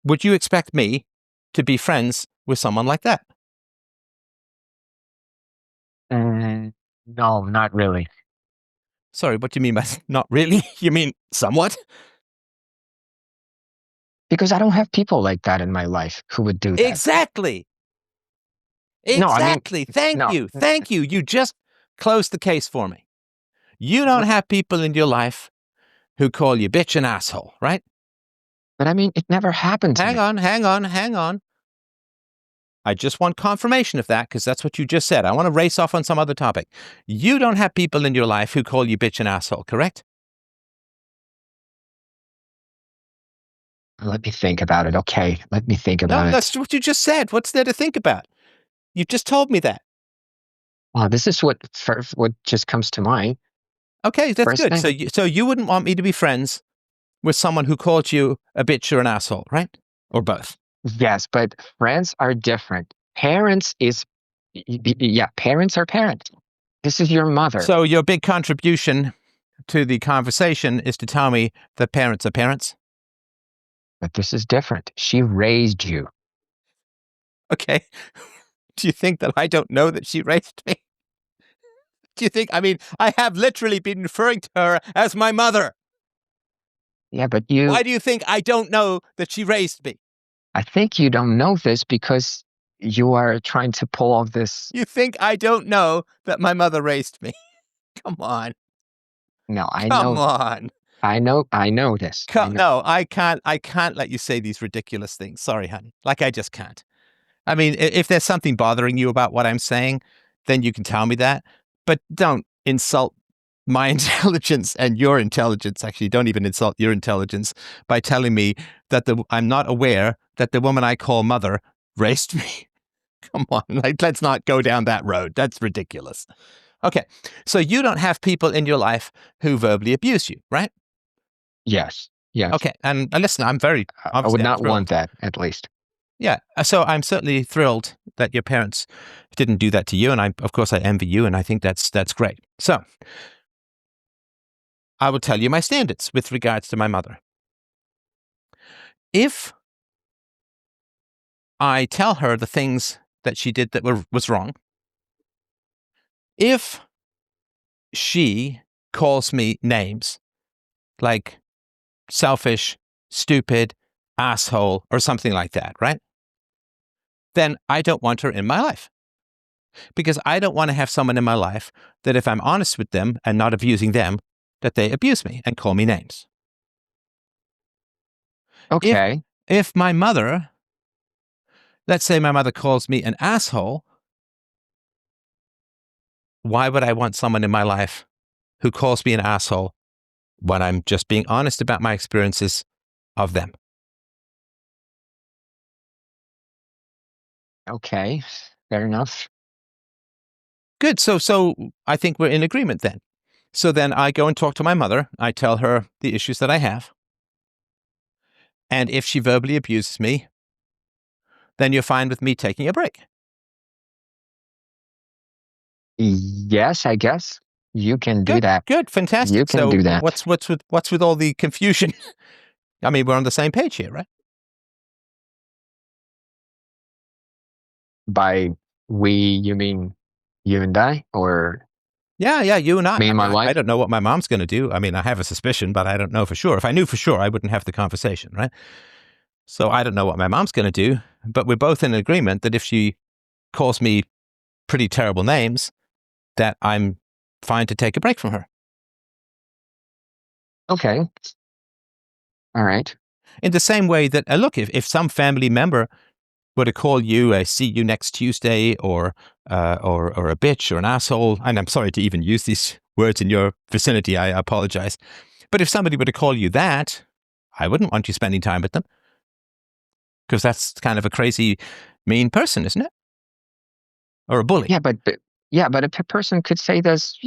Would you expect me to be friends with someone like that? No, not really. Sorry, what do you mean by not really? You mean somewhat? Because I don't have people like that in my life who would do that. Exactly. No, I mean, Exactly. Thank no. you. Thank you. You just closed the case for me. You don't have people in your life who call you bitch and asshole, right? But I mean, it never happened to Hang me. on, hang on, hang on. I just want confirmation of that because that's what you just said. I want to race off on some other topic. You don't have people in your life who call you bitch and asshole, correct? Let me think about it. Okay, let me think No, about it. that's what you just said. What's there to think about? You just told me that. Wow, this is what just comes to mind. Okay, that's First good. thing. So you wouldn't want me to be friends with someone who called you a bitch or an asshole, right? Or both. Yes, but friends are different. Parents is, yeah, parents are parents. This is your mother, So your big contribution to the conversation is to tell me that parents are parents. but this is different. She raised you. Okay. Do you think that I don't know that she raised me? Do you think, I mean, I have literally been referring to her as my mother. Yeah, but Why do you think I don't know that she raised me? I think you don't know this because you are trying to pull off this. You think I don't know that my mother raised me? Come on. No, Come on. I know this. I know. No, I can't let you say these ridiculous things. Sorry, honey. Like I just can't. I mean, if there's something bothering you about what I'm saying, then you can tell me that. But don't insult my intelligence and your intelligence. Actually, don't even insult your intelligence by telling me that I'm not aware that the woman I call mother raised me. Come on, like, let's not go down that road. That's ridiculous. Okay, so you don't have people in your life who verbally abuse you, right? Yes, yes. Okay, and listen, I would obviously I'm not want thrilled. that, at least. Yeah, so I'm certainly thrilled that your parents didn't do that to you, and of course I envy you, and I think that's great. So I will tell you my standards with regards to my mother. If I tell her the things that she did that was wrong, if she calls me names like selfish, stupid, asshole, or something like that, right? Then I don't want her in my life. Because I don't want to have someone in my life that if I'm honest with them and not abusing them, that they abuse me and call me names. If Okay. if my mother, let's say my mother calls me an asshole, why would I want someone in my life who calls me an asshole when I'm just being honest about my experiences of them? Okay. Fair enough. Good. So I think we're in agreement then. So then I go and talk to my mother. I tell her the issues that I have. And if she verbally abuses me, then you're fine with me taking a break. Yes, I guess you can do Good, that. good, You fantastic. can So do that. what's with all the confusion? I mean, we're on the same page here, right? By we, you mean you and I, or? Yeah, you and I. Me and my I wife? don't know what my mom's going to do. I mean, I have a suspicion, but I don't know for sure. If I knew for sure, I wouldn't have the conversation, right? So I don't know what my mom's going to do, but we're both in agreement that if she calls me pretty terrible names, that I'm fine to take a break from her. Okay. All right. In the same way that, look, if some family member were to call you a see you next Tuesday or a bitch or an asshole, and I'm sorry to even use these words in your vicinity, I apologize. But if somebody were to call you that, I wouldn't want you spending time with them because that's kind of a crazy, mean person, isn't it? Or a bully. But a person could say this,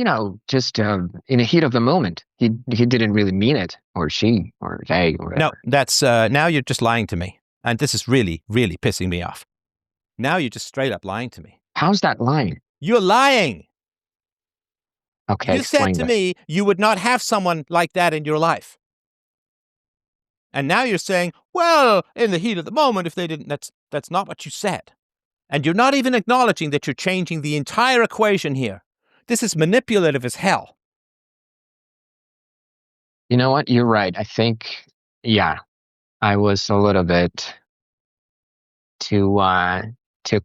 just in the heat of the moment. He didn't really mean it, or she, or they, or No, whatever. that's now you're just lying to me. And this is really, really pissing me off. Now you're just straight up lying to me. How's that lying? You're lying. Okay, You said explain to that. me you would not have someone like that in your life. And now you're saying, well, in the heat of the moment, if they didn't, that's not what you said. And you're not even acknowledging that you're changing the entire equation here. This is manipulative as hell. You know what? You're right. I think, yeah, I was a little bit too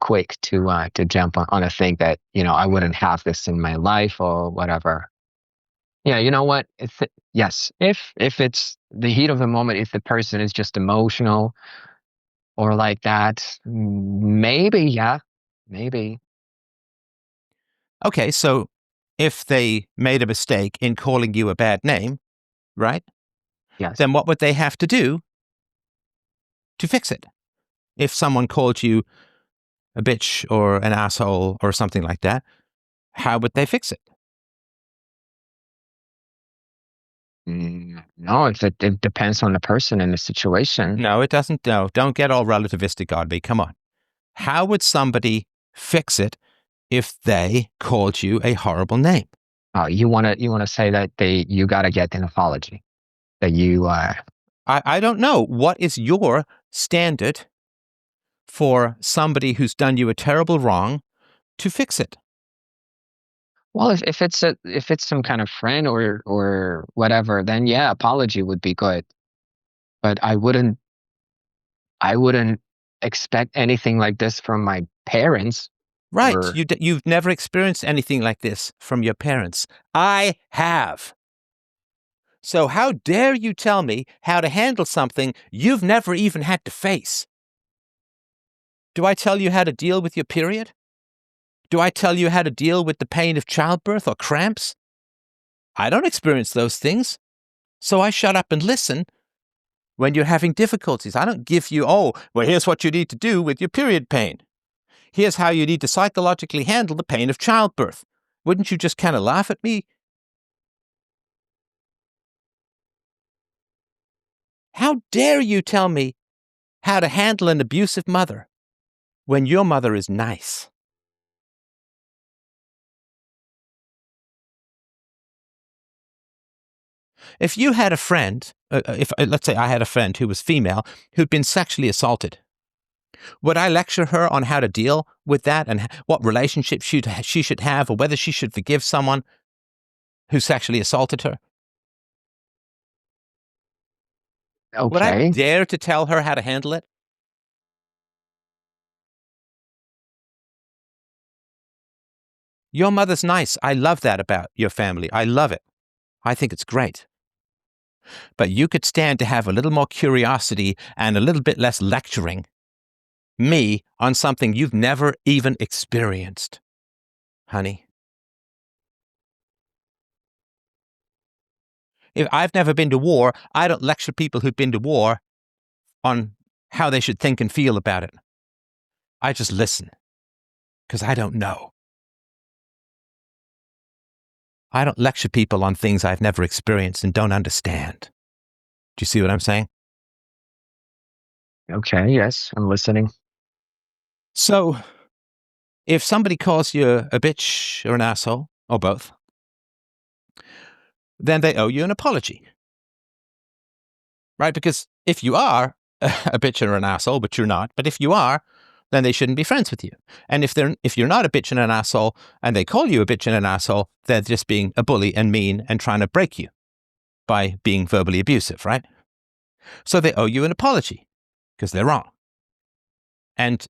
quick to jump on a thing that I wouldn't have this in my life or whatever. Yeah, you know what? Yes, if it's the heat of the moment, if the person is just emotional or like that, maybe, yeah, maybe, Okay, so if they made a mistake in calling you a bad name, right? yes. Then what would they have to do to fix it? If someone called you a bitch or an asshole or something like that, how would they fix it? No, it depends on the person and the situation. No, it doesn't. No, don't get all relativistic on me. Come on. How would somebody fix it if they called you a horrible name? You wanna say that you gotta get an apology. That you I don't know. What is your standard for somebody who's done you a terrible wrong to fix it? well, if it's some kind of friend or whatever, then yeah, apology would be good. But I wouldn't expect anything like this from my parents Right. or You've never experienced anything like this from your parents. I have. So how dare you tell me how to handle something you've never even had to face? Do I tell you how to deal with your period? Do I tell you how to deal with the pain of childbirth or cramps? I don't experience those things. So I shut up and listen when you're having difficulties. I don't give you, oh, well, here's what you need to do with your period pain. Here's how you need to psychologically handle the pain of childbirth. Wouldn't you just kind of laugh at me? How dare you tell me how to handle an abusive mother when your mother is nice? If you had a friend, if let's say I had a friend who was female who'd been sexually assaulted, would I lecture her on how to deal with that and what relationship she should have or whether she should forgive someone who sexually assaulted her? Would I okay. dare to tell her how to handle it? Your mother's nice. I love that about your family. I love it. I think it's great. But you could stand to have a little more curiosity and a little bit less lecturing me on something you've never even experienced, honey. If I've never been to war, I don't lecture people who've been to war on how they should think and feel about it. I just listen because I don't know. I don't lecture people on things I've never experienced and don't understand. Do you see what I'm saying? Okay, yes, I'm listening. So, if somebody calls you a bitch or an asshole, or both, then they owe you an apology. Right? Because if you are a bitch or an asshole, but you're not, but if you are, then they shouldn't be friends with you. And if you're not a bitch and an asshole and they call you a bitch and an asshole, they're just being a bully and mean and trying to break you by being verbally abusive, right? So they owe you an apology because they're wrong. And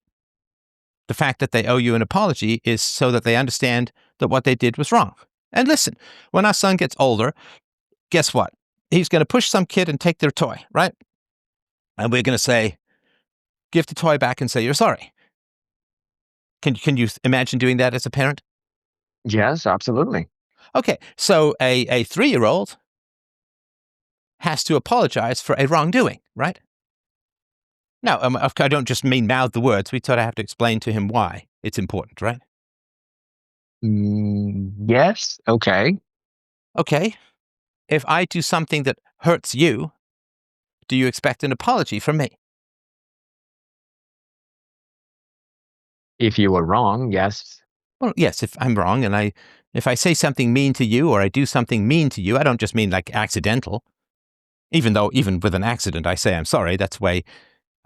the fact that they owe you an apology is so that they understand that what they did was wrong. And listen, when our son gets older, guess what? He's going to push some kid and take their toy, right? And we're going to say, give the toy back and say you're sorry. Can you imagine doing that as a parent? Yes, absolutely. Okay, so a 3-year-old has to apologize for a wrongdoing, right? Now, I don't just mean mouth the words. We sort of have to explain to him why it's important, right? Yes. Okay. Okay, if I do something that hurts you, do you expect an apology from me? If you were wrong, yes. Well, yes, if I'm wrong and if I say something mean to you or I do something mean to you, I don't just mean like accidental. Even with an accident, I say I'm sorry. That's way,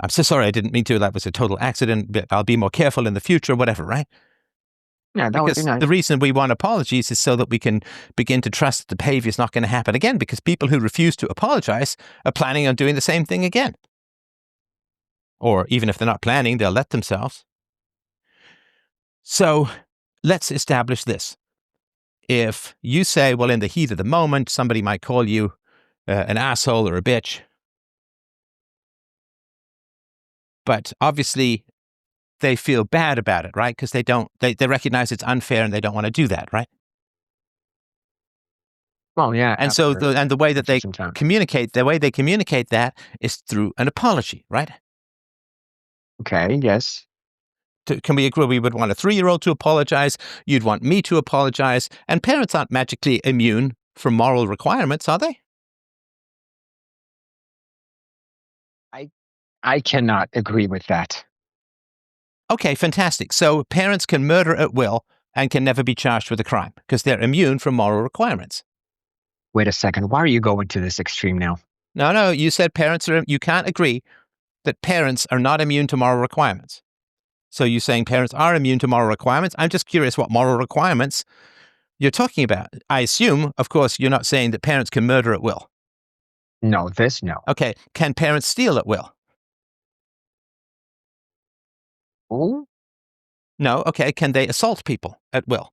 I'm so sorry I didn't mean to. That was a total accident. But I'll be more careful in the future, whatever, right? Yeah, that would be Because nice. the reason we want apologies is so that we can begin to trust that the behavior is not going to happen again, because people who refuse to apologize are planning on doing the same thing again. Or even if they're not planning, they'll let themselves. So let's establish this. If you say, well, in the heat of the moment, somebody might call you an asshole or a bitch, but obviously they feel bad about it, right? Because they recognize it's unfair and they don't want to do that, right? Well, yeah, And so the way that after they some time. communicate that is through an apology, right? Okay, yes. Can we agree we would want a 3-year-old to apologize? You'd want me to apologize. And parents aren't magically immune from moral requirements, are they? I cannot agree with that. Okay, fantastic. So parents can murder at will and can never be charged with a crime because they're immune from moral requirements. Wait a second. Why are you going to this extreme now? No, you said you can't agree that parents are not immune to moral requirements. So you're saying parents are immune to moral requirements? I'm just curious what moral requirements you're talking about. I assume, of course, you're not saying that parents can murder at will. No, no. Okay, can parents steal at will? Oh, No, okay, can they assault people at will?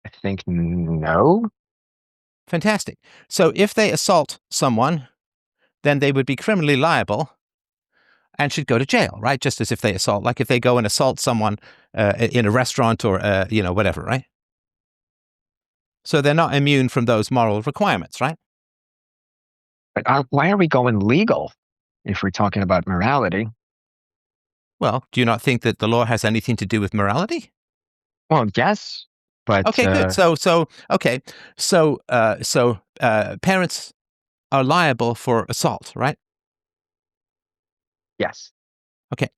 I think no. Fantastic. So if they assault someone, then they would be criminally liable and should go to jail, right? Just as if they assault, like if they go and assault someone in a restaurant or, whatever, right? So they're not immune from those moral requirements, right? But why are we going legal if we're talking about morality? Well, do you not think that the law has anything to do with morality? Well, yes, but Okay, good. So parents are liable for assault, right? yes. Okay.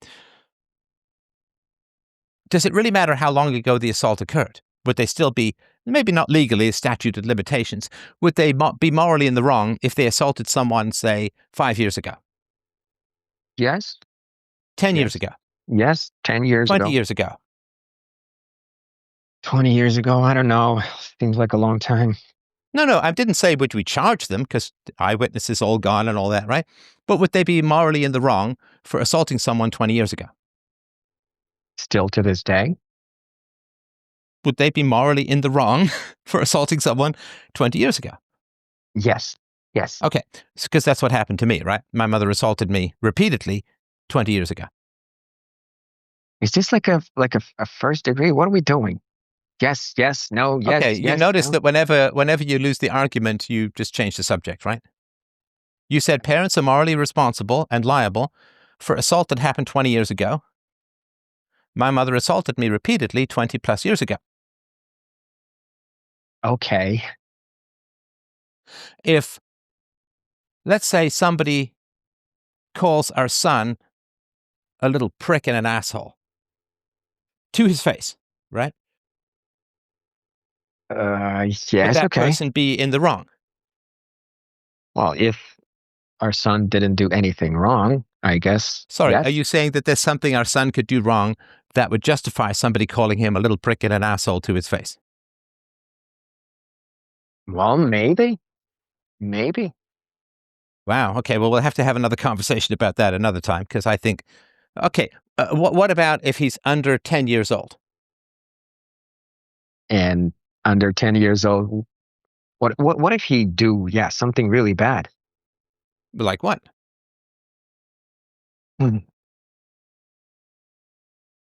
Does it really matter how long ago the assault occurred? Would they still be, maybe not legally, a statute of limitations, would they be morally in the wrong if they assaulted someone, say, 5 years ago, Yes. 10 years Yes. ago, Yes. 10 years 20 ago. years ago? 20 years ago. I don't know. Seems like a long time. No, I didn't say would we charge them because eyewitnesses all gone and all that, right? But would they be morally in the wrong for assaulting someone 20 years ago? Still to this day. Would they be morally in the wrong for assaulting someone 20 years ago? Yes. Yes. Okay, because that's what happened to me, right? My mother assaulted me repeatedly 20 years ago. Is this like a first degree? What are we doing? Yes. Yes. No. Okay, Yes. you Yes. notice No. that whenever you lose the argument, you just change the subject, right? You said parents are morally responsible and liable for assault that happened 20 years ago. My mother assaulted me repeatedly 20 plus years ago. Okay. If, let's say, somebody calls our son a little prick and an asshole to his face, right? Would Yes. that Okay. person be in the wrong? Well, our son didn't do anything wrong, I guess. Sorry, are Yes. you saying that there's something our son could do wrong that would justify somebody calling him a little prick and an asshole to his face? Well, maybe. Maybe. Wow. Okay. Well, we'll have to have another conversation about that another time because I think, okay, what about if he's under 10 years old? And under 10 years old, what if he do, yeah, something really bad? Like what? Hmm.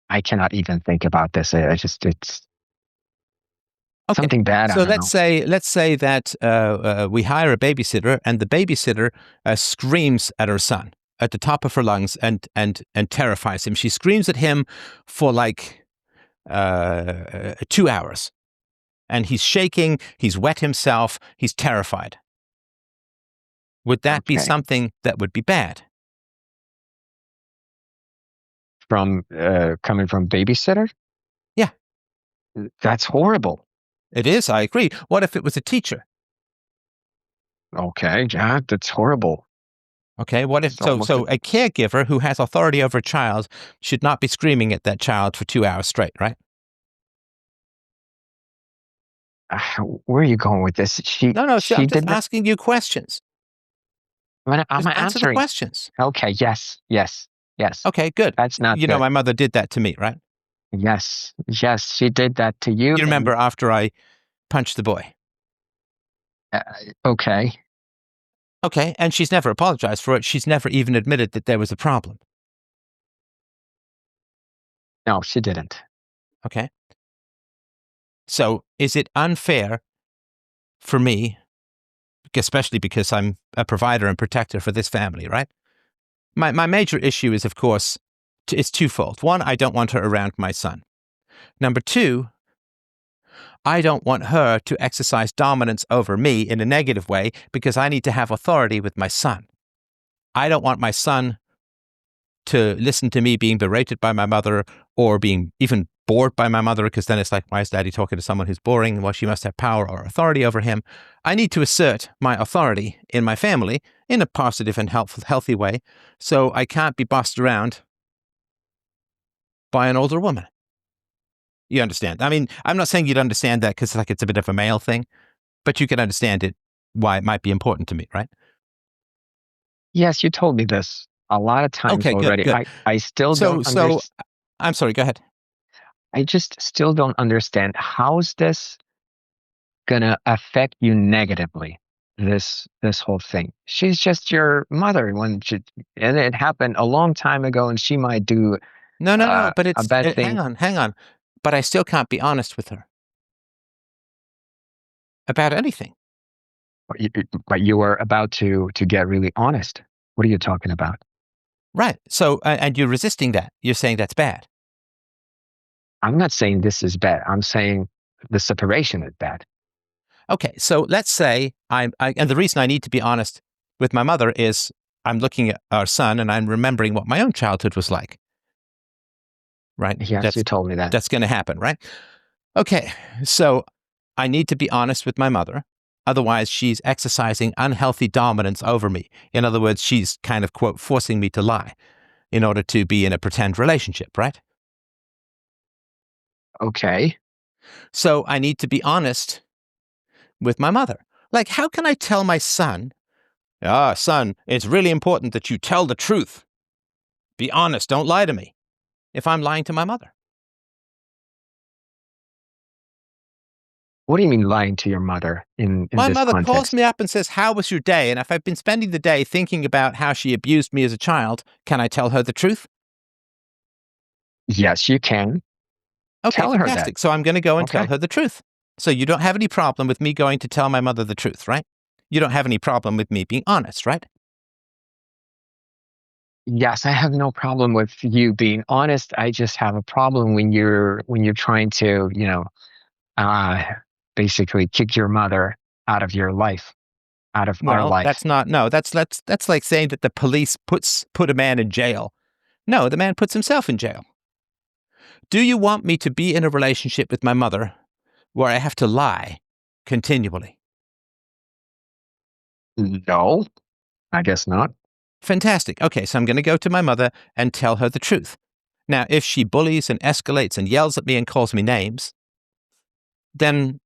I cannot even think about this. It's Okay. something bad. I So don't let's know. say that we hire a babysitter, and the babysitter screams at her son at the top of her lungs and terrifies him. She screams at him for like 2 hours, and he's shaking. He's wet himself. He's terrified. Would that be Okay. something that would be bad? From coming from babysitter? Yeah, That's horrible. it is. I agree. What if it was a teacher? Okay, yeah, that's horrible. Okay, what if It's almost so a caregiver who has authority over a child should not be screaming at that child for 2 hours straight, right? where are you going with this? She No, no, she I'm just did not. asking you questions. I'm Just answer the answering. questions. Okay, yes, yes, yes. Okay, good. That's not You know, good. my mother did that to me, right? Yes, yes, she did that to you. You And remember after I punched the boy. uh, okay, Okay, and she's never apologized for it. She's never even admitted that there was a problem. no, she didn't. Okay. So is it unfair for me, especially because I'm a provider and protector for this family, right? My major issue is, of course, it's twofold. One, I don't want her around my son. Number two, I don't want her to exercise dominance over me in a negative way because I need to have authority with my son. I don't want my son to listen to me being berated by my mother or being even bored by my mother, because then it's like, why is daddy talking to someone who's boring? Well, she must have power or authority over him. I need to assert my authority in my family in a positive and helpful, healthy way. So I can't be bossed around by an older woman. You understand? I mean, I'm not saying you'd understand that because like it's a bit of a male thing, but you can understand it, why it might be important to me, right? Yes, you told me this a lot of times Okay, good, already. good. I still don't So understand. I'm sorry, go ahead. I just still don't understand how's this gonna affect you negatively. This whole thing. She's just your mother and it happened a long time ago, and she might do No, no, no, but a it's, bad hang thing. on, hang on. But I still can't be honest with her about anything. But you were about to get really honest. What are you talking about? Right. So, and you're resisting that. You're saying that's bad. I'm not saying this is bad. I'm saying the separation is bad. Okay. So let's say and the reason I need to be honest with my mother is I'm looking at our son and I'm remembering what my own childhood was like. Right. Yes, you told me that. That's going to happen. Right. Okay. So I need to be honest with my mother. Otherwise, she's exercising unhealthy dominance over me. In other words, she's kind of, quote, forcing me to lie in order to be in a pretend relationship, right? Okay. So I need to be honest with my mother. Like, how can I tell my son, son, it's really important that you tell the truth. Be honest, don't lie to me, if I'm lying to my mother? What do you mean lying to your mother in My this mother calls context? me up and says, how was your day? And if I've been spending the day thinking about how she abused me as a child, can I tell her the truth? Yes, you can. Okay, Tell her that. fantastic. So I'm going to go and tell Okay. her the truth. So you don't have any problem with me going to tell my mother the truth, right? You don't have any problem with me being honest, right? Yes, I have no problem with you being honest. I just have a problem when you're trying to, uh, basically kick your mother out of your life, out of our Well, life. that's not, no, that's like saying that the police put a man in jail. No, the man puts himself in jail. Do you want me to be in a relationship with my mother where I have to lie continually? No, I guess not. Fantastic. Okay, so I'm going to go to my mother and tell her the truth. Now, if she bullies and escalates and yells at me and calls me names, then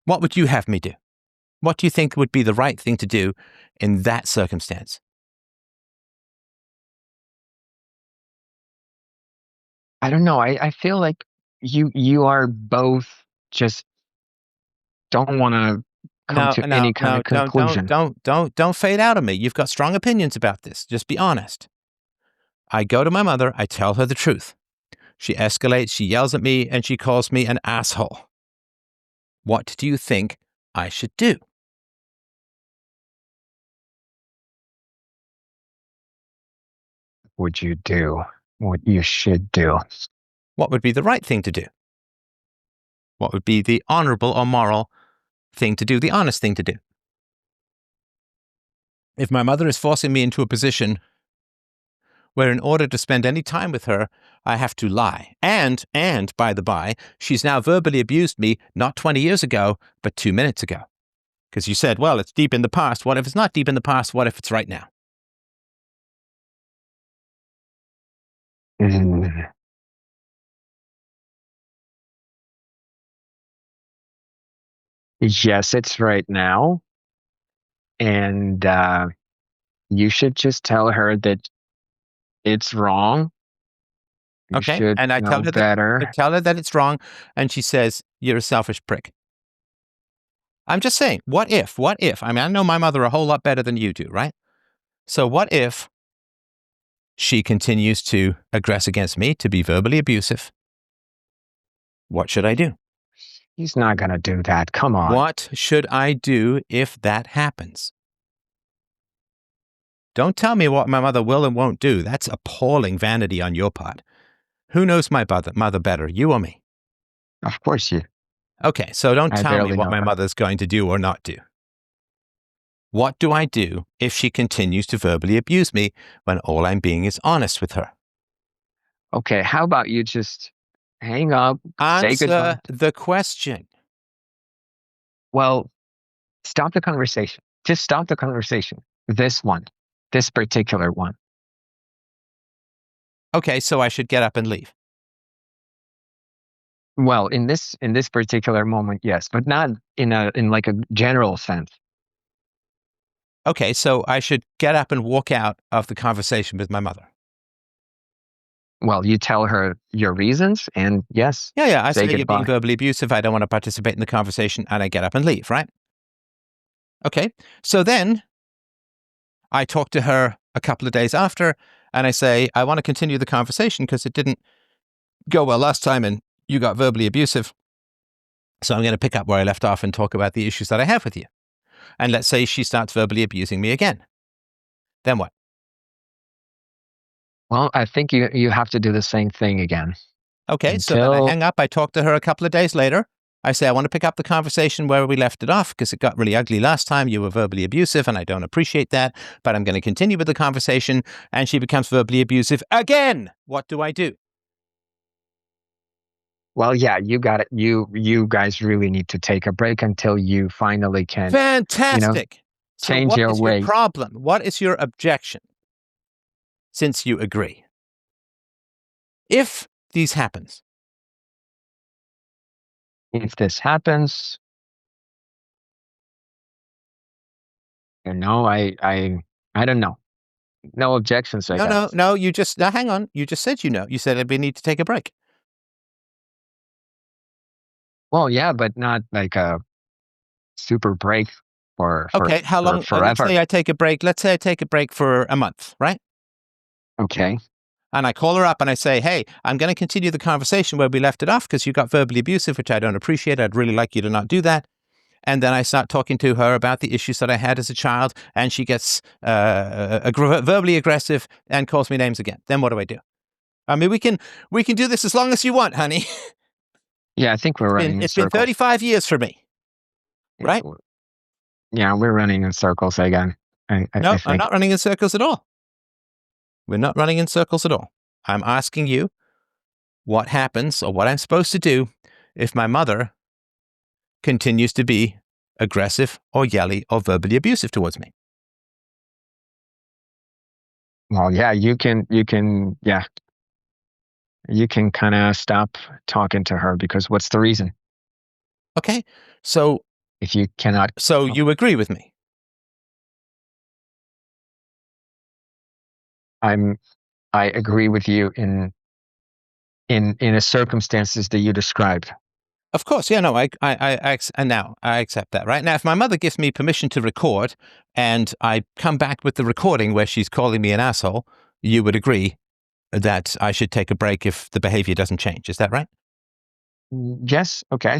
what would you have me do? What do you think would be the right thing to do in that circumstance? I don't know. I feel like you are both just don't want to come No, to no, any kind no, of conclusion. don't fade out on me. You've got strong opinions about this. Just be honest. I go to my mother, I tell her the truth. She escalates, she yells at me, and she calls me an asshole. What do you think I should do? Would you do what you should do? What would be the right thing to do? What would be the honorable or moral thing to do, the honest thing to do? If my mother is forcing me into a position where in order to spend any time with her, I have to lie. And by the by, she's now verbally abused me not 20 years ago, but 2 minutes ago. Because you said, well, it's deep in the past. What if it's not deep in the past? What if it's right now? Mm. Yes, it's right now. And you should just tell her that it's wrong. You Okay. should And know I better. tell her that it's wrong. And she says, you're a selfish prick. I'm just saying, what if? I mean, I know my mother a whole lot better than you do, right? So what if she continues to aggress against me, to be verbally abusive? What should I do? He's not going to do that. Come on. What should I do if that happens? Don't tell me what my mother will and won't do. That's appalling vanity on your part. Who knows my mother better, you or me? Of course you. Okay, so don't I tell me barely what know my her. mother's going to do or not do. What do I do if she continues to verbally abuse me when all I'm being is honest with her? Okay, how about you just hang up, say goodbye? Answer the question. Well, stop the conversation. Just stop the conversation. This one, this particular one. Okay, so I should get up and leave. Well, in this particular moment, yes, but not in like a general sense. Okay, so I should get up and walk out of the conversation with my mother. Well, you tell her your reasons, and yes, Yeah, I say say you're being goodbye. verbally abusive. I don't want to participate in the conversation, and I get up and leave, right? Okay, so then I talk to her a couple of days after, and I say, I want to continue the conversation because it didn't go well last time and you got verbally abusive. So I'm going to pick up where I left off and talk about the issues that I have with you. And let's say she starts verbally abusing me again. Then what? Well, I think you have to do the same thing again Okay, so then I until hang up. I talk to her a couple of days later. I say, I want to pick up the conversation where we left it off because it got really ugly last time. You were verbally abusive and I don't appreciate that, but I'm going to continue with the conversation. And she becomes verbally abusive again. What do I do? well, yeah, you got it. You guys really need to take a break until you finally can, you know, Fantastic. So change what your is your ways. problem? What is your objection? Since you agree. If these happens, If this happens, I don't know. No objections, I guess. no, you just, now hang on. You just said, you said we need to take a break. Well, yeah, but not like a super break Okay, how for long? Let's forever. say I take a break. Let's say I take a break for a month, right? Okay. And I call her up and I say, hey, I'm going to continue the conversation where we left it off because you got verbally abusive, which I don't appreciate. I'd really like you to not do that. And then I start talking to her about the issues that I had as a child, and she gets verbally aggressive and calls me names again. Then what do I do? I mean, we can do this as long as you want, honey. Yeah, I think we're running in It's been circles. 35 years for me, Yeah, right? yeah, we're running in circles again. I No, I'm think. not running in circles at all. We're not running in circles at all. I'm asking you what happens or what I'm supposed to do if my mother continues to be aggressive or yelly or verbally abusive towards me. Well, yeah, yeah, you can kind of stop talking to her because what's the reason Okay, so if you cannot? so Oh, you agree with me? I'm, I agree with you in the circumstances that you described. Of course, yeah, no, and now I accept that, right? Now, if my mother gives me permission to record and I come back with the recording where she's calling me an asshole, you would agree that I should take a break if the behavior doesn't change. Is that right? Yes, okay.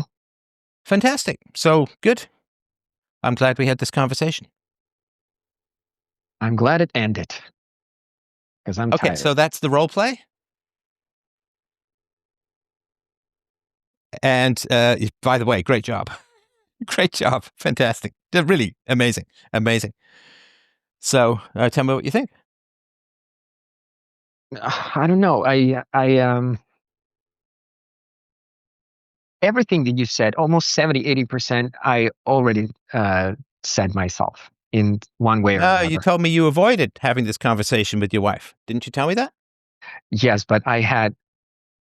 Fantastic. So good. I'm glad we had this conversation. I'm glad it ended because I'm Okay, tired. so that's the role play. And by the way, great job. Great job. Fantastic. They're really amazing. Amazing. So tell me what you think. I don't know. Everything that you said, almost 70, 80%, I already said myself in one way or No, you another. told me you avoided having this conversation with your wife. Didn't you tell me that? Yes, but I had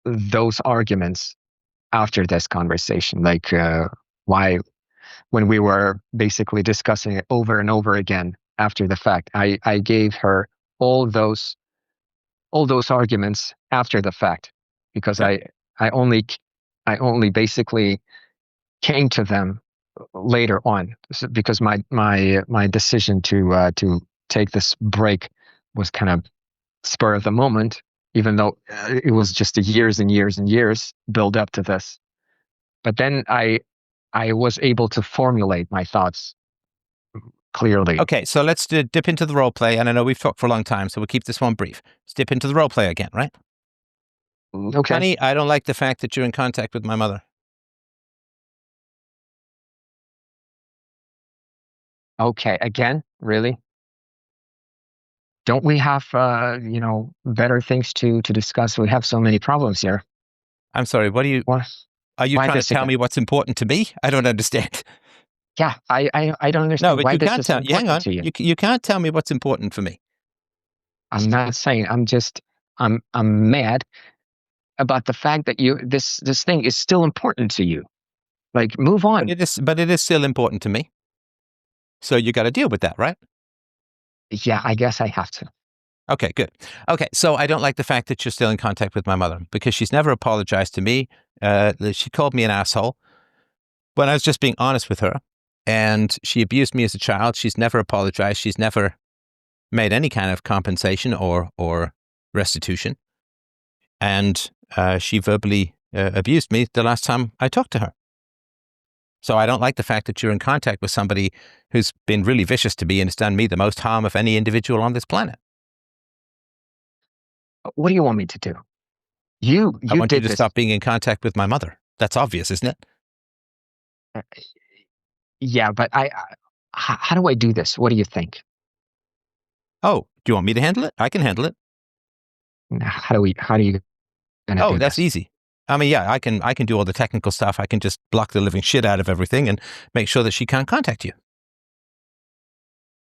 those arguments after this conversation, like why when we were basically discussing it over and over again after the fact. I gave her all those all those arguments after the fact because Okay. I only I only basically came to them later on because my decision to take this break was kind of spur of the moment, even though it was just years and years and years build up to this. But then I was able to formulate my thoughts clearly. Okay, so let's dip into the role play. And I know we've talked for a long time, so we'll keep this one brief. Let's dip into the role play again, right? Okay. Honey, I don't like the fact that you're in contact with my mother. Okay. Again, really? Don't we have better things to discuss? We have so many problems here. I'm sorry, Why are you why trying to this tell again? me what's important to me? I don't understand. Yeah, I don't No, understand but why you this can't is tell, you hang important on. to you. You can't tell me what's important for me. I'm not saying I'm mad about the fact that this thing is still important to you. Like move on. But it is still important to me. So you got to deal with that, right? Yeah, I guess I have to. Okay, good. Okay, so I don't like the fact that you're still in contact with my mother because she's never apologized to me. She called me an asshole when I was just being honest with her, and she abused me as a child. She's never apologized. She's never made any kind of compensation or restitution, and she verbally abused me the last time I talked to her. So I don't like the fact that you're in contact with somebody who's been really vicious to me and has done me the most harm of any individual on this planet. What do you want me to do? I You want you did to this. stop being in contact with my mother. That's obvious, isn't it? uh, Yeah, but how do I do this? What do you think? Oh, do you want me to handle it? I can handle it. How do you gonna Oh, do that's this? easy. I mean, yeah, I can do all the technical stuff. I can just block the living shit out of everything and make sure that she can't contact you.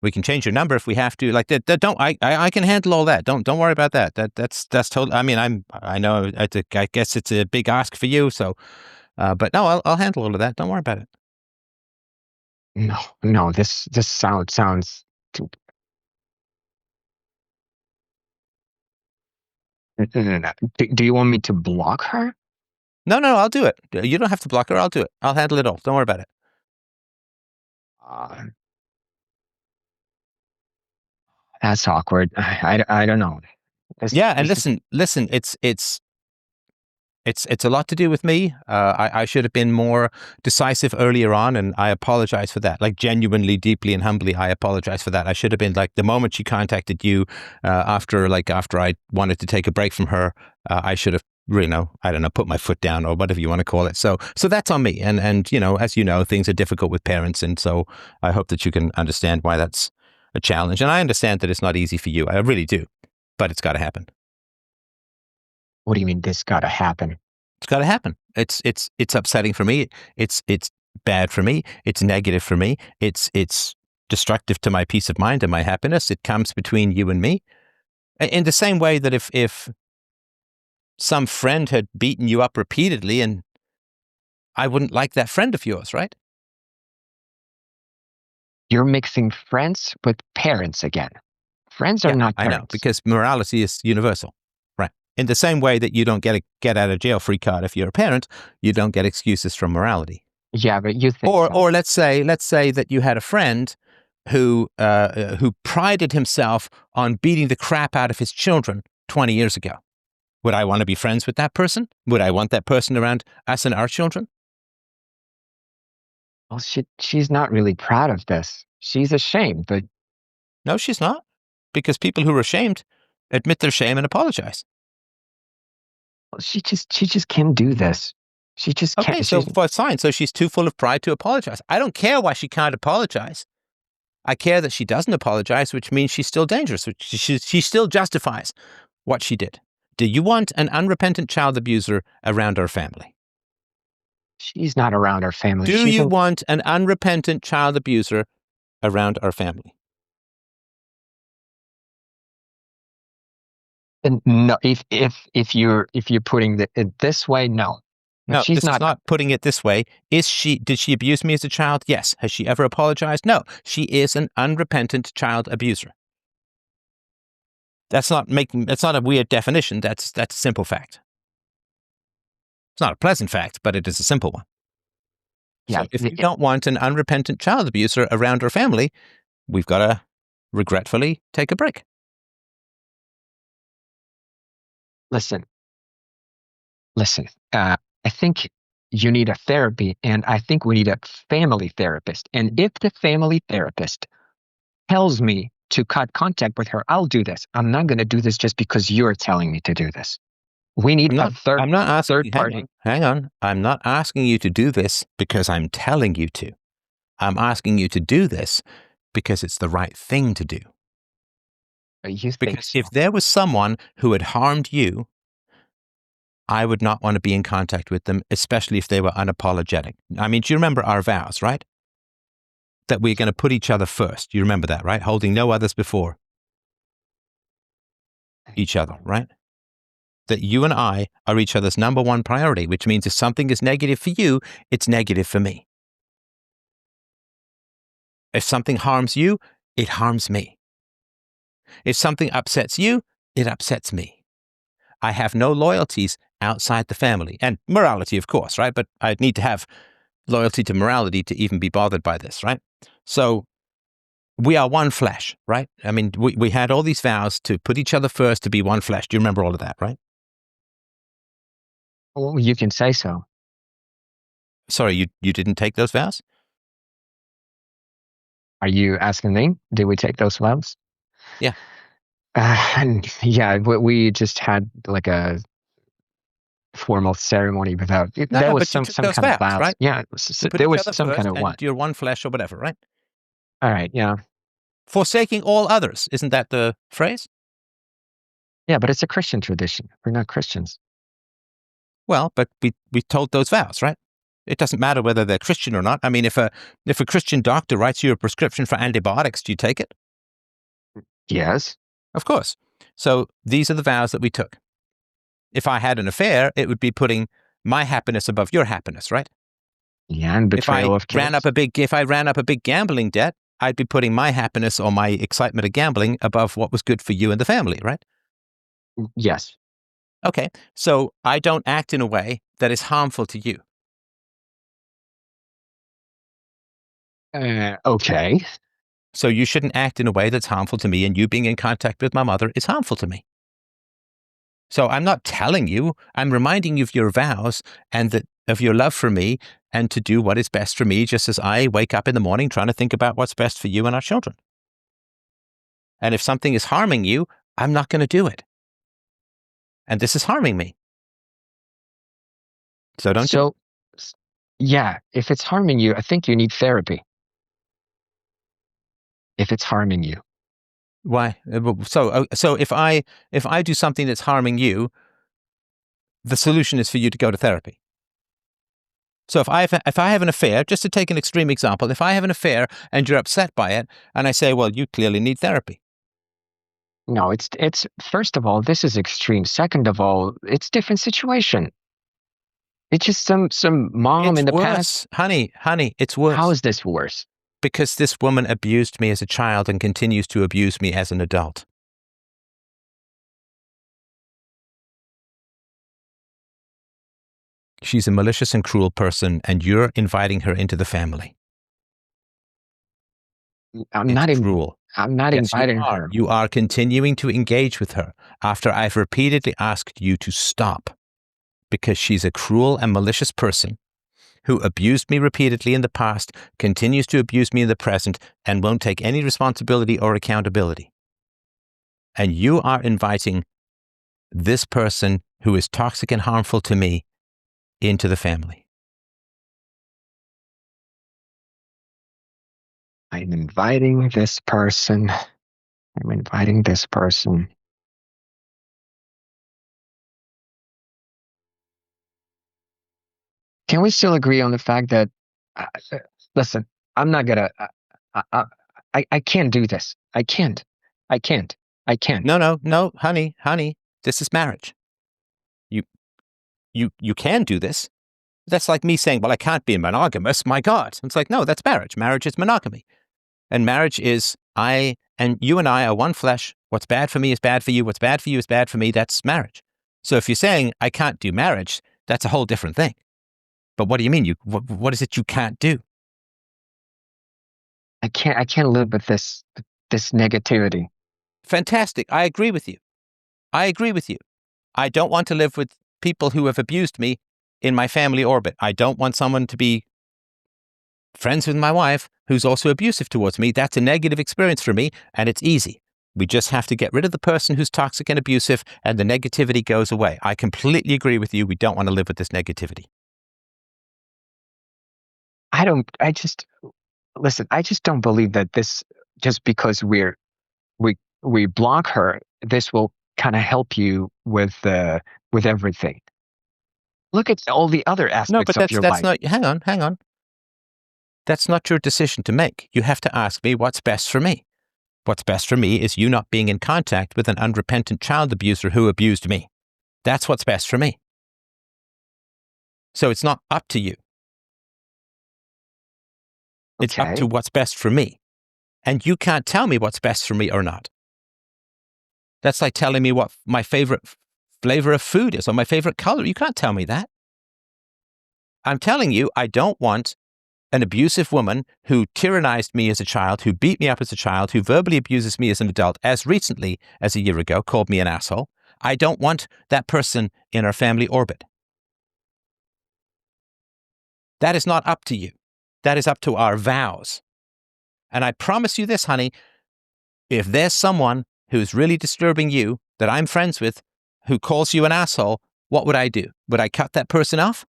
We can change your number if we have to. Like that, don't I can handle all that. Don't worry about that. That's totally. I mean, I know. I guess it's a big ask for you. So, but no, I'll handle all of that. Don't worry about it. No, no, this sounds too. No, no, no, no. Do you want me to block her? No, no, I'll do it. You don't have to block her. I'll do it. I'll handle it all. Don't worry about it. Uh, that's awkward. I don't know. Yeah, and This is listen. It's a lot to do with me. I should have been more decisive earlier on, and I apologize for that. Like genuinely, deeply, and humbly, I apologize for that. I should have been like the moment she contacted you after I wanted to take a break from her, I should have I don't know, put my foot down or whatever you want to call it. So that's on me. And as you know, things are difficult with parents, and so I hope that you can understand why that's a challenge. And I understand that it's not easy for you. I really do, but it's got to happen. what do you mean this gotta happen? It's got to happen. It's upsetting for me. It's bad for me. It's negative for me. It's destructive to my peace of mind and my happiness. It comes between you and me. In the same way that if some friend had beaten you up repeatedly, and I wouldn't like that friend of yours, right? You're mixing friends with parents again. Friends are Yeah, not I know, parents. because morality is universal, right? In the same way that you don't get a get out of jail free card if you're a parent, you don't get excuses from morality. Yeah, but you think so. Or let's say that you had a friend who prided himself on beating the crap out of his children 20 years ago. Would I want to be friends with that person? Would I want that person around us and our children? Well, she's not really proud of this. She's ashamed, but No, she's not, because people who are ashamed admit their shame and apologize. she just can't do this. She just Okay, can't. so She's fine. So she's too full of pride to apologize. I don't care why she can't apologize. I care that she doesn't apologize, which means she's still dangerous, which she still justifies what she did. Do you want an unrepentant child abuser around our family? she's not around our family. Do you want an unrepentant child abuser around our family? And no. If you're putting it this way, no. But No, she's this is not. not putting it this way. Did she abuse me as a child? Yes. Has she ever apologized? No. She is an unrepentant child abuser. That's not a weird definition. That's a simple fact. It's not a pleasant fact, but it is a simple one. Yeah. So if you don't want an unrepentant child abuser around our family, we've got to regretfully take a break. Listen. I think you need a therapy, and I think we need a family therapist. And if the family therapist tells me to cut contact with her, I'll do this. I'm not going to do this just because you're telling me to do this. We need a I'm not asking third you, party. hang on. I'm not asking you to do this because I'm telling you to. I'm asking you to do this because it's the right thing to do. You think Because so? if there was someone who had harmed you, I would not want to be in contact with them, especially if they were unapologetic. I mean, do you remember our vows, right? That we're going to put each other first. You remember that, right? Holding no others before each other, right? That you and I are each other's number one priority, which means if something is negative for you, it's negative for me. If something harms you, it harms me. If something upsets you, it upsets me. I have no loyalties outside the family. And morality, of course, right? But I'd need to have loyalty to morality to even be bothered by this, right? So we are one flesh, right? I mean, we had all these vows to put each other first, to be one flesh. Do you remember all of that, right? Well, you can say so. Sorry, you didn't take those vows? Are you asking me? Did we take those vows? Yeah. And yeah, we just had like a formal ceremony without. There was but you took some those kind of vows, vows. right? Yeah, To put there each was other some kind first of one. and you're one flesh or whatever, right? All right, yeah, Forsaking all others. Isn't that the phrase? yeah, but it's a Christian tradition. We're not Christians. Well, but we told those vows, right? It doesn't matter whether they're Christian or not. I mean, if a Christian doctor writes you a prescription for antibiotics, do you take it? Yes. Of course. So these are the vows that we took. If I had an affair, it would be putting my happiness above your happiness, right? Yeah, and If I betrayal of ran kids. up a big gambling debt, I'd be putting my happiness or my excitement of gambling above what was good for you and the family, right? Yes. Okay. So I don't act in a way that is harmful to you. Okay. So you shouldn't act in a way that's harmful to me, and you being in contact with my mother is harmful to me. So I'm not telling you, I'm reminding you of your vows and that of your love for me, and to do what is best for me, just as I wake up in the morning trying to think about what's best for you and our children. And if something is harming you, I'm not going to do it. And this is harming me. So don't do it. Yeah, if it's harming you, I think you need therapy. If it's harming you. Why? So if I do something that's harming you, the solution is for you to go to therapy. So if I have an affair, just to take an extreme example, if I have an affair and you're upset by it, and I say, well, you clearly need therapy. No, it's first of all, this is extreme. Second of all, it's different situation. It's just some mom It's in the past. worse. Honey, it's How worse. is this worse? Because this woman abused me as a child and continues to abuse me as an adult. She's a malicious and cruel person, and you're inviting her into the family. I'm It's not in, cruel. I'm not Yes, you inviting are. her. You are continuing to engage with her after I've repeatedly asked you to stop because she's a cruel and malicious person who abused me repeatedly in the past, continues to abuse me in the present, and won't take any responsibility or accountability. And you are inviting this person who is toxic and harmful to me into the family. I'm inviting this person. I'm inviting this person. Can we still agree on the fact that, uh, uh, listen, I'm not gonna, I can't do this. I can't. I can't. I can't. No, honey, this is marriage. You, you can do this. That's like me saying, well, I can't be monogamous. My God. It's like, no, that's marriage. Marriage is monogamy. And marriage is you and I are one flesh. What's bad for me is bad for you. What's bad for you is bad for me. That's marriage. So if you're saying I can't do marriage, that's a whole different thing. But what do you mean? What is it you can't do? I can't live with this negativity. Fantastic. I agree with you. I agree with you. I don't want to live with people who have abused me in my family orbit. I don't want someone to be friends with my wife who's also abusive towards me. That's a negative experience for me, and it's easy. We just have to get rid of the person who's toxic and abusive, and the negativity goes away. I completely agree with you. We don't want to live with this negativity. I just, listen, I just don't believe that just because we block her, this will kind of help you with everything. Look at all the other No, aspects but of your that's life. not, hang on. That's not your decision to make. You have to ask me what's best for me. What's best for me is you not being in contact with an unrepentant child abuser who abused me. That's what's best for me. So it's not up to you. It's up Okay. to what's best for me. And you can't tell me what's best for me or not. That's like telling me what my favorite flavor of food is or my favorite color. You can't tell me that. I'm telling you, I don't want an abusive woman who tyrannized me as a child, who beat me up as a child, who verbally abuses me as an adult, as recently as a year ago, called me an asshole. I don't want that person in our family orbit. That is not up to you. That is up to our vows. And I promise you this, honey, if there's someone who's really disturbing you that I'm friends with who calls you an asshole, what would I do? Would I cut that person off?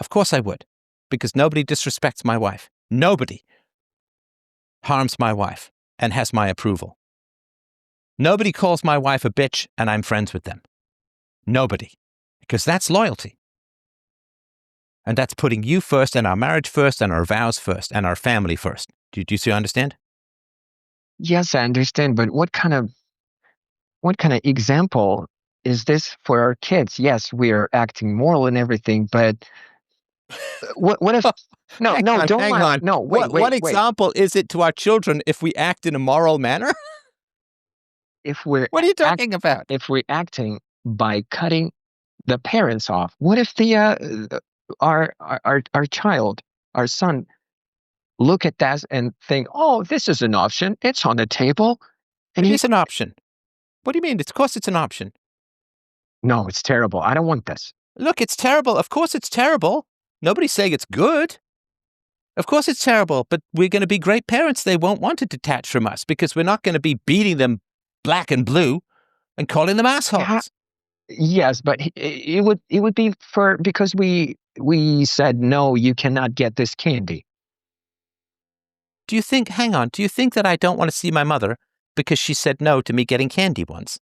Of course I would, because nobody disrespects my wife. Nobody harms my wife and has my approval. Nobody calls my wife a bitch and I'm friends with them. Nobody, because that's loyalty. And that's putting you first and our marriage first and our vows first and our family first. Do you see, understand? Yes, I understand, but what kind of example is this for our kids? Yes, we are acting moral and everything, but what if no, no, don't Hang laugh. on. No, What wait. example is it to our children if we act in a moral manner? If we're What are you act talking about? if we're acting by cutting the parents off, what if the our child, our son, look at that and think, "Oh, this is an option. It's on the table." And It he is an option. What do you mean? Of course it's an option. No, it's terrible. I don't want this. Look, it's terrible. Of course it's terrible. Nobody's saying it's good. Of course it's terrible, but we're going to be great parents. They won't want to detach from us because we're not going to be beating them black and blue and calling them Yeah, assholes. yes, but it would be for because we said no, you cannot get this candy. Hang on, do you think that I don't want to see my mother because she said no to me getting candy once?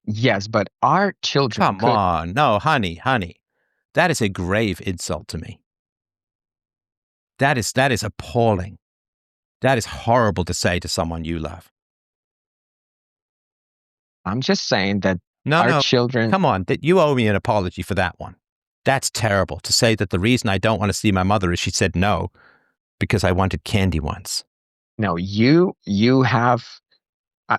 Yes, but our children Come could. on. No, honey. That is a grave insult to me. That is appalling. That is horrible to say to someone you love. I'm just saying that No, our no, children. come on. That you owe me an apology for that one. That's terrible to say that the reason I don't want to see my mother is she said no because I wanted candy once. No, you have.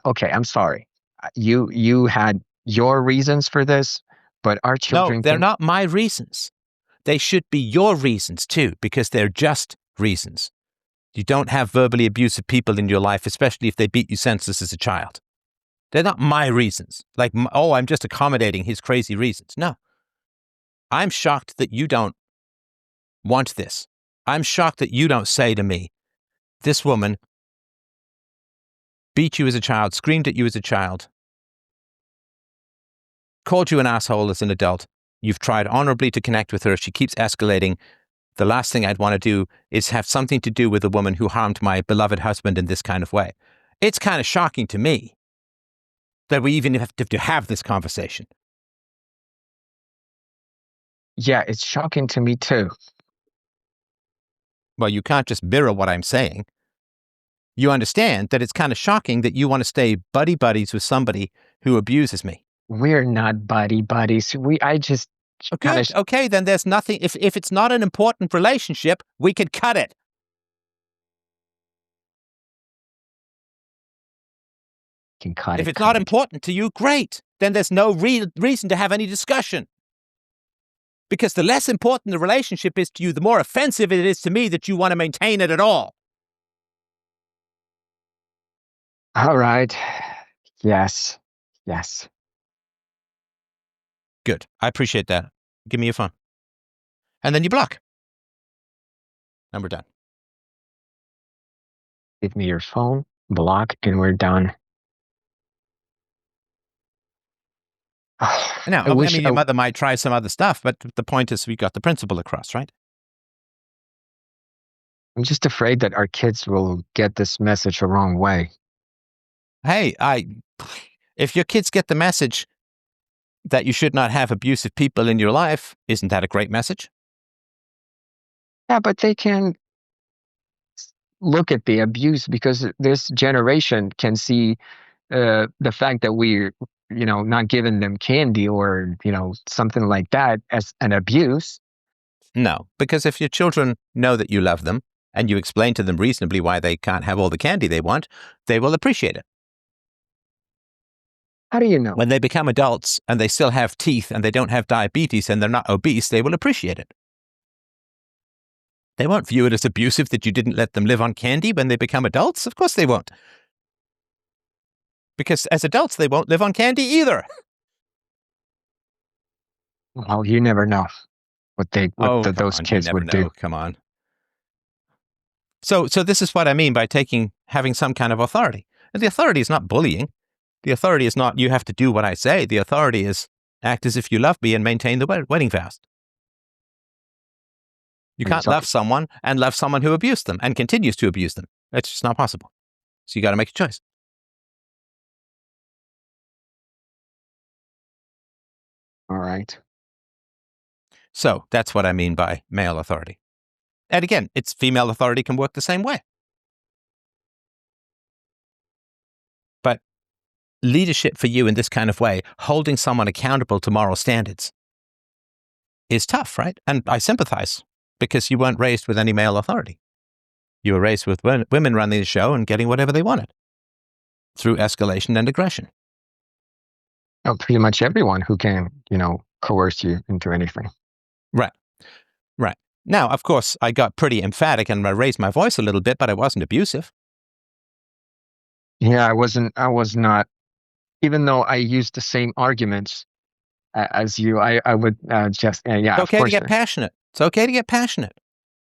Okay, I'm sorry. You had your reasons for this, but our No, children they're can. not my reasons. They should be your reasons too, because they're just reasons. You don't have verbally abusive people in your life, especially if they beat you senseless as a child. They're not my reasons. Like, oh, I'm just accommodating his crazy reasons. No. I'm shocked that you don't want this. I'm shocked that you don't say to me, this woman beat you as a child, screamed at you as a child, called you an asshole as an adult. You've tried honorably to connect with her. She keeps escalating. The last thing I'd want to do is have something to do with a woman who harmed my beloved husband in this kind of way. It's kind of shocking to me that we even have to have this conversation. Yeah, it's shocking to me too. Well, you can't just mirror what I'm saying. You understand that it's kind of shocking that you want to stay buddy buddies with somebody who abuses me. We're not buddies. I just Oh, kind of good. Okay, then there's nothing. If it's not an important relationship, we could cut it. can cut If it, it's not cut it. important to you, great. Then there's no reason to have any discussion. Because the less important the relationship is to you, the more offensive it is to me that you want to maintain it at all. All right. Yes. Yes. Good. I appreciate that. Give me your phone. And then you block. And we're done. Give me your phone, block, and we're done. Now, I I wish mean, your mother might try some other stuff, but the point is we got the principle across, right? I'm just afraid that our kids will get this message the wrong way. Hey, if your kids get the message that you should not have abusive people in your life, isn't that a great message? Yeah, but they can look at the abuse because this generation can see the fact that we're, not giving them candy or, something like that as an abuse. No, because if your children know that you love them and you explain to them reasonably why they can't have all the candy they want, they will appreciate it. How do you know? When they become adults and they still have teeth and they don't have diabetes and they're not obese, they will appreciate it. They won't view it as abusive that you didn't let them live on candy when they become adults. Of course they won't. Because as adults, they won't live on candy either. Well, you never know Oh, come those on. You kids never would do. know. Come on. So this is what I mean by having some kind of authority. And the authority is not bullying. The authority is not you have to do what I say. The authority is act as if you love me and maintain the wedding fast. You Are you can't love talking? someone and love someone who abused them and continues to abuse them. It's just not possible. So you got to make a choice. All right. So that's what I mean by male authority. And again, it's female authority can work the same way. But leadership for you in this kind of way, holding someone accountable to moral standards, is tough, right? And I sympathize because you weren't raised with any male authority. You were raised with women running the show and getting whatever they wanted through escalation and aggression. Oh, pretty much everyone who can, coerce you into anything. Right. Right. Now, of course, I got pretty emphatic and I raised my voice a little bit, but I wasn't abusive. Yeah, I was not, even though I used the same arguments as you, I would just, yeah, It's of okay to course. get passionate. It's okay to get passionate.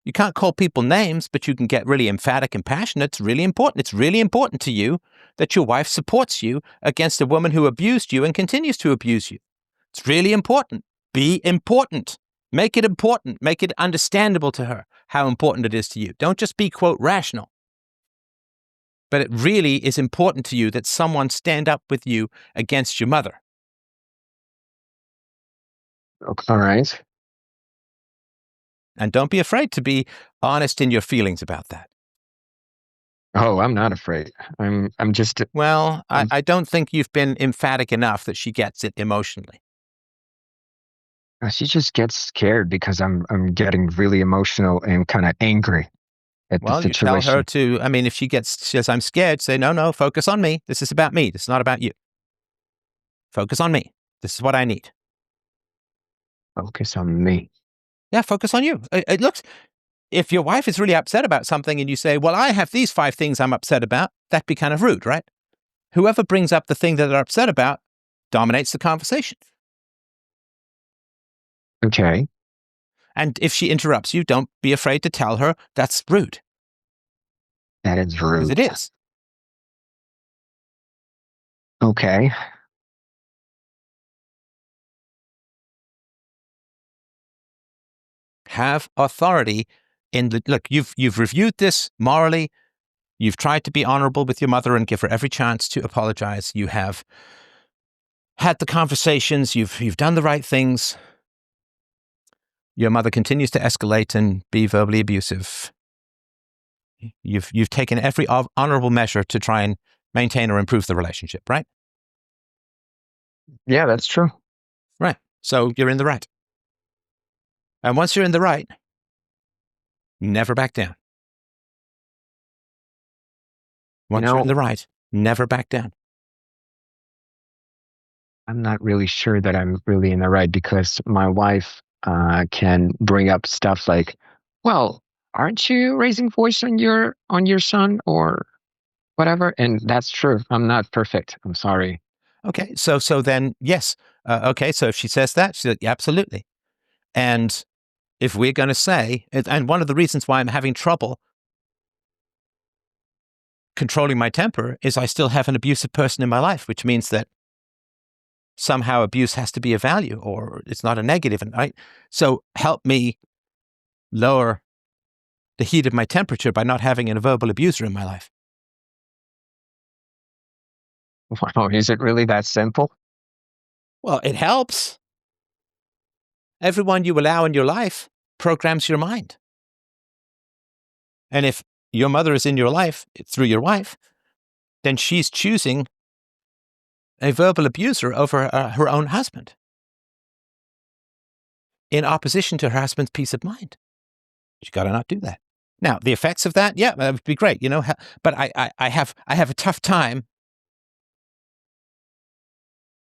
You can't call people names, but you can get really emphatic and passionate. It's really important. It's really important to you that your wife supports you against a woman who abused you and continues to abuse you. It's really important. Be important. Make it important. Make it understandable to her how important it is to you. Don't just be, quote, rational. But it really is important to you that someone stand up with you against your mother. All right. And don't be afraid to be honest in your feelings about that. Oh, I'm not afraid. I'm just Well, I'm I don't think you've been emphatic enough that she gets it emotionally. she just gets scared because I'm getting really emotional and kind of angry at the Well, you tell her situation. to, I mean, if she says, I'm scared, say, no, no, focus on me. This is about me. This is not about you. Focus on me. This is what I need. Focus on me. Yeah, focus on you. It looks, if your wife is really upset about something and you say, well, I have these 5 things I'm upset about, that'd be kind of rude, right? Whoever brings up the thing that they're upset about dominates the conversation. Okay, And if she interrupts you, don't be afraid to tell her that's rude, that is because it rude. is. Okay. Have authority in the look. You've reviewed this morally. You've tried to be honorable with your mother and give her every chance to apologize. You have had the conversations. You've done the right things. Your mother continues to escalate and be verbally abusive. You've taken every honorable measure to try and maintain or improve the relationship, right? Yeah, that's true. Right. So you're in the right. And once you're in the right, never back down. You Once you're in know, the right, never back down. I'm not really sure that I'm really in the right because my wife can bring up stuff like, "Well, aren't you raising voice on your son or whatever?" And that's true. I'm not perfect. I'm sorry. Okay. So then, yes. Okay. So if she says that, she's like, yeah, absolutely. And if we're going to say, and one of the reasons why I'm having trouble controlling my temper is I still have an abusive person in my life, which means that somehow abuse has to be a value or it's not a negative. And so help me lower the heat of my temperature by not having a verbal abuser in my life. Wow, is it really that simple? Well, it helps. Everyone you allow in your life programs your mind. And if your mother is in your life through your wife, then she's choosing a verbal abuser over her own husband in opposition to her husband's peace of mind. She's got to not do that. Now, the effects of that, yeah, that would be great, but I have a tough time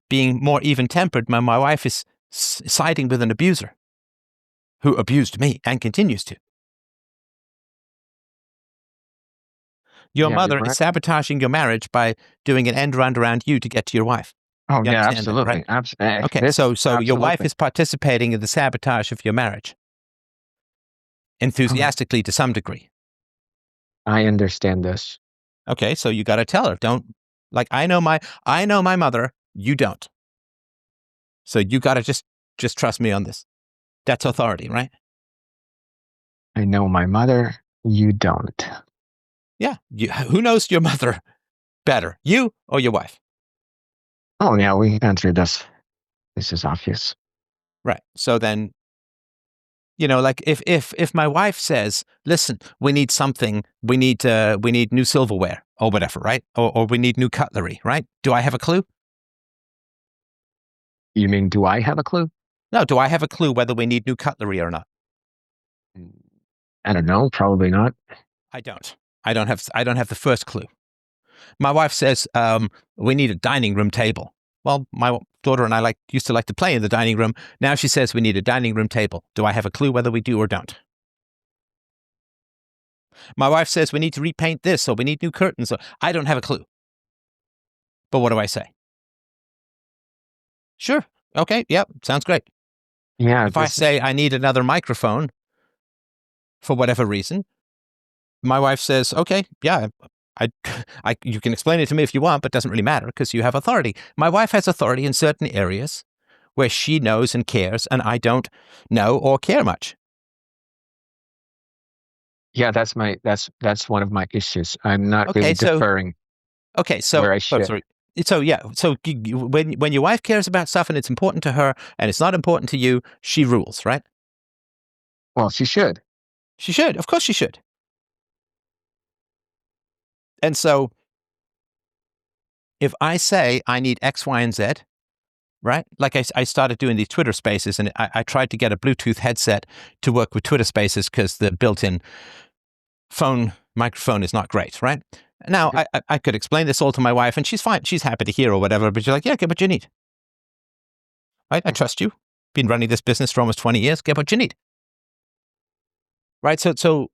being more even tempered when my wife is siding with an abuser who abused me and continues to. Your Yeah, you're mother is right. sabotaging your marriage by doing an end round around you to get to your wife. Oh You yeah, understand that, right? absolutely. Okay, This so your wife absolutely. is participating in the sabotage of your marriage Oh, enthusiastically to some degree. I understand this. Okay, so you got to tell her, don't like I know my mother, you don't. So you got to just trust me on this. That's authority, right? I know my mother. You don't. Yeah. Who knows your mother better, you or your wife? Oh yeah, we answered this. This is obvious. Right. So then, like if my wife says, "Listen, we need something. We need new silverware or whatever, right? Or we need new cutlery, right? Do I have a clue? You mean, do I have a clue? No. Do I have a clue whether we need new cutlery or not? Mm, I don't know. Probably not. I don't. I don't have the first clue. My wife says, we need a dining room table. Well, my daughter and I used to like to play in the dining room. Now she says we need a dining room table. Do I have a clue whether we do or don't? My wife says we need to repaint this or we need new curtains. I don't have a clue. But what do I say? Sure. Okay. Yep. Sounds great. Yeah, If I this. say I need another microphone for whatever reason, my wife says, okay, yeah, you can explain it to me if you want, but it doesn't really matter because you have authority. My wife has authority in certain areas where she knows and cares, and I don't know or care much. Yeah, that's one of my issues. I'm not Okay, really so deferring okay, where so I oh, should. sorry. So yeah, so when your wife cares about stuff and it's important to her and it's not important to you, she rules, right? Well, she should. She should, of course, she should. And so if I say I need X, Y, and Z, right? Like I started doing these Twitter spaces, and I tried to get a Bluetooth headset to work with Twitter spaces because the built-in phone microphone is not great, right? Now, I could explain this all to my wife, and she's fine. She's happy to hear or whatever, but you're like, yeah, get what you need. Right? I trust you. Been running this business for almost 20 years. Get what you need. Right? So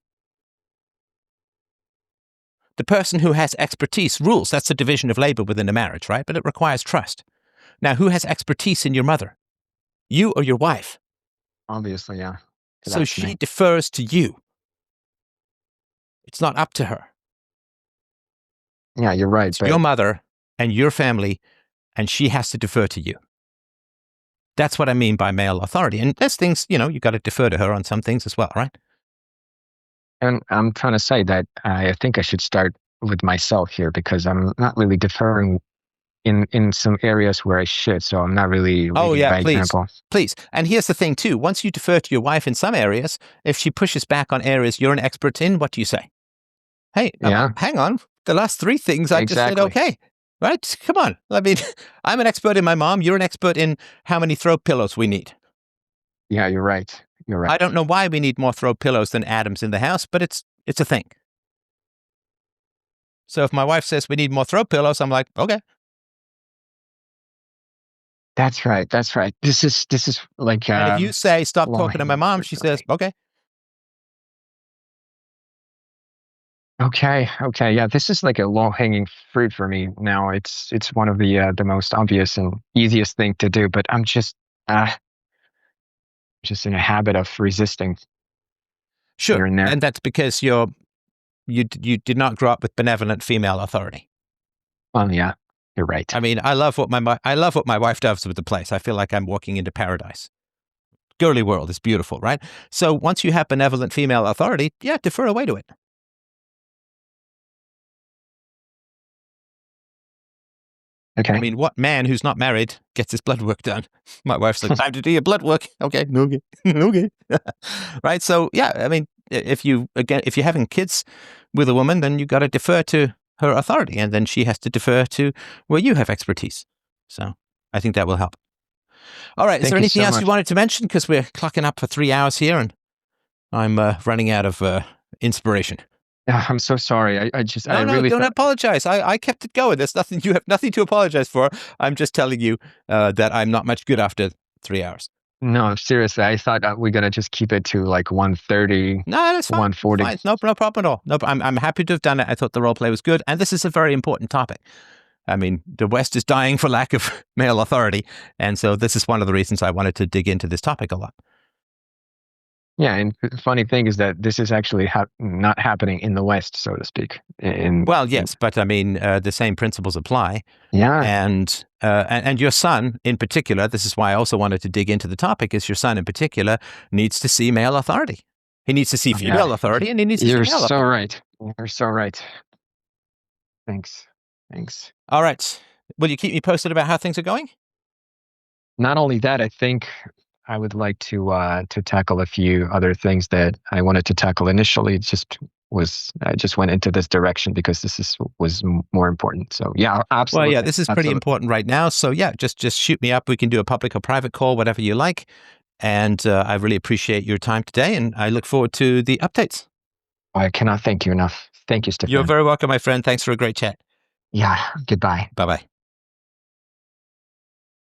the person who has expertise rules. That's a division of labor within a marriage, right? But it requires trust. Now, who has expertise in your mother? You or your wife? Obviously, yeah. So she defers to you. It's not up to her. Yeah, you're right. It's your mother and your family, and she has to defer to you. That's what I mean by male authority. And there's things, you got to defer to her on some things as well, right? And I'm trying to say that I think I should start with myself here, because I'm not really deferring in some areas where I should. So I'm not really leading by example. Please. And here's the thing too. Once you defer to your wife in some areas, if she pushes back on areas you're an expert in, what do you say? Hey, hang on. The last three things I just said, okay. Right? Come on. I mean, I'm an expert in my mom. You're an expert in how many throw pillows we need. Yeah, you're right. You're right. I don't know why we need more throw pillows than atoms in the house, but it's a thing. So if my wife says we need more throw pillows, I'm like, okay. That's right. That's right. This is like. And if you say stop talking to my mom, she says, okay. Okay. Yeah, this is like a low-hanging fruit for me now. It's one of the most obvious and easiest thing to do, but I'm just in a habit of resisting. Sure, and that's because you did not grow up with benevolent female authority. Yeah, you're right. I mean, I love what my wife does with the place. I feel like I'm walking into paradise. Girly world is beautiful, right? So once you have benevolent female authority, yeah, defer away to it. Okay. I mean, what man who's not married gets his blood work done? My wife's like, time to do your blood work. Okay. Okay. Right. So yeah, I mean, if you're having kids with a woman, then you got to defer to her authority, and then she has to defer to where you have expertise. So I think that will help. All right. Is there anything else you wanted to mention? Because we're clocking up for 3 hours here, and I'm running out of inspiration. I'm so sorry. I really don't apologize. I kept it going. There's nothing. You have nothing to apologize for. I'm just telling you that I'm not much good after 3 hours. No, seriously. I thought we're gonna just keep it to like 1:30. No, that's fine. 1:40. Fine. No problem at all. No, I'm happy to have done it. I thought the role play was good, and this is a very important topic. I mean, the West is dying for lack of male authority, and so this is one of the reasons I wanted to dig into this topic a lot. Yeah, and the funny thing is that this is actually not happening in the West, so to speak. Yes, but I mean, the same principles apply. Yeah. And your son in particular, this is why I also wanted to dig into the topic, is your son in particular needs to see male authority. He needs to see female authority, and he needs to see male authority. You're so right. You're so right. Thanks. All right. Will you keep me posted about how things are going? Not only that, I think I would like to tackle a few other things that I wanted to tackle initially. I just went into this direction because this was more important. So yeah, absolutely. Well, yeah, this is pretty important right now. So yeah, just shoot me up. We can do a public or private call, whatever you like. And I really appreciate your time today, and I look forward to the updates. I cannot thank you enough. Thank you, Stefan. You're very welcome, my friend. Thanks for a great chat. Yeah. Goodbye. Bye-bye.